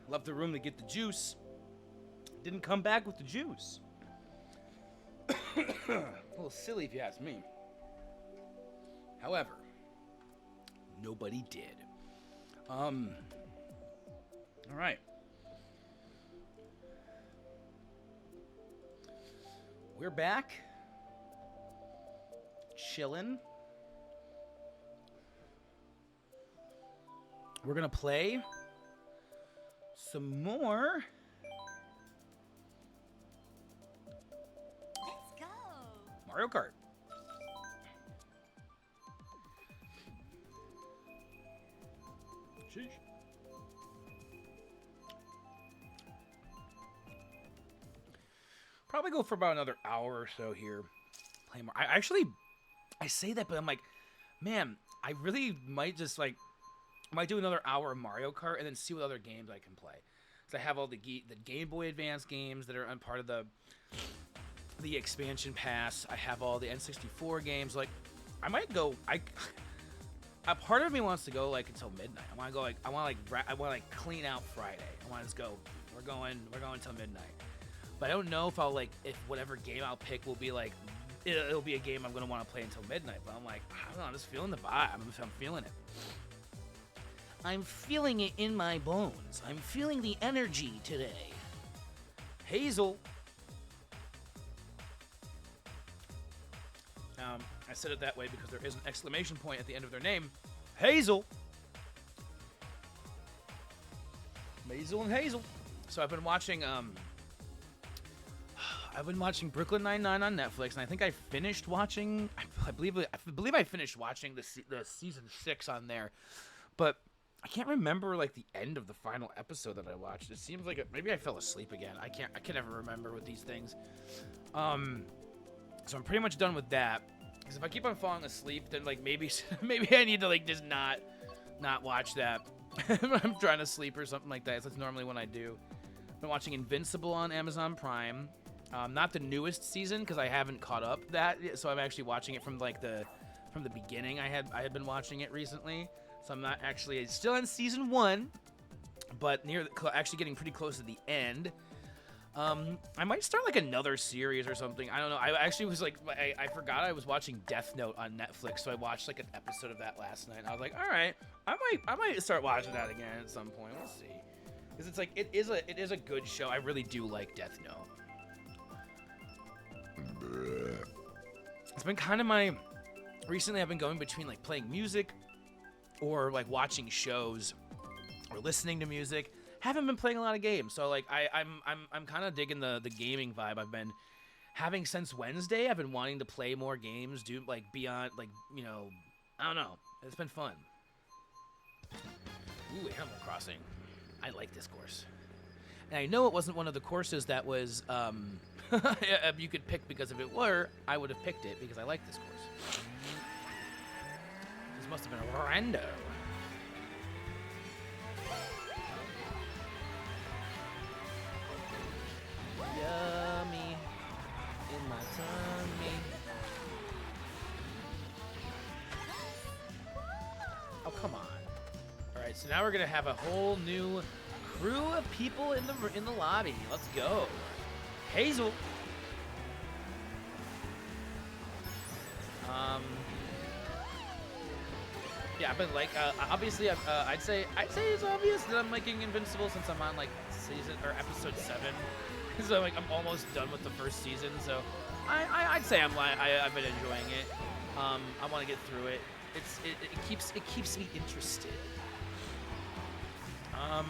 Left the room to get the juice. Didn't come back with the juice. A little silly if you ask me. However, nobody did. All right. We're back. Chillin'. We're gonna play some more. Let's go. Mario Kart. Sheesh. Probably go for about another hour or so here. Play more. I say that, but I'm like, man, I really might just like might do another hour of Mario Kart and then see what other games I can play. Because I have all the Game Boy Advance games that are on part of the expansion pass. I have all the N64 games. Like, I might go. A part of me wants to go like until midnight. I want to go like I want to like clean out Friday. I want to just go. We're going till midnight. But I don't know if I'll like if whatever game I'll pick will be like it'll be a game I'm gonna want to play until midnight. But I'm like I don't know. I'm just feeling the vibe. I'm feeling it. I'm feeling it in my bones. I'm feeling the energy today. Hazel. I said it that way because there is an exclamation point at the end of their name. Hazel. Maisel and Hazel. So I've been watching Brooklyn Nine-Nine on Netflix, and I think I finished watching. I believe I finished watching the season 6 on there, but I can't remember like the end of the final episode that I watched. It seems like maybe I fell asleep again. I can never remember with these things. So I'm pretty much done with that. Because if I keep on falling asleep, then like maybe I need to like just not watch that. I'm trying to sleep or something like that. That's normally when I do. I've been watching Invincible on Amazon Prime. Not the newest season because I haven't caught up that, so I'm actually watching it from the beginning. I had been watching it recently, so I'm not actually still in season 1, but actually getting pretty close to the end. I might start like another series or something. I don't know. I actually was like, I forgot I was watching Death Note on Netflix, so I watched like an episode of that last night. And I was like, all right, I might start watching that again at some point. We'll see, because it's like it is a good show. I really do like Death Note. It's been kind of recently I've been going between like playing music or like watching shows or listening to music. Haven't been playing a lot of games, so like I'm kind of digging the gaming vibe I've been having since Wednesday. I've been wanting to play more games, do like beyond like I don't know. It's been fun. Ooh, Animal Crossing. I like this course, and I know it wasn't one of the courses that was you could pick, because if it were, I would have picked it because I like this course. This must have been rando. Yummy in my tummy. Oh, come on. All right, so now we're gonna have a whole new crew of people in the lobby. Let's go. Hazel. Yeah, I've been like, obviously, I'd say it's obvious that I'm liking Invincible since I'm on like season or episode 7. So like I'm almost done with the first season. So I'd say I've been enjoying it. I want to get through it. It keeps me interested. I've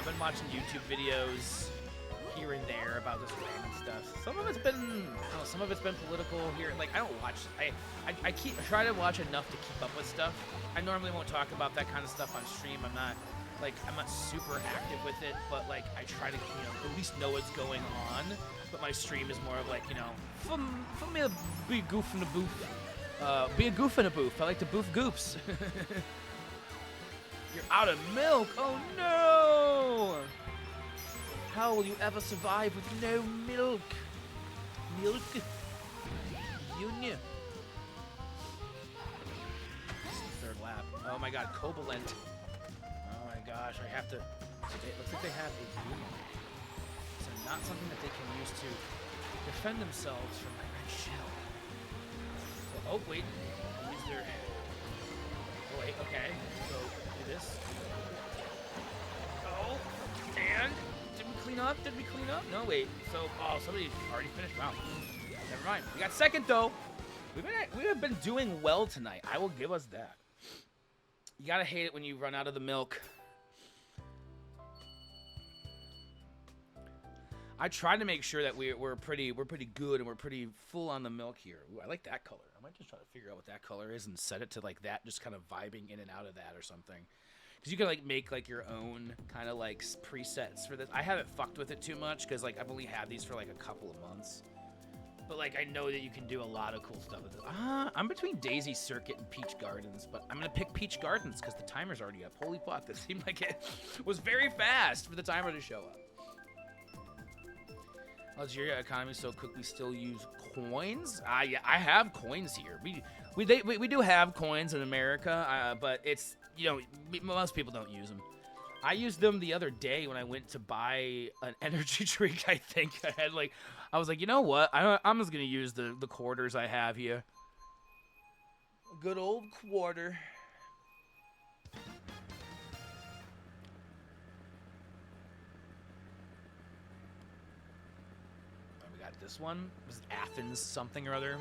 been watching YouTube videos here and there about this random stuff. Some of it's been political here. Like I don't watch. I try to watch enough to keep up with stuff. I normally won't talk about that kind of stuff on stream. I'm not super active with it, but like I try to at least know what's going on. But my stream is more of like for me to be a goof in a booth. Be a goof in a booth. I like to boof goofs. You're out of milk. Oh no! How will you ever survive with no milk? Milk? Union. Third lap. Oh my god, Covalent. Oh my gosh, I have to. It looks like they have a union. So not something that they can use to defend themselves from my red shell. So, oh wait, use their. Oh wait, okay. So do this. Oh, and did we clean up? Did we clean up? No, wait. So, somebody already finished. Wow. Never mind. We got second though. We have been doing well tonight. I will give us that. You gotta hate it when you run out of the milk. I try to make sure that we're pretty good and we're pretty full on the milk here. Ooh, I like that color. I might just try to figure out what that color is and set it to like that, just kind of vibing in and out of that or something. Because you can like make like your own kind of like presets for this. I haven't fucked with it too much because like I've only had these for like a couple of months. But like I know that you can do a lot of cool stuff with it. I'm between Daisy Circuit and Peach Gardens, but I'm gonna pick Peach Gardens because the timer's already up. Holy fuck, that seemed like it was very fast for the timer to show up. Algeria economy so cook we still use coins. Yeah, I have coins here. We do have coins in America, but it's, you know, most people don't use them. I used them the other day when I went to buy an energy drink. I think I was like, you know what? I'm just gonna use the quarters I have here. Good old quarter. We got this one. This is Athens something or other.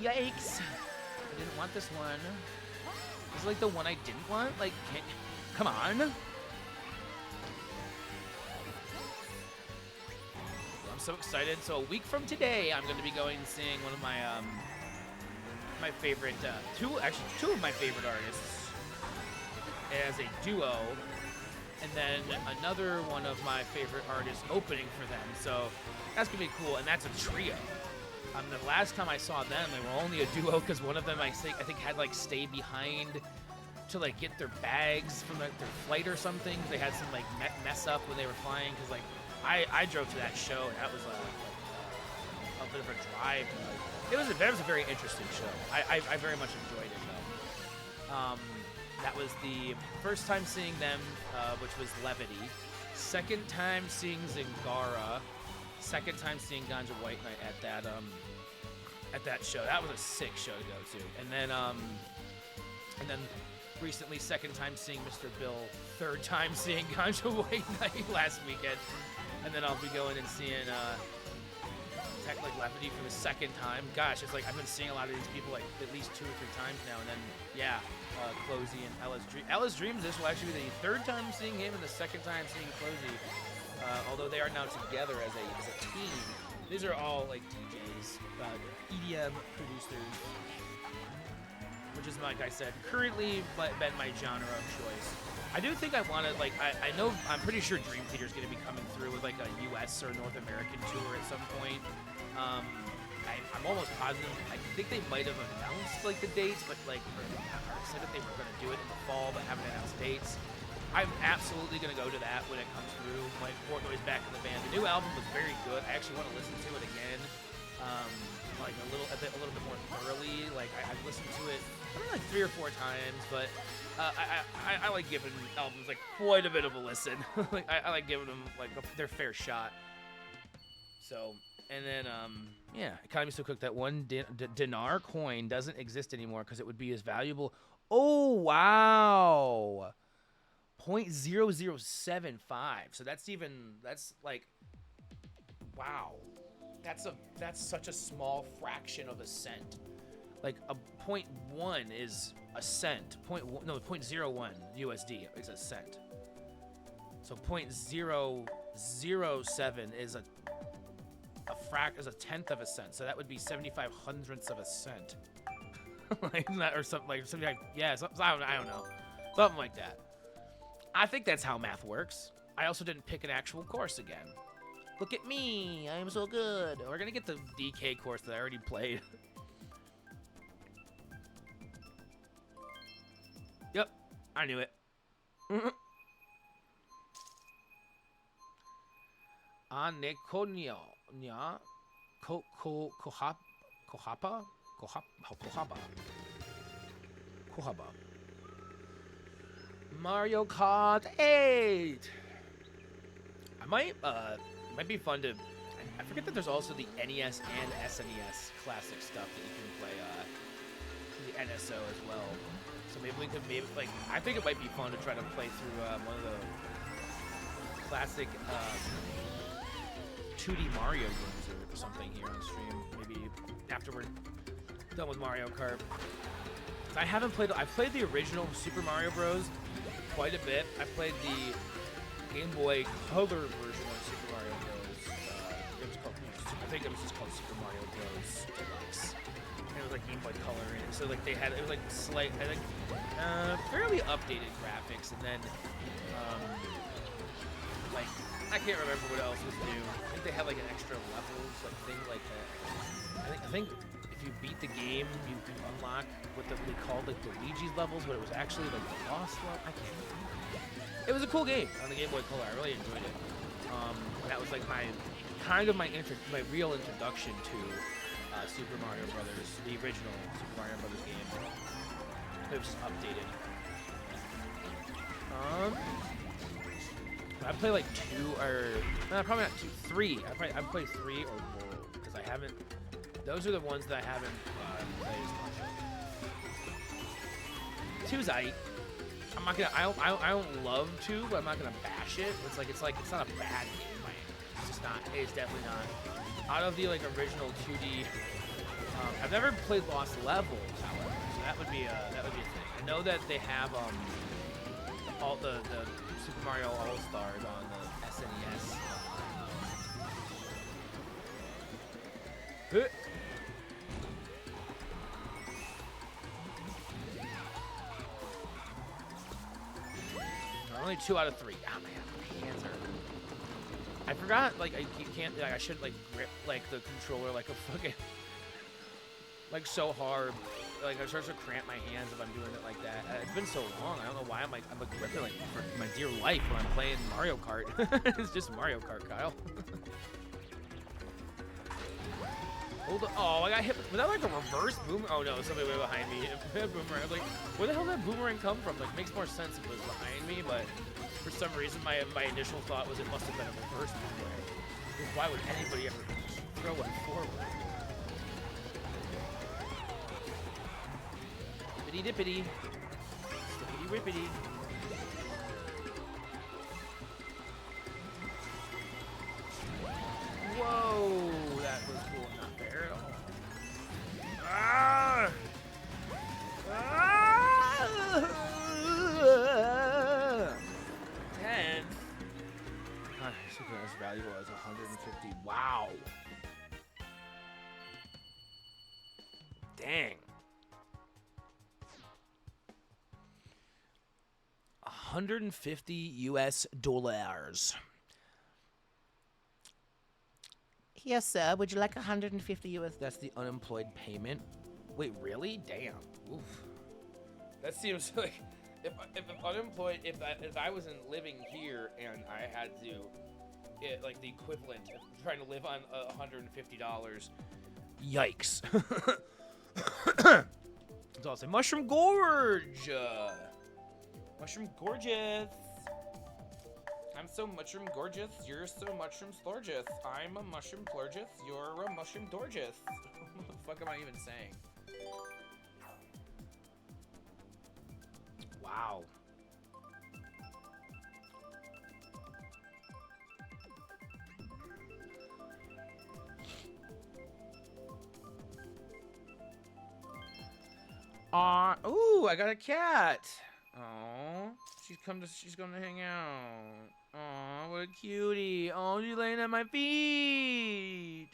Yikes! I didn't want this one. This is like the one I didn't want. Like, come on. I'm so excited. So a week from today, I'm going to be going and seeing one of my my favorite, two of my favorite artists as a duo, and then another one of my favorite artists opening for them. So that's gonna be cool, and that's a trio. The last time I saw them, they were only a duo because one of them I think had like stay behind to like get their bags from like, their flight or something. They had some like mess up when they were flying because like I drove to that show and that was a bit of a drive. That was a very interesting show. I very much enjoyed it though. That was the first time seeing them, which was Levity. Second time seeing Zingara. Second time seeing Ganja White Knight at that show. That was a sick show to go to. And then recently, second time seeing Mr. Bill. Third time seeing Ganja White Knight last weekend. And then I'll be going and seeing Tech like Levity for the second time. Gosh, it's like I've been seeing a lot of these people like at least 2 or 3 times now. And then Closey and Ella's Dreams. This will actually be the third time seeing him and the second time seeing Closey. Although they are now together as a team. These are all like DJs, EDM producers, which is, like I said, currently been my genre of choice. I do think I want to, like, I know, I'm pretty sure Dream Theater is going to be coming through with like a US or North American tour at some point. I'm almost positive. I think they might have announced like the dates, but like, or said that they were going to do it in the fall, but haven't announced dates. I'm absolutely going to go to that when it comes through. Like, Portnoy's back in the band. The new album was very good. I actually want to listen to it again, like a little bit more thoroughly. Like, I've listened to it, I don't know, like 3 or 4 times, but I like giving albums like quite a bit of a listen. Like, I like giving them like their fair shot. So, and then, yeah, Economy So Cooked, that one dinar coin doesn't exist anymore because it would be as valuable. Oh, wow. 0.0075. So that's like, wow. That's such a small fraction of a cent. Like a 0.1 is a cent. 0.01 USD is a cent. So 0.007 is a tenth of a cent. So that would be 75 hundredths of a cent. Like that, or something like I don't know. Something like that. I think that's how math works. I also didn't pick an actual course again. Look at me, I am so good. We're gonna get the DK course that I already played. Yep, I knew it. Anekonyo, nya, kohaba. Mario Kart 8. I might be fun to. I forget that there's also the NES and SNES classic stuff that you can play. The NSO as well. So maybe we could like. I think it might be fun to try to play through one of the classic 2D Mario games or something here on stream. Maybe after we're done with Mario Kart. I haven't played. I've played the original Super Mario Bros. Quite a bit. I played the Game Boy Color version of Super Mario Bros. It was called, I think it was just called Super Mario Bros. Deluxe. And it was like Game Boy Color in it. So like it was like slight, I think, fairly updated graphics. And then, like, I can't remember what else was new. I think they had like an extra levels, like thing like I think if you beat the game, you can unlock what we called like the Luigi's levels, but it was actually like the Lost level. I can't remember. It was a cool game on the Game Boy Color. I really enjoyed it. That was like my real introduction to Super Mario Brothers, the original Super Mario Brothers game. It was just updated. I play like 2 or no, probably not 2, 3. I played 3 or more because I haven't. Those are the ones that I haven't played as much. 2's aight. I'm not gonna. I don't love 2, but I'm not gonna bash it. It's not a bad game. It's just not. It's definitely not. Out of the like original 2D, I've never played Lost Levels, however. So that would be a thing. I know that they have all the Super Mario All Stars on the SNES. Only 2 out of 3. Ah, man, my hands are. I forgot, like, you can't, like, I should, like, grip, like, the controller like a fucking, like, so hard. Like, it starts to cramp my hands if I'm doing it like that. It's been so long. I don't know why I'm gripping, like, for my dear life when I'm playing Mario Kart. It's just Mario Kart, Kyle. Hold on. Oh, I got hit. Was that like a reverse boomerang? Oh no, somebody way behind me. Boomerang. I was like, where the hell did that boomerang come from? Like, makes more sense if it was behind me, but for some reason, my initial thought was it must have been a reverse boomerang. Because why would anybody ever throw one forward? Dippity dippity. Stippity rippity. Whoa, that was cool. Not fair at all. Ah! Ah! 10. Super as valuable as 150. Wow. Dang. 150 US dollars. Yes, sir. Would you like 150 US? That's the unemployed payment. Wait, really? Damn. Oof. That seems like if unemployed, if I wasn't living here and I had to, like the equivalent of trying to live on $150. Yikes. That's all I'll say. Mushroom Gorge. Mushroom Gorgeous. I'm so mushroom gorgeous, you're so mushroom slorgeous. I'm a mushroom plorgeous, you're a mushroom dorgeous. What the fuck am I even saying? Wow. Ooh, I got a cat. Oh, she's gonna hang out. Oh, what a cutie. Oh, she's laying at my feet.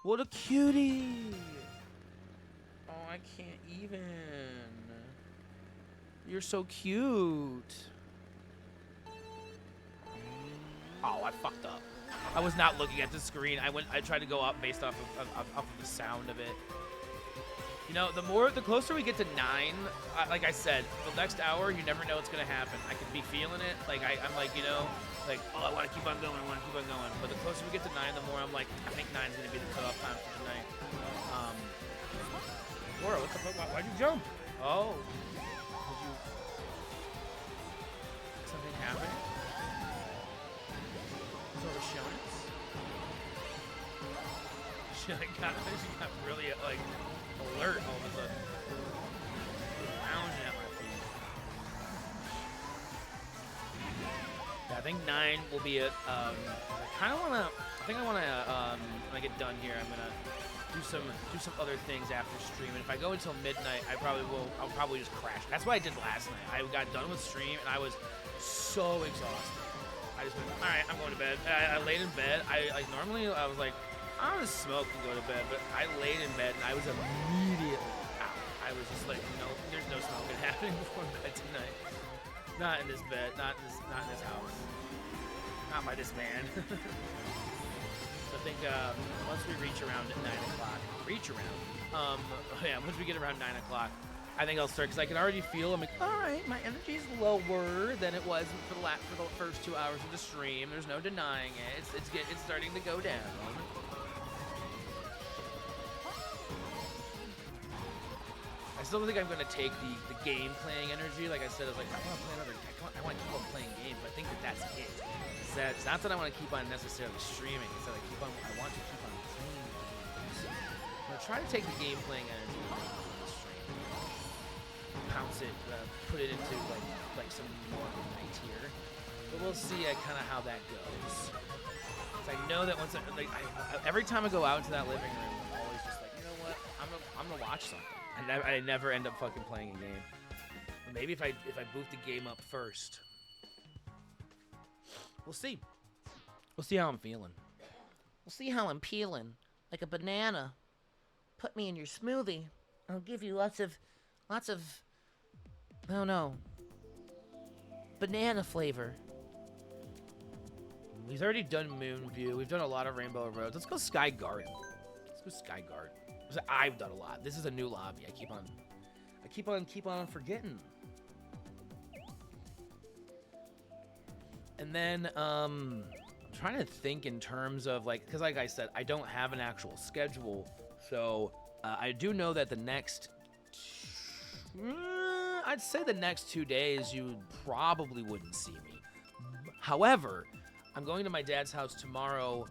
What a cutie. Oh, I can't even. You're so cute. Oh, I fucked up. I was not looking at the screen. I tried to go up based off of the sound of it. You know, the closer we get to 9, like I said, the next hour, you never know what's gonna happen. I could be feeling it, like I'm like, you know, like, oh, I want to keep on going, But the closer we get to 9, the more I'm like, I think 9 is gonna be the cutoff time for tonight. Laura, what the fuck? Why'd you jump? Oh, did you? Something happen? So the Shonis? She got really like alert all of a sudden. Lounging at my feet. Yeah, I think 9 will be it. I think I wanna when I get done here, I'm gonna do some other things after stream. And if I go until midnight, I'll probably just crash. That's what I did last night. I got done with stream and I was so exhausted. I just went, all right, I'm going to bed. I laid in bed. Normally I was like, I'm gonna smoke and go to bed, but I laid in bed and I was immediately out. I was just like, no, there's no smoking happening before bed tonight. Not in this bed, not in this house. Not by this man. The think once we reach around 9 o'clock, once we get around 9 o'clock, I think I'll start, because I can already feel, I'm like, all right, my energy's lower than it was for the first 2 hours of the stream. There's no denying it. It's starting to go down. I still don't think I'm gonna take the game playing energy. Like I said, I was like, I want to play another. I want to keep on playing games, but I think that's it. It's not that I want to keep on necessarily streaming. It's that I want to keep on playing games. I'm gonna try to take the game playing energy from the stream, pounce it, put it into like some more night tier. But we'll see kind of how that goes. So I know that once every time I go out into that living room, I'm always just like, you know what? I'm gonna watch something. I never end up fucking playing a game. Or maybe if I boot the game up first. We'll see. We'll see how I'm feeling. We'll see how I'm peeling. Like a banana. Put me in your smoothie. I'll give you lots of, I don't know, banana flavor. We've already done Moonview. We've done a lot of Rainbow Roads. Let's go Sky Garden. Sky Garden. I've done a lot. This is a new lobby. I keep on forgetting. And then I'm trying to think in terms of because like I said, I don't have an actual schedule. So I do know that the next, I'd say the next 2 days you probably wouldn't see me. However, I'm going to my dad's house tomorrow,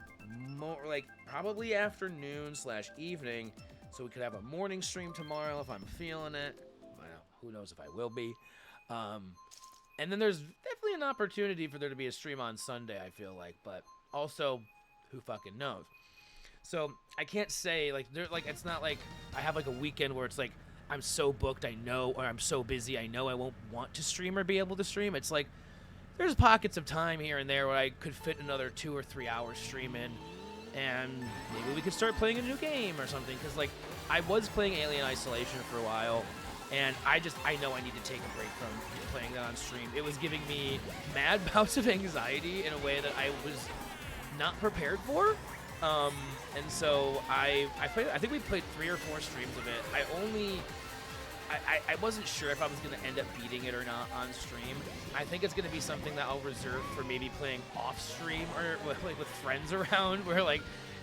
probably afternoon/evening, so we could have a morning stream tomorrow if I'm feeling it. Well, who knows if I will be. And then there's definitely an opportunity for there to be a stream on Sunday, I feel like, but also, who fucking knows? So I can't say it's not like I have a weekend where it's like I'm so booked, I know, or I'm so busy, I know I won't want to stream or be able to stream. It's like there's pockets of time here and there where I could fit another 2 or 3 hours stream in, and maybe we could start playing a new game or something, because I was playing Alien Isolation for a while, and I know I need to take a break from playing that on stream. It was giving me mad bouts of anxiety in a way that I was not prepared for, and so I think we played 3 or 4 streams of it. I wasn't sure if I was going to end up beating it or not on stream. I think it's going to be something that I'll reserve for maybe playing off stream or with friends around, where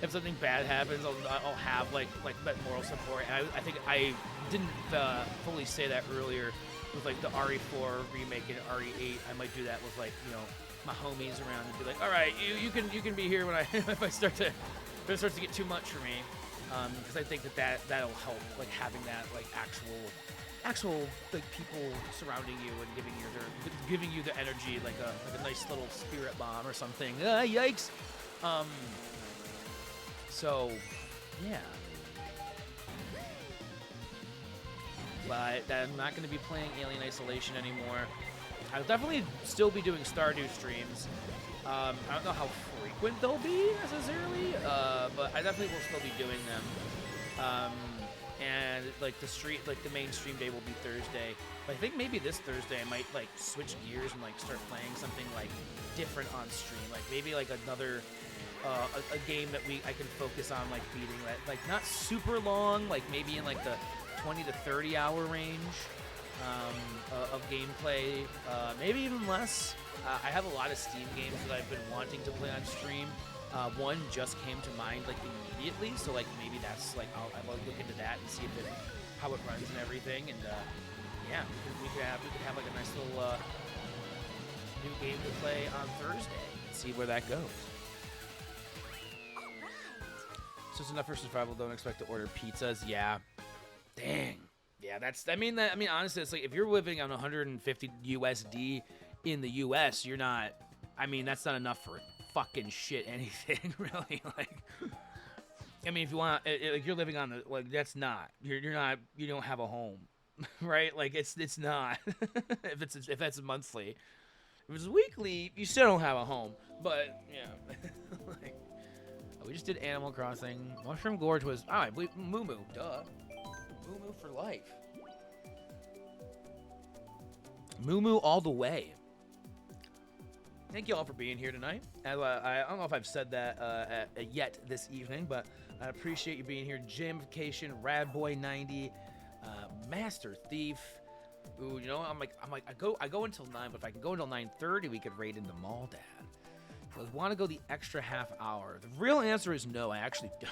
if something bad happens, I'll have that moral support. And I think I didn't fully say that earlier with the RE4 remake and RE8. I might do that with my homies around and be like, all right, you can be here when if it starts to get too much for me. Because I think that'll help, having that actual people surrounding you and giving you the energy, like a nice little spirit bomb or something. Yikes! So yeah. But I'm not going to be playing Alien Isolation anymore. I'll definitely still be doing Stardew streams. I don't know how frequent they'll be necessarily, but I definitely will still be doing them. And the main stream day will be Thursday. But I think maybe this Thursday I might switch gears and start playing something different on stream. Maybe another a game that I can focus on beating that not super long, maybe in the 20 to 30 hour range of gameplay, maybe even less. I have a lot of Steam games that I've been wanting to play on stream. One just came to mind immediately, so maybe that's I'll look into that and see how it runs and everything. And yeah, we could have a nice little new game to play on Thursday and see where that goes. So it's enough for survival. Don't expect to order pizzas. Yeah. Dang. Yeah, I mean honestly, it's if you're living on 150 USD in the US, you're not. I mean, that's not enough for fucking shit anything, really. I mean, if you want, you're living on the that's not. You're not. You don't have a home, right? It's not. if that's monthly, if it's weekly, you still don't have a home. But yeah, we just did Animal Crossing. Mushroom Gorge was. Oh, I believe Moo Moo. Duh. Moo Moo for life. Moo Moo all the way. Thank you all for being here tonight. I don't know if I've said that yet this evening, but I appreciate you being here. Jamification, Radboy90, Master Thief. Ooh, you know, I'm like, I go until 9, but if I can go until 9:30, we could raid into Mall Dad. So I want to go the extra half hour. The real answer is no, I actually don't.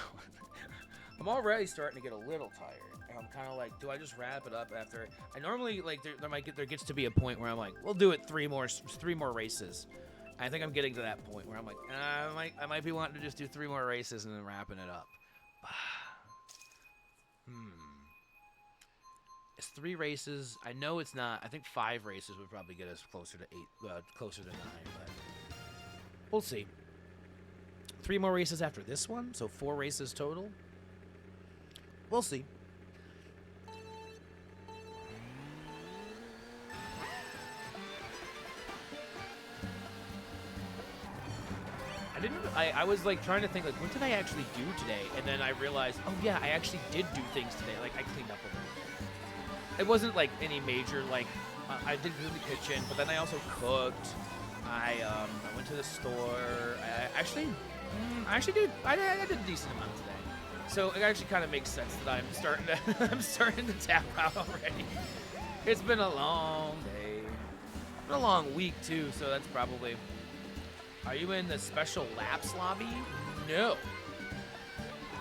I'm already starting to get a little tired. I'm kind of like, do I just wrap it up after? I normally like there gets to be a point where I'm like, we'll do it three more races. I think I'm getting to that point where I'm like, I might be wanting to just do 3 more races and then wrapping it up. It's 3 races. I know it's not. I think 5 races would probably get us closer to 8, closer to 9, but we'll see. 3 more races after this one, so 4 races total. We'll see. I was like trying to think like what did I actually do today, and then I realized, oh yeah, I actually did do things today. Like I cleaned up a little bit. It wasn't like any major like I did clean the kitchen, but then I also cooked. I went to the store. I actually did a decent amount today. So it actually kind of makes sense that I'm starting to tap out already. It's been a long day. It's been a long week too, so that's probably. Are you in the special laps lobby? No.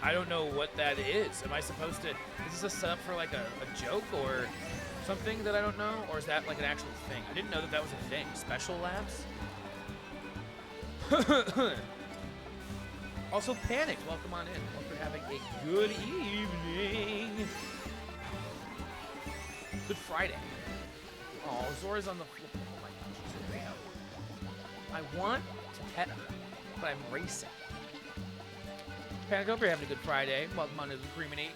I don't know what that is. Am I supposed to? Is this a setup for like a joke or something that I don't know? Or is that like an actual thing? I didn't know that was a thing. Special laps? Also, Panic, welcome on in. Hope you're having a good evening. Good Friday. Oh, Zora's on the floor. Oh my gosh, Zora. I want to pet her, but I'm racing. Panic, hope you're having a good Friday. Welcome on to the Cremini.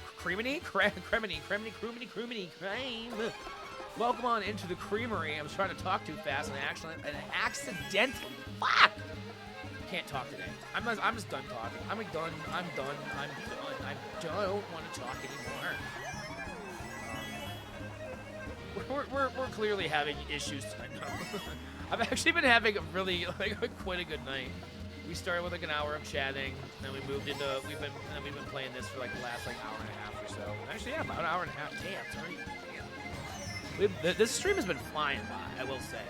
Welcome on into the creamery. I was trying to talk too fast and accidentally. Fuck! Can't talk today. I'm just done talking. I'm done. I don't want to talk anymore. We're clearly having issues tonight. I've actually been having a really quite a good night. We started with like an hour of chatting, then we moved into we've been playing this for like the last like hour and a half or so. Actually, yeah, about an hour and a half. Damn, sorry. This stream has been flying by, I will say.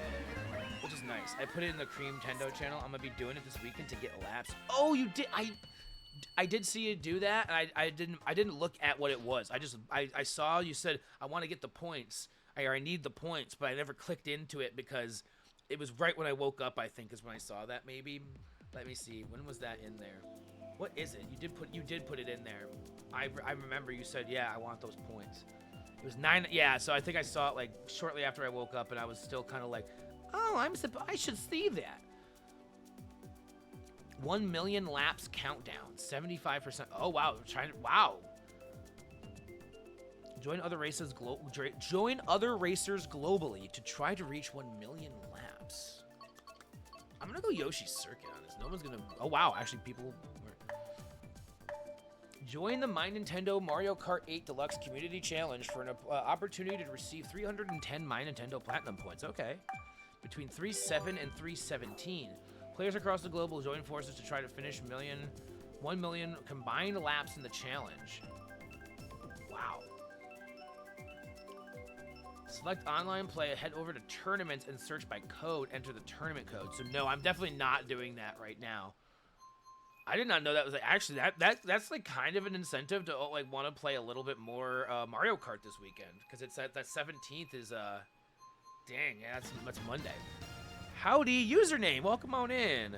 Which is nice. I put it in the Cream Tendo channel. I'm gonna be doing it this weekend to get laps. Oh, you did? I did see you do that, and I didn't look at what it was. I saw you said I want to get the points. I need the points, but I never clicked into it because it was right when I woke up. I think is when I saw that. Maybe. Let me see. When was that in there? What is it? You did put it in there. I remember you said, yeah, I want those points. It was 9. Yeah, so I think I saw it like shortly after I woke up, and I was still kind of like, oh, I should see that. 1 million laps countdown, 75%. Oh wow, wow. Join other racers globally to try to reach 1 million laps. I'm gonna go Yoshi's Circuit on this. No one's gonna. Oh wow, actually people. Join the My Nintendo Mario Kart 8 Deluxe Community Challenge for an opportunity to receive 310 My Nintendo Platinum points. Okay. Between 3.7 and 3.17. Players across the globe will join forces to try to finish 1 million combined laps in the challenge. Wow. Select online play, head over to tournaments and search by code, enter the tournament code. So no, I'm definitely not doing that right now. I did not know that was like, actually that's like kind of an incentive to like want to play a little bit more Mario Kart this weekend, because it's that 17th is dang, yeah, that's Monday. Howdy, username. Welcome on in.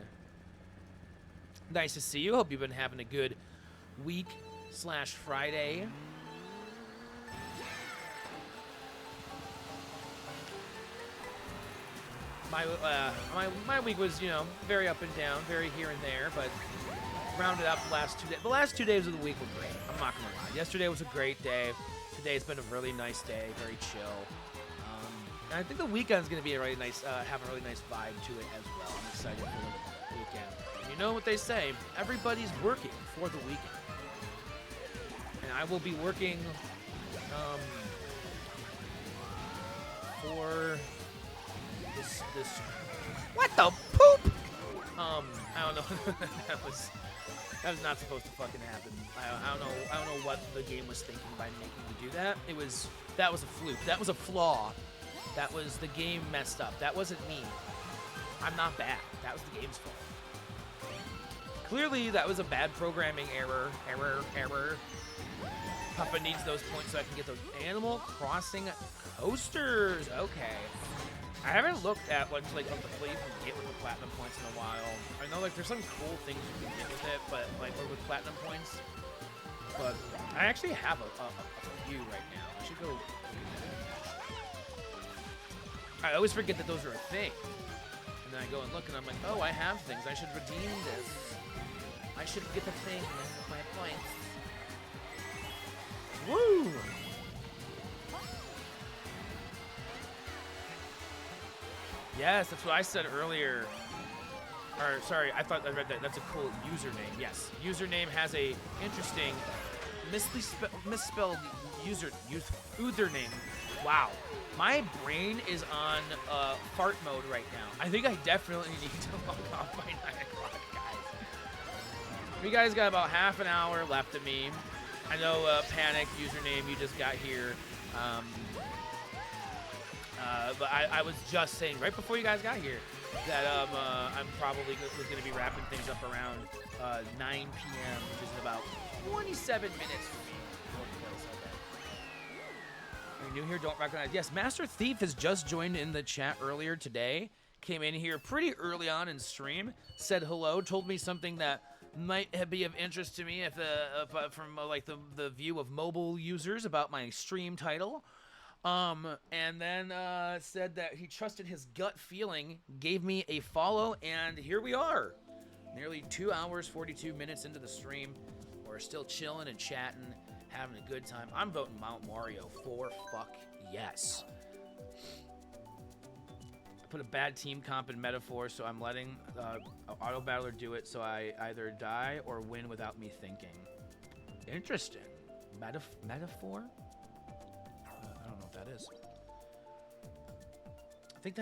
Nice to see you. Hope you've been having a good week / Friday. My week was, you know, very up and down, very here and there, but rounded up the last 2 days. The last 2 days of the week were great. I'm not gonna lie. Yesterday was a great day. Today's been a really nice day, very chill. And I think the weekend's gonna be a really nice, have a really nice vibe to it as well. I'm excited for the weekend. And you know what they say? Everybody's working for the weekend, and I will be working for this What the poop? I don't know. that was not supposed to fucking happen. I don't know what the game was thinking by making me do that. That was a fluke. That was a flaw. That was the game messed up. That wasn't me. I'm not bad. That was the game's fault. Clearly, that was a bad programming error. Papa needs those points so I can get those Animal Crossing coasters. Okay. I haven't looked at what like the play you can get with the platinum points in a while. I know like there's some cool things you can get with it, but like with platinum points. But I actually have a few right now. I should go. I always forget that those are a thing. And then I go and look and I'm like, oh, I have things. I should redeem this. I should get the thing with my points. Woo! Yes, that's what I said earlier. Or, sorry, I thought I read that. That's a cool username. Yes, username has a interesting, misspelled username. Wow. My brain is on fart mode right now. I think I definitely need to log off by 9 o'clock, guys. You guys got about half an hour left of me. I know Panic username you just got here. But I was just saying right before you guys got here that I'm probably going to be wrapping things up around 9 p.m., which is in about 27 minutes for me. Are you new here? Don't recognize. Yes, Master Thief has just joined in the chat earlier today. Came in here pretty early on in stream, said hello, told me something that might be of interest to me if from like the view of mobile users about my stream title. And then said that he trusted his gut feeling, gave me a follow, and here we are. Nearly 2 hours, 42 minutes into the stream. We're still chilling and chatting, having a good time. I'm voting Mount Mario for fuck yes. I put a bad team comp in Metaphor, so I'm letting Auto Battler do it so I either die or win without me thinking. Interesting. Metaphor? I don't know what that is. I think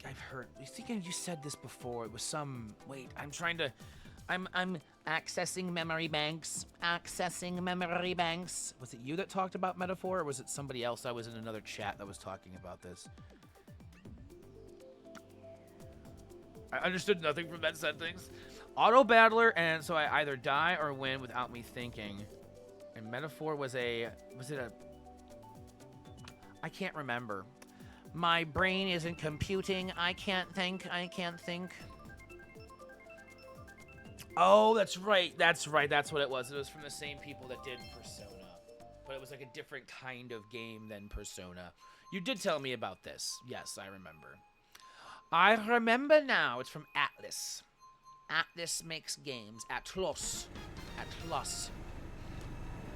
I've heard. You think you said this before? It was some. Wait, I'm trying to. I'm accessing memory banks. Accessing memory banks. Was it you that talked about Metaphor, or was it somebody else? I was in another chat that was talking about this. I understood nothing from that sentence. Auto Battler, and so I either die or win without me thinking. And Metaphor was it a? I can't remember. My brain isn't computing. I can't think. Oh, that's right. That's what it was. It was from the same people that did Persona. But it was like a different kind of game than Persona. You did tell me about this. Yes, I remember. I remember now. It's from Atlus. Atlus makes games. Atlus.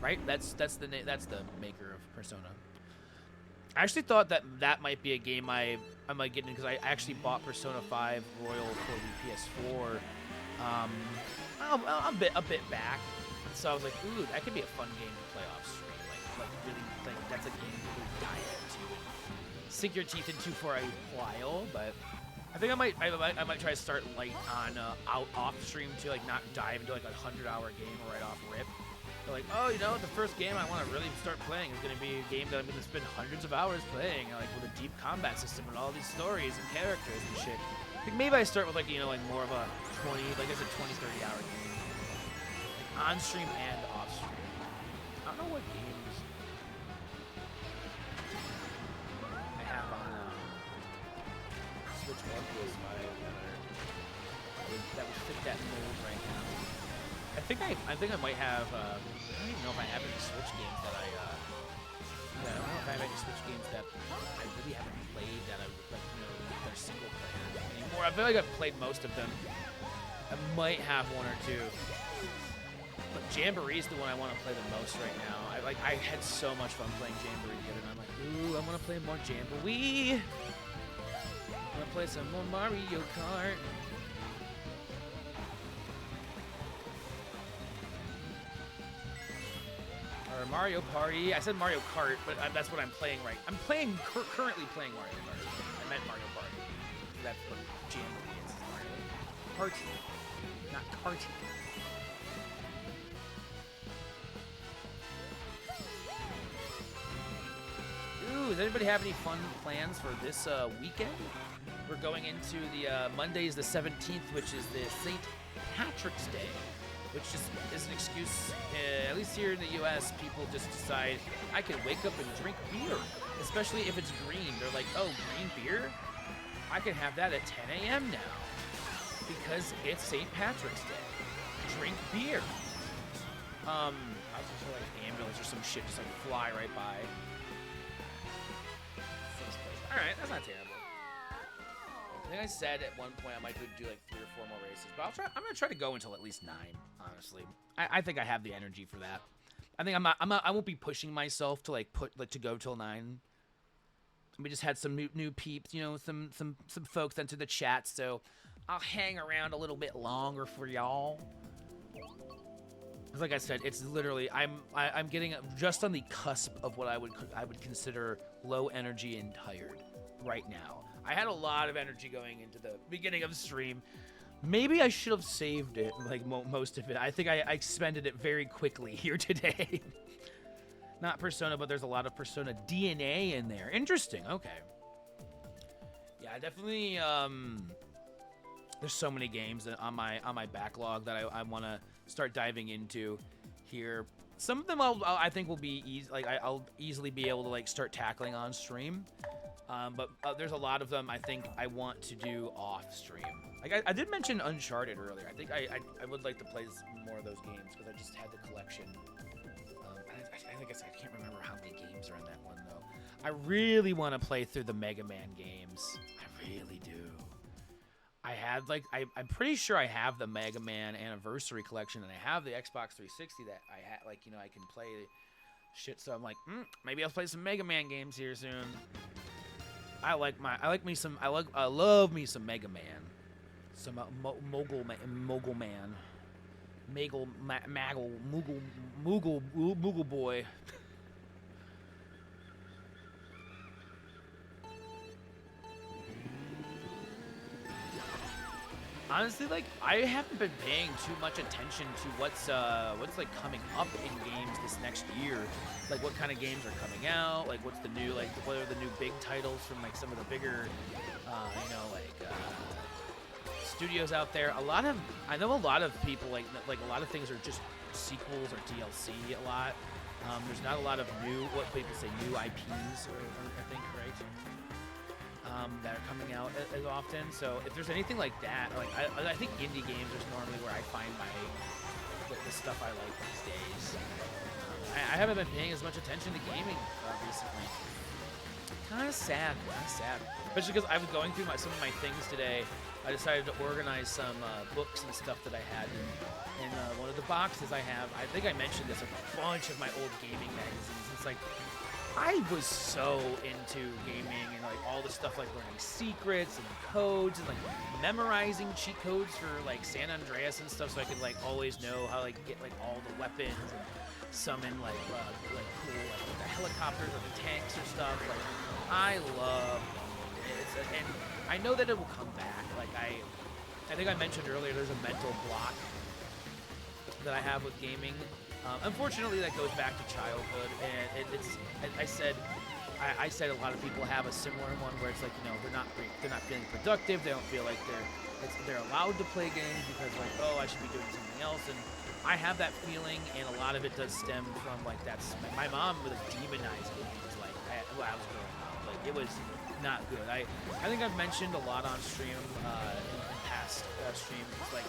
Right? That's the maker of Persona. I actually thought that might be a game I might get in because I actually bought Persona 5 Royal for the PS4 a bit back. So I was like, ooh, that could be a fun game to play off stream. Like really, like that's a game to really dive into and sink your teeth into for a while. But I think I might try to start light on off stream too, like not dive into like a 100-hour game right off rip. They're like, oh, you know, the first game I want to really start playing is going to be a game that I'm going to spend hundreds of hours playing, like with a deep combat system and all these stories and characters and shit. I think maybe I start with like, you know, like more of a 20, like I said, 20, 30-hour game. Like on stream and off stream. I don't know what games I have on Switch 1 PS5 that would fit that mold right now. I think I might have. I don't even know if I have any Switch games that I don't know if I have any Switch games that I really haven't played that I like, you know, they're single player anymore. I feel like I've played most of them. I might have one or two. But Jamboree is the one I want to play the most right now. I had so much fun playing Jamboree the other night. I'm like, ooh, I want to play more Jamboree. I want to play some more Mario Kart. Or Mario Party. I said Mario Kart, but that's what I'm playing right. I'm currently playing Mario Kart. I meant Mario Party. that's what Jamboree is. Party, not carty. Ooh, does anybody have any fun plans for this weekend? We're going into the Monday's the 17th, which is the St. Patrick's Day, which just is an excuse. At least here in the U.S., people just decide I can wake up and drink beer, especially if it's green. They're like, oh, green beer? I can have that at 10 a.m. now because it's St. Patrick's Day. Drink beer. I was just like an ambulance or some shit just like fly right by. All right, that's not terrible. I think I said at one point I might do like 3 or 4 more races, but I'm gonna try to go until at least 9. Honestly, I think I have the energy for that. I think I won't be pushing myself to to go till 9. We just had some new peeps, some folks enter the chat, so I'll hang around a little bit longer for y'all. Like I said, it's literally I'm getting just on the cusp of what I would consider low energy and tired right now. I had a lot of energy going into the beginning of the stream. Maybe I should have saved it, like most of it. I think I expended it very quickly here today. Not Persona, but there's a lot of Persona DNA in there. Interesting. Okay. Yeah, definitely. There's so many games on my backlog that I want to start diving into here. Some of them I think will be easy. Like I'll easily be able to like start tackling on stream. But there's a lot of them I think I want to do off stream. Like I did mention Uncharted earlier. I think I would like to play more of those games because I just had the collection. I can't remember how many games are in that one though. I really want to play through the Mega Man games. I really do. I had I'm pretty sure I have the Mega Man Anniversary Collection, and I have the Xbox 360 that I had I can play shit. So I'm like, maybe I'll play some Mega Man games here soon. I love me some Mega Man, some Mogul Man. Moogle boy. Honestly, like I haven't been paying too much attention to what's like coming up in games this next year. Like what kind of games are coming out? Like what's the new what are the new big titles from like some of the bigger studios out there. I know a lot of people like a lot of things are just sequels or DLC a lot. There's not a lot of what people say new IPs I think, right? That are coming out as often. So if there's anything like that, like I think indie games is normally where I find the stuff I like these days. I haven't been paying as much attention to gaming recently. Kind of sad, especially because I was going through some of my things today. I decided to organize some books and stuff that I had in one of the boxes I have. I think I mentioned this, a bunch of my old gaming magazines. It's like I was so into gaming and like all the stuff like learning secrets and codes and like memorizing cheat codes for like San Andreas and stuff so I could like always know how like get like all the weapons and summon like cool like the helicopters or the tanks or stuff. Like I love it. And I know that it will come back. Like I think I mentioned earlier, there's a mental block that I have with gaming. Unfortunately, that goes back to childhood, and I said a lot of people have a similar one where it's like they're not feeling productive. They don't feel like they're allowed to play games because like I should be doing something else. And I have that feeling, and a lot of it does stem from like my mom would like demonize games like when I was growing up. Like it was not good. I think I've mentioned a lot on stream in past streams. Like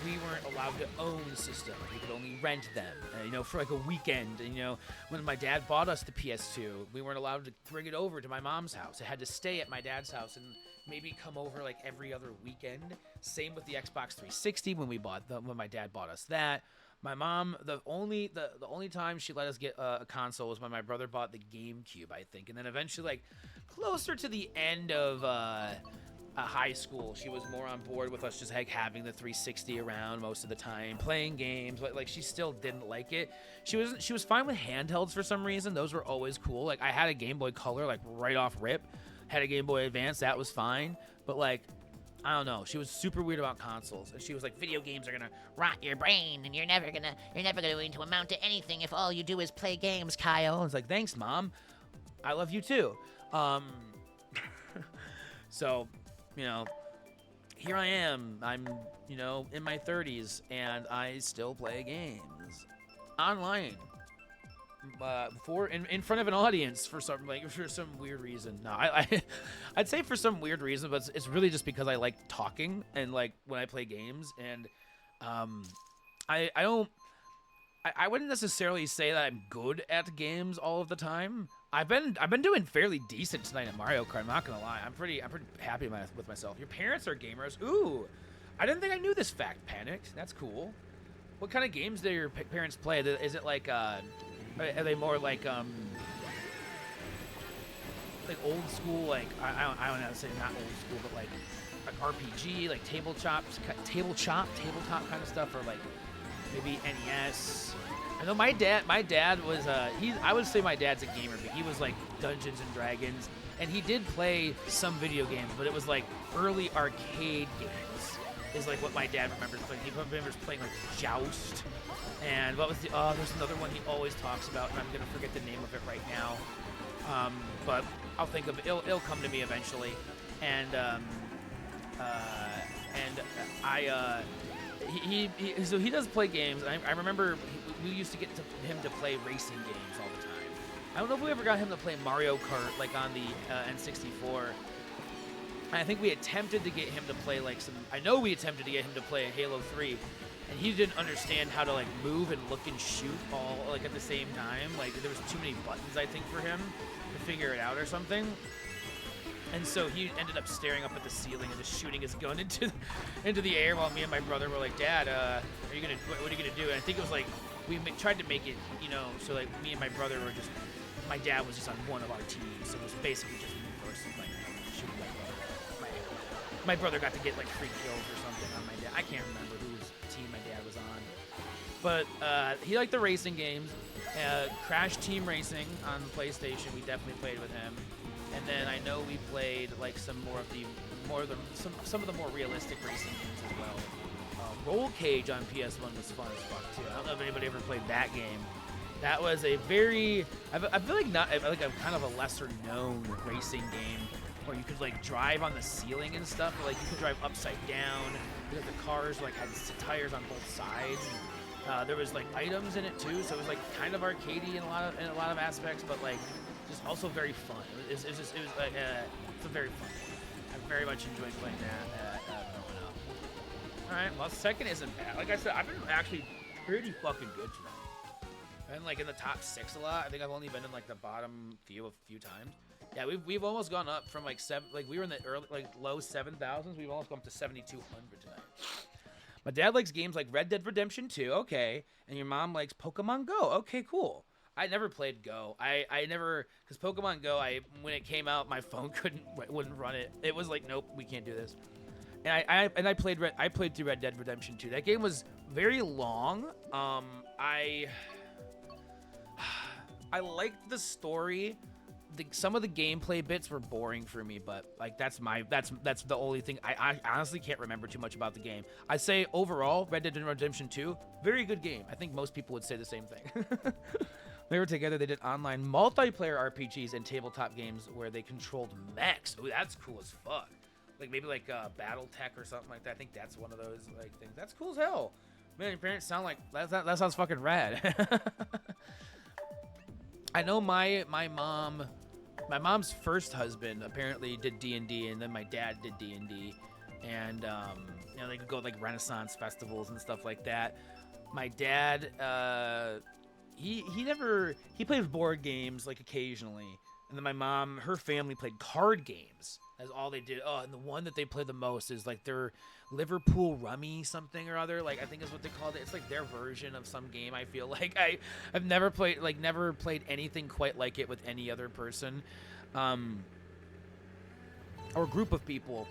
we weren't allowed to own systems. We could only rent them, for like a weekend. And, when my dad bought us the PS2, we weren't allowed to bring it over to my mom's house. It had to stay at my dad's house and maybe come over like every other weekend. Same with the Xbox 360 when my dad bought us that. My mom, the only time she let us get a console was when my brother bought the GameCube, I think. And then eventually, like, closer to the end of high school, she was more on board with us just like having the 360 around most of the time, playing games, but like she still didn't like it. She was fine with handhelds for some reason. Those were always cool. Like I had a Game Boy Color like right off rip, had a Game Boy Advance. That was fine. But like, I don't know. She was super weird about consoles, and she was like, "Video games are gonna rot your brain, and you're never gonna to amount to anything if all you do is play games, Kyle." I was like, "Thanks, Mom. I love you too." So, here I am. I'm, in my 30s, and I still play games online. In front of an audience for some weird reason. No, I'd say for some weird reason, but it's really just because I like talking and like when I play games, and I wouldn't necessarily say that I'm good at games all of the time. I've been doing fairly decent tonight at Mario Kart. I'm not gonna lie. I'm pretty happy with myself. Your parents are gamers. Ooh, I didn't think I knew this fact. Panicked. That's cool. What kind of games do your parents play? Is it like are they more like old school, like I don't know how to say, not old school, but like RPG, like tabletop kind of stuff, or like maybe NES? I know my dad was I would say my dad's a gamer, but he was like Dungeons and Dragons, and he did play some video games, but it was like early arcade games is like what my dad remembers playing. He remembers playing like Joust. And what was there's another one he always talks about, and I'm going to forget the name of it right now. But I'll think of it. It'll come to me eventually. And so he does play games. I remember we used to get him to play racing games all the time. I don't know if we ever got him to play Mario Kart, like on the N64. And I think we attempted to get him to play we attempted to get him to play Halo 3. And he didn't understand how to like move and look and shoot all like at the same time. Like there was too many buttons, I think, for him to figure it out or something. And so he ended up staring up at the ceiling and just shooting his gun into the air, while me and my brother were like, "Dad, what are you gonna do?" And I think it was like we tried to make it, so like me and my brother were just, my dad was just on one of our teams, so it was basically just me versus like shooting my brother. My brother got to get like 3 kills or something on my dad. I can't remember whose team my dad was on, but he liked the racing games. Crash Team Racing on PlayStation, we definitely played with him. And then I know we played like some of the more realistic racing games as well. Roll Cage on PS1 was fun as fuck too. I don't know if anybody ever played that game. That was a very, I feel like a kind of a lesser known racing game, where you could like drive on the ceiling and stuff, or like you could drive upside down, because the cars like had tires on both sides. There was like items in it too, so it was like kind of arcadey in a lot of aspects, but like just also very fun. It was a very fun game. I very much enjoyed playing that growing up. All right, well, second isn't bad. Like I said, I've been actually pretty fucking good tonight. I've been like in the top 6 a lot. I think I've only been in like the bottom few a few times. Yeah, we've almost gone up from like we were in the early, like low 7,000s. We've almost gone up to 7,200 tonight. My dad likes games like Red Dead Redemption 2, okay, and your mom likes Pokemon Go, okay, cool. I never played Go. I never, because Pokemon Go, when it came out, my phone wouldn't run it. It was like, nope, we can't do this. And I played through Red Dead Redemption 2. That game was very long. I liked the story. Some of the gameplay bits were boring for me, but like that's the only thing. I honestly can't remember too much about the game. I say overall, Red Dead Redemption 2, very good game. I think most people would say the same thing. They were together. They did online multiplayer RPGs and tabletop games where they controlled mechs. Ooh, that's cool as fuck. Like maybe like BattleTech or something like that. I think that's one of those like things. That's cool as hell. Man, your parents sound like that sounds fucking rad. I know my mom's first husband apparently did D&D, and then my dad did D&D, and they could go like Renaissance festivals and stuff like that. My dad, he played board games like occasionally, and then my mom, her family played card games. That's all they did. Oh, and the one that they play the most is like their Liverpool Rummy something or other. Like I think is what they called it. It's like their version of some game. I feel like I've never played anything quite like it with any other person, or group of people.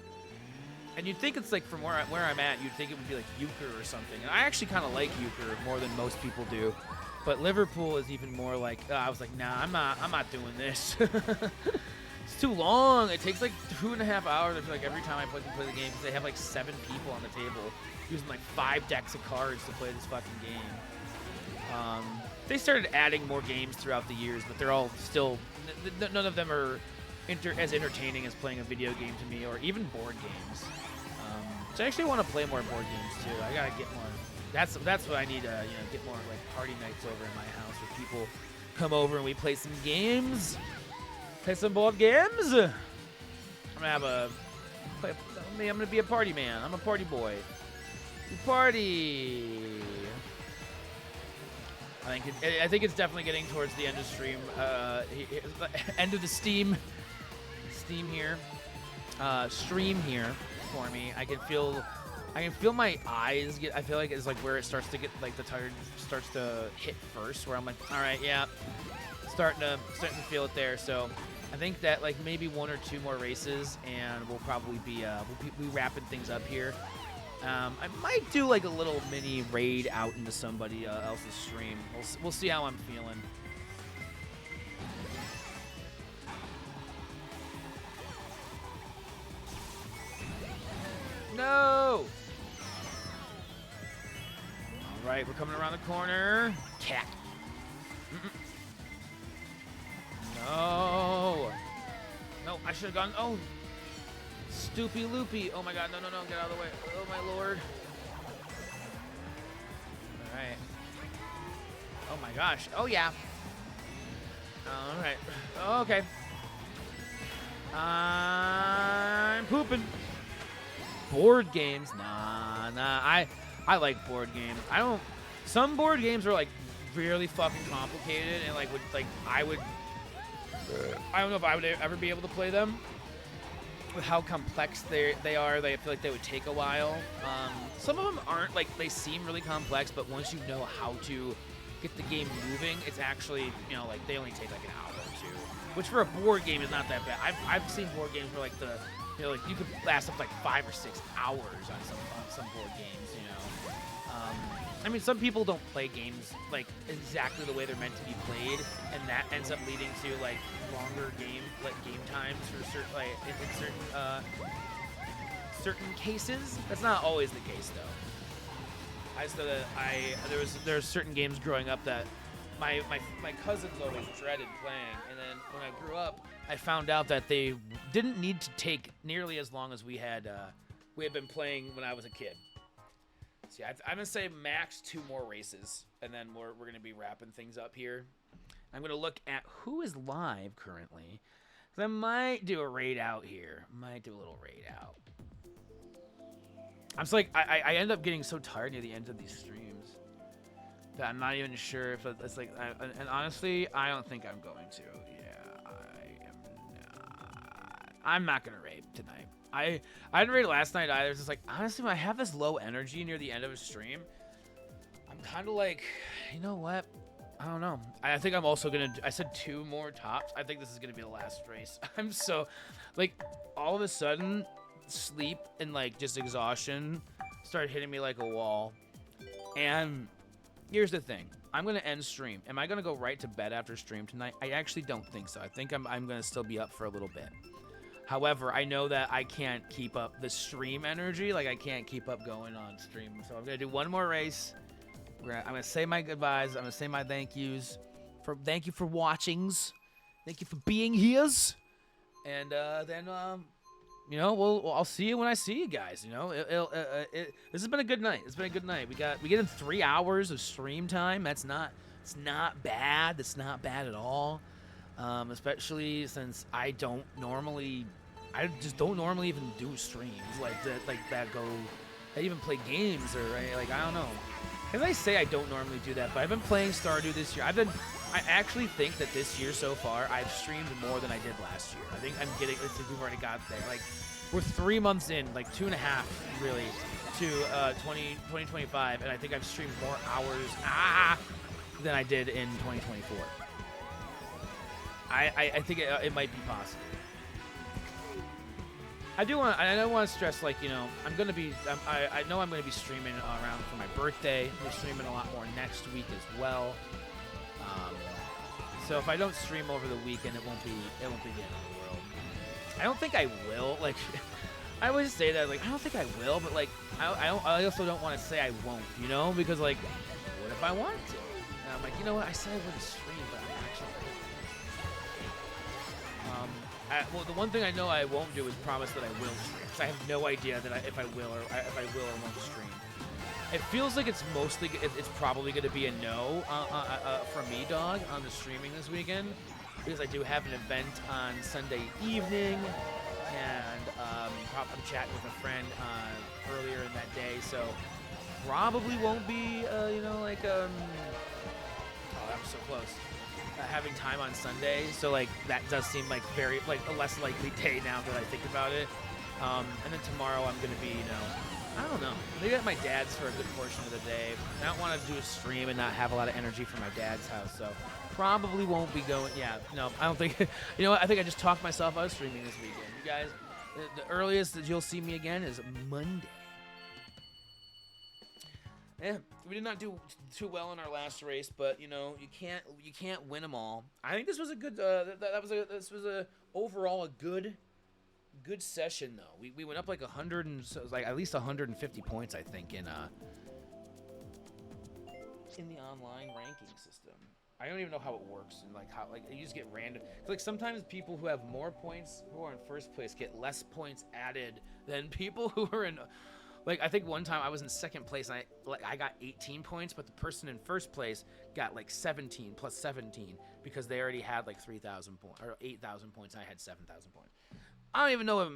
And you'd think it's like from where I'm at, you'd think it would be like euchre or something. And I actually kind of like euchre more than most people do. But Liverpool is even more like I was like, nah, I'm not doing this. It's too long. It takes like 2.5 hours. I feel like every time I play the game, because they have like 7 people on the table using like 5 decks of cards to play this fucking game. They started adding more games throughout the years, but they're all still none of them are as entertaining as playing a video game to me, or even board games. So I actually want to play more board games too. I gotta get more. That's what I need to get more like party nights over in my house where people come over and we play some games, play some board games. I'm gonna be a party man. I'm a party boy. Party. I think it's definitely getting towards the end of stream. End of the stream here. Stream here for me. I can feel my eyes get. I feel like it's like where it starts to get like the tired starts to hit first. Where I'm like, all right, yeah, starting to feel it there. So I think that like maybe 1 or 2 more races, and we'll probably be we'll be wrapping things up here. I might do like a little mini raid out into somebody else's stream. We'll see how I'm feeling. No! All right, we're coming around the corner. Cat. No. No, I should have gone. Oh. Stoopy loopy. Oh my god, no, get out of the way. Oh my lord. Alright. Oh my gosh. Oh yeah. Alright. Okay. I'm pooping. Board games? Nah. I like board games. Some board games are like really fucking complicated and like I don't know if I would ever be able to play them. With how complex they are, I feel like they would take a while. Some of them aren't, like, they seem really complex, but once you know how to get the game moving, it's actually, like, they only take like an hour or 2. Which for a board game is not that bad. I've seen board games where, like, like, you could last up like 5 or 6 hours on some board games, I mean, some people don't play games like exactly the way they're meant to be played, and that ends up leading to like longer game times for certain cases. That's not always the case though. There's certain games growing up that my cousins always dreaded playing, and then when I grew up, I found out that they didn't need to take nearly as long as we had been playing when I was a kid. So yeah, I'm gonna say max 2 more races, and then we're gonna be wrapping things up here. I'm gonna look at who is live currently, because I might do a raid out here. Might do a little raid out. I'm just like I end up getting so tired near the end of these streams that I'm not even sure if it's like. And honestly, I don't think I'm going to. Yeah, I am not. I'm not gonna raid tonight. I didn't raid last night either. It's just like, honestly, when I have this low energy near the end of a stream, I'm kind of like, you know what? I don't know. I think I'm also going to, I said 2 more tops. I think this is going to be the last race. I'm so, like, all of a sudden, sleep and, like, just exhaustion started hitting me like a wall. And here's the thing. I'm going to end stream. Am I going to go right to bed after stream tonight? I actually don't think so. I think I'm going to still be up for a little bit. However, I know that I can't keep up the stream energy. Like, I can't keep up going on stream. So I'm going to do 1 more race. I'm going to say my goodbyes. I'm going to say my thank yous. Thank you for watchings. Thank you for being here. And then, I'll see you when I see you guys. This has been a good night. It's been a good night. We get in 3 hours of stream time. It's not bad. That's not bad at all. Especially since I just don't normally even do streams that even play games or like, I don't know. As I say, I don't normally do that, but I've been playing Stardew this year. I actually think that this year so far, I've streamed more than I did last year. I think I'm getting, we've already got there. Like, we're 3 months in, like 2.5 really, to 2025, and I think I've streamed more hours than I did in 2024. I think it might be possible. I don't want to stress, like, I know I'm going to be streaming around for my birthday. We're streaming a lot more next week as well. So if I don't stream over the weekend, it won't be the end of the world. I don't think I will. Like, I always say that. Like, I don't think I will, but like, I also don't want to say I won't. You know, because like, what if I want to? And I'm like, you know what? I said I wouldn't stream, but I'm actually. Well, the one thing I know I won't do is promise that I will stream, because I have no idea that if I will or won't stream. It feels like it's probably going to be a no from me, dog, on the streaming this weekend, because I do have an event on Sunday evening, and I'm chatting with a friend earlier in that day, so probably won't be, oh, that was so close. Having time on Sunday, so like that does seem like very like a less likely day now that I think about it. And then tomorrow I'm gonna be, I don't know, maybe at my dad's for a good portion of the day. I don't want to do a stream and not have a lot of energy from my dad's house, so probably won't be going. Yeah, no, I don't think. You know what? I think I just talked myself out of streaming this weekend. You guys, the earliest that you'll see me again is Monday. Yeah, we did not do too well in our last race, but you can't win them all. I think this was a good this was a overall a good session though. We went up like 100 and so it was like at least 150 points I think in the online ranking system. I don't even know how it works and like how like you just get random. Like sometimes people who have more points who are in first place get less points added than people who are in. Like, I think one time I was in second place, and I got 18 points, but the person in first place got, like, 17 plus 17 because they already had, like, 3,000 points, or 8,000 points, and I had 7,000 points. I don't even know if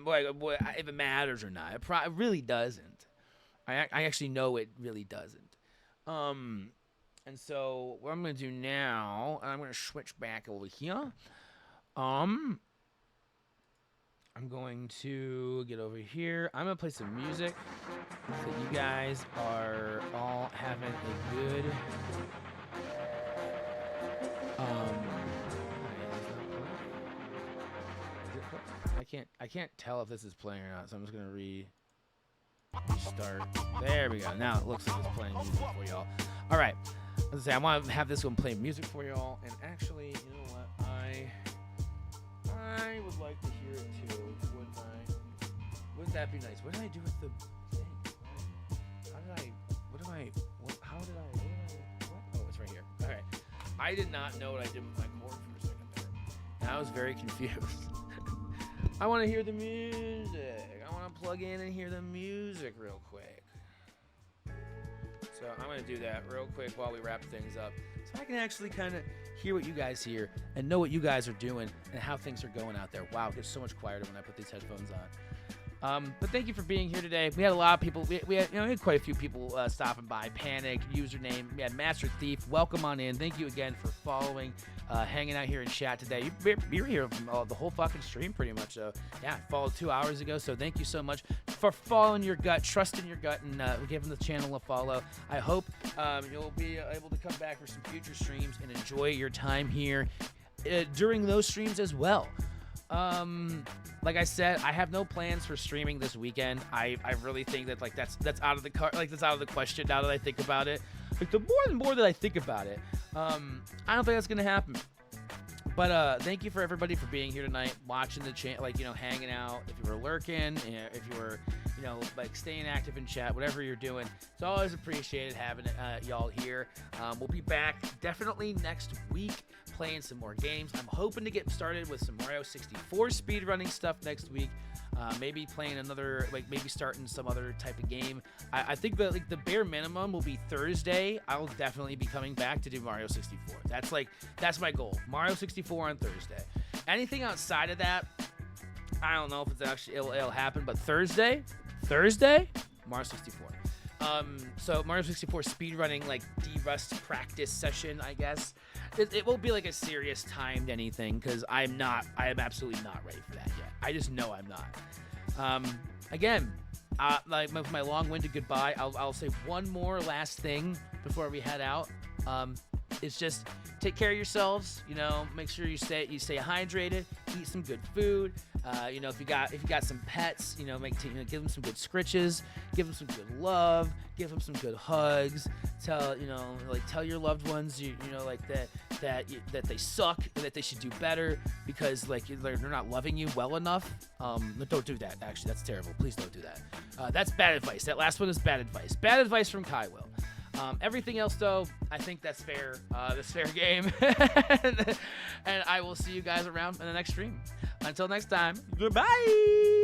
it matters or not. It really doesn't. I actually know it really doesn't. And so what I'm going to do now, I'm going to switch back over here. I'm going to get over here. I'm going to play some music so you guys are all having a good I can't tell if this is playing or not, so I'm just going to restart. There we go. Now it looks like it's playing music for y'all. All right. Let's say I want to have this one play music for y'all, and actually, you know what? I would like to hear it too, wouldn't I? Wouldn't that be nice? What did I do with the thing? Oh, it's right here. All right. I did not know what I did with my cord for a second there. And I was very confused. I want to hear the music. I want to plug in and hear the music real quick. So I'm going to do that real quick while we wrap things up, so I can actually kind of hear what you guys hear and know what you guys are doing and how things are going out there. Wow, it gets so much quieter when I put these headphones on. But thank you for being here today. We had a lot of people. We had quite a few people stopping by. Panic, username. We had Master Thief. Welcome on in. Thank you again for following, hanging out here in chat today. You were here the whole fucking stream pretty much. So yeah, followed 2 hours ago. So thank you so much for following your gut, trusting your gut, and giving the channel a follow. I hope you'll be able to come back for some future streams and enjoy your time here during those streams as well. Like I said, I have no plans for streaming this weekend. I really think that like that's out of the that's out of the question now that I think about it. Like the more that I think about it, I don't think that's gonna happen. But thank you for everybody for being here tonight, watching the channel, hanging out. If you were lurking, if you were, like staying active in chat, whatever you're doing, it's always appreciated having y'all here. We'll be back definitely next week playing some more games. I'm hoping to get started with some Mario 64 speedrunning stuff next week. Maybe playing another, maybe starting some other type of game. I think that the bare minimum will be Thursday. I will definitely be coming back to do Mario 64. That's my goal. Mario 64 on Thursday. Anything outside of that, I don't know if it's actually it'll happen. But Thursday, Mario 64. So Mario 64 speedrunning de-rust practice session, I guess. It won't be like a serious timed anything because I am absolutely not ready for that yet. I just know I'm not. Again, with my long-winded goodbye, I'll say one more last thing before we head out. It's just take care of yourselves. Make sure you stay hydrated, eat some good food. If you got some pets, give them some good scritches, give them some good love, give them some good hugs. tell your loved ones like that they suck and that they should do better because like they're not loving you well enough. Don't do that. Actually, that's terrible. Please don't do that. That's bad advice. That last one is bad advice. Bad advice from Kai Will. Everything else, though, I think that's fair. That's fair game. And I will see you guys around in the next stream. Until next time, goodbye.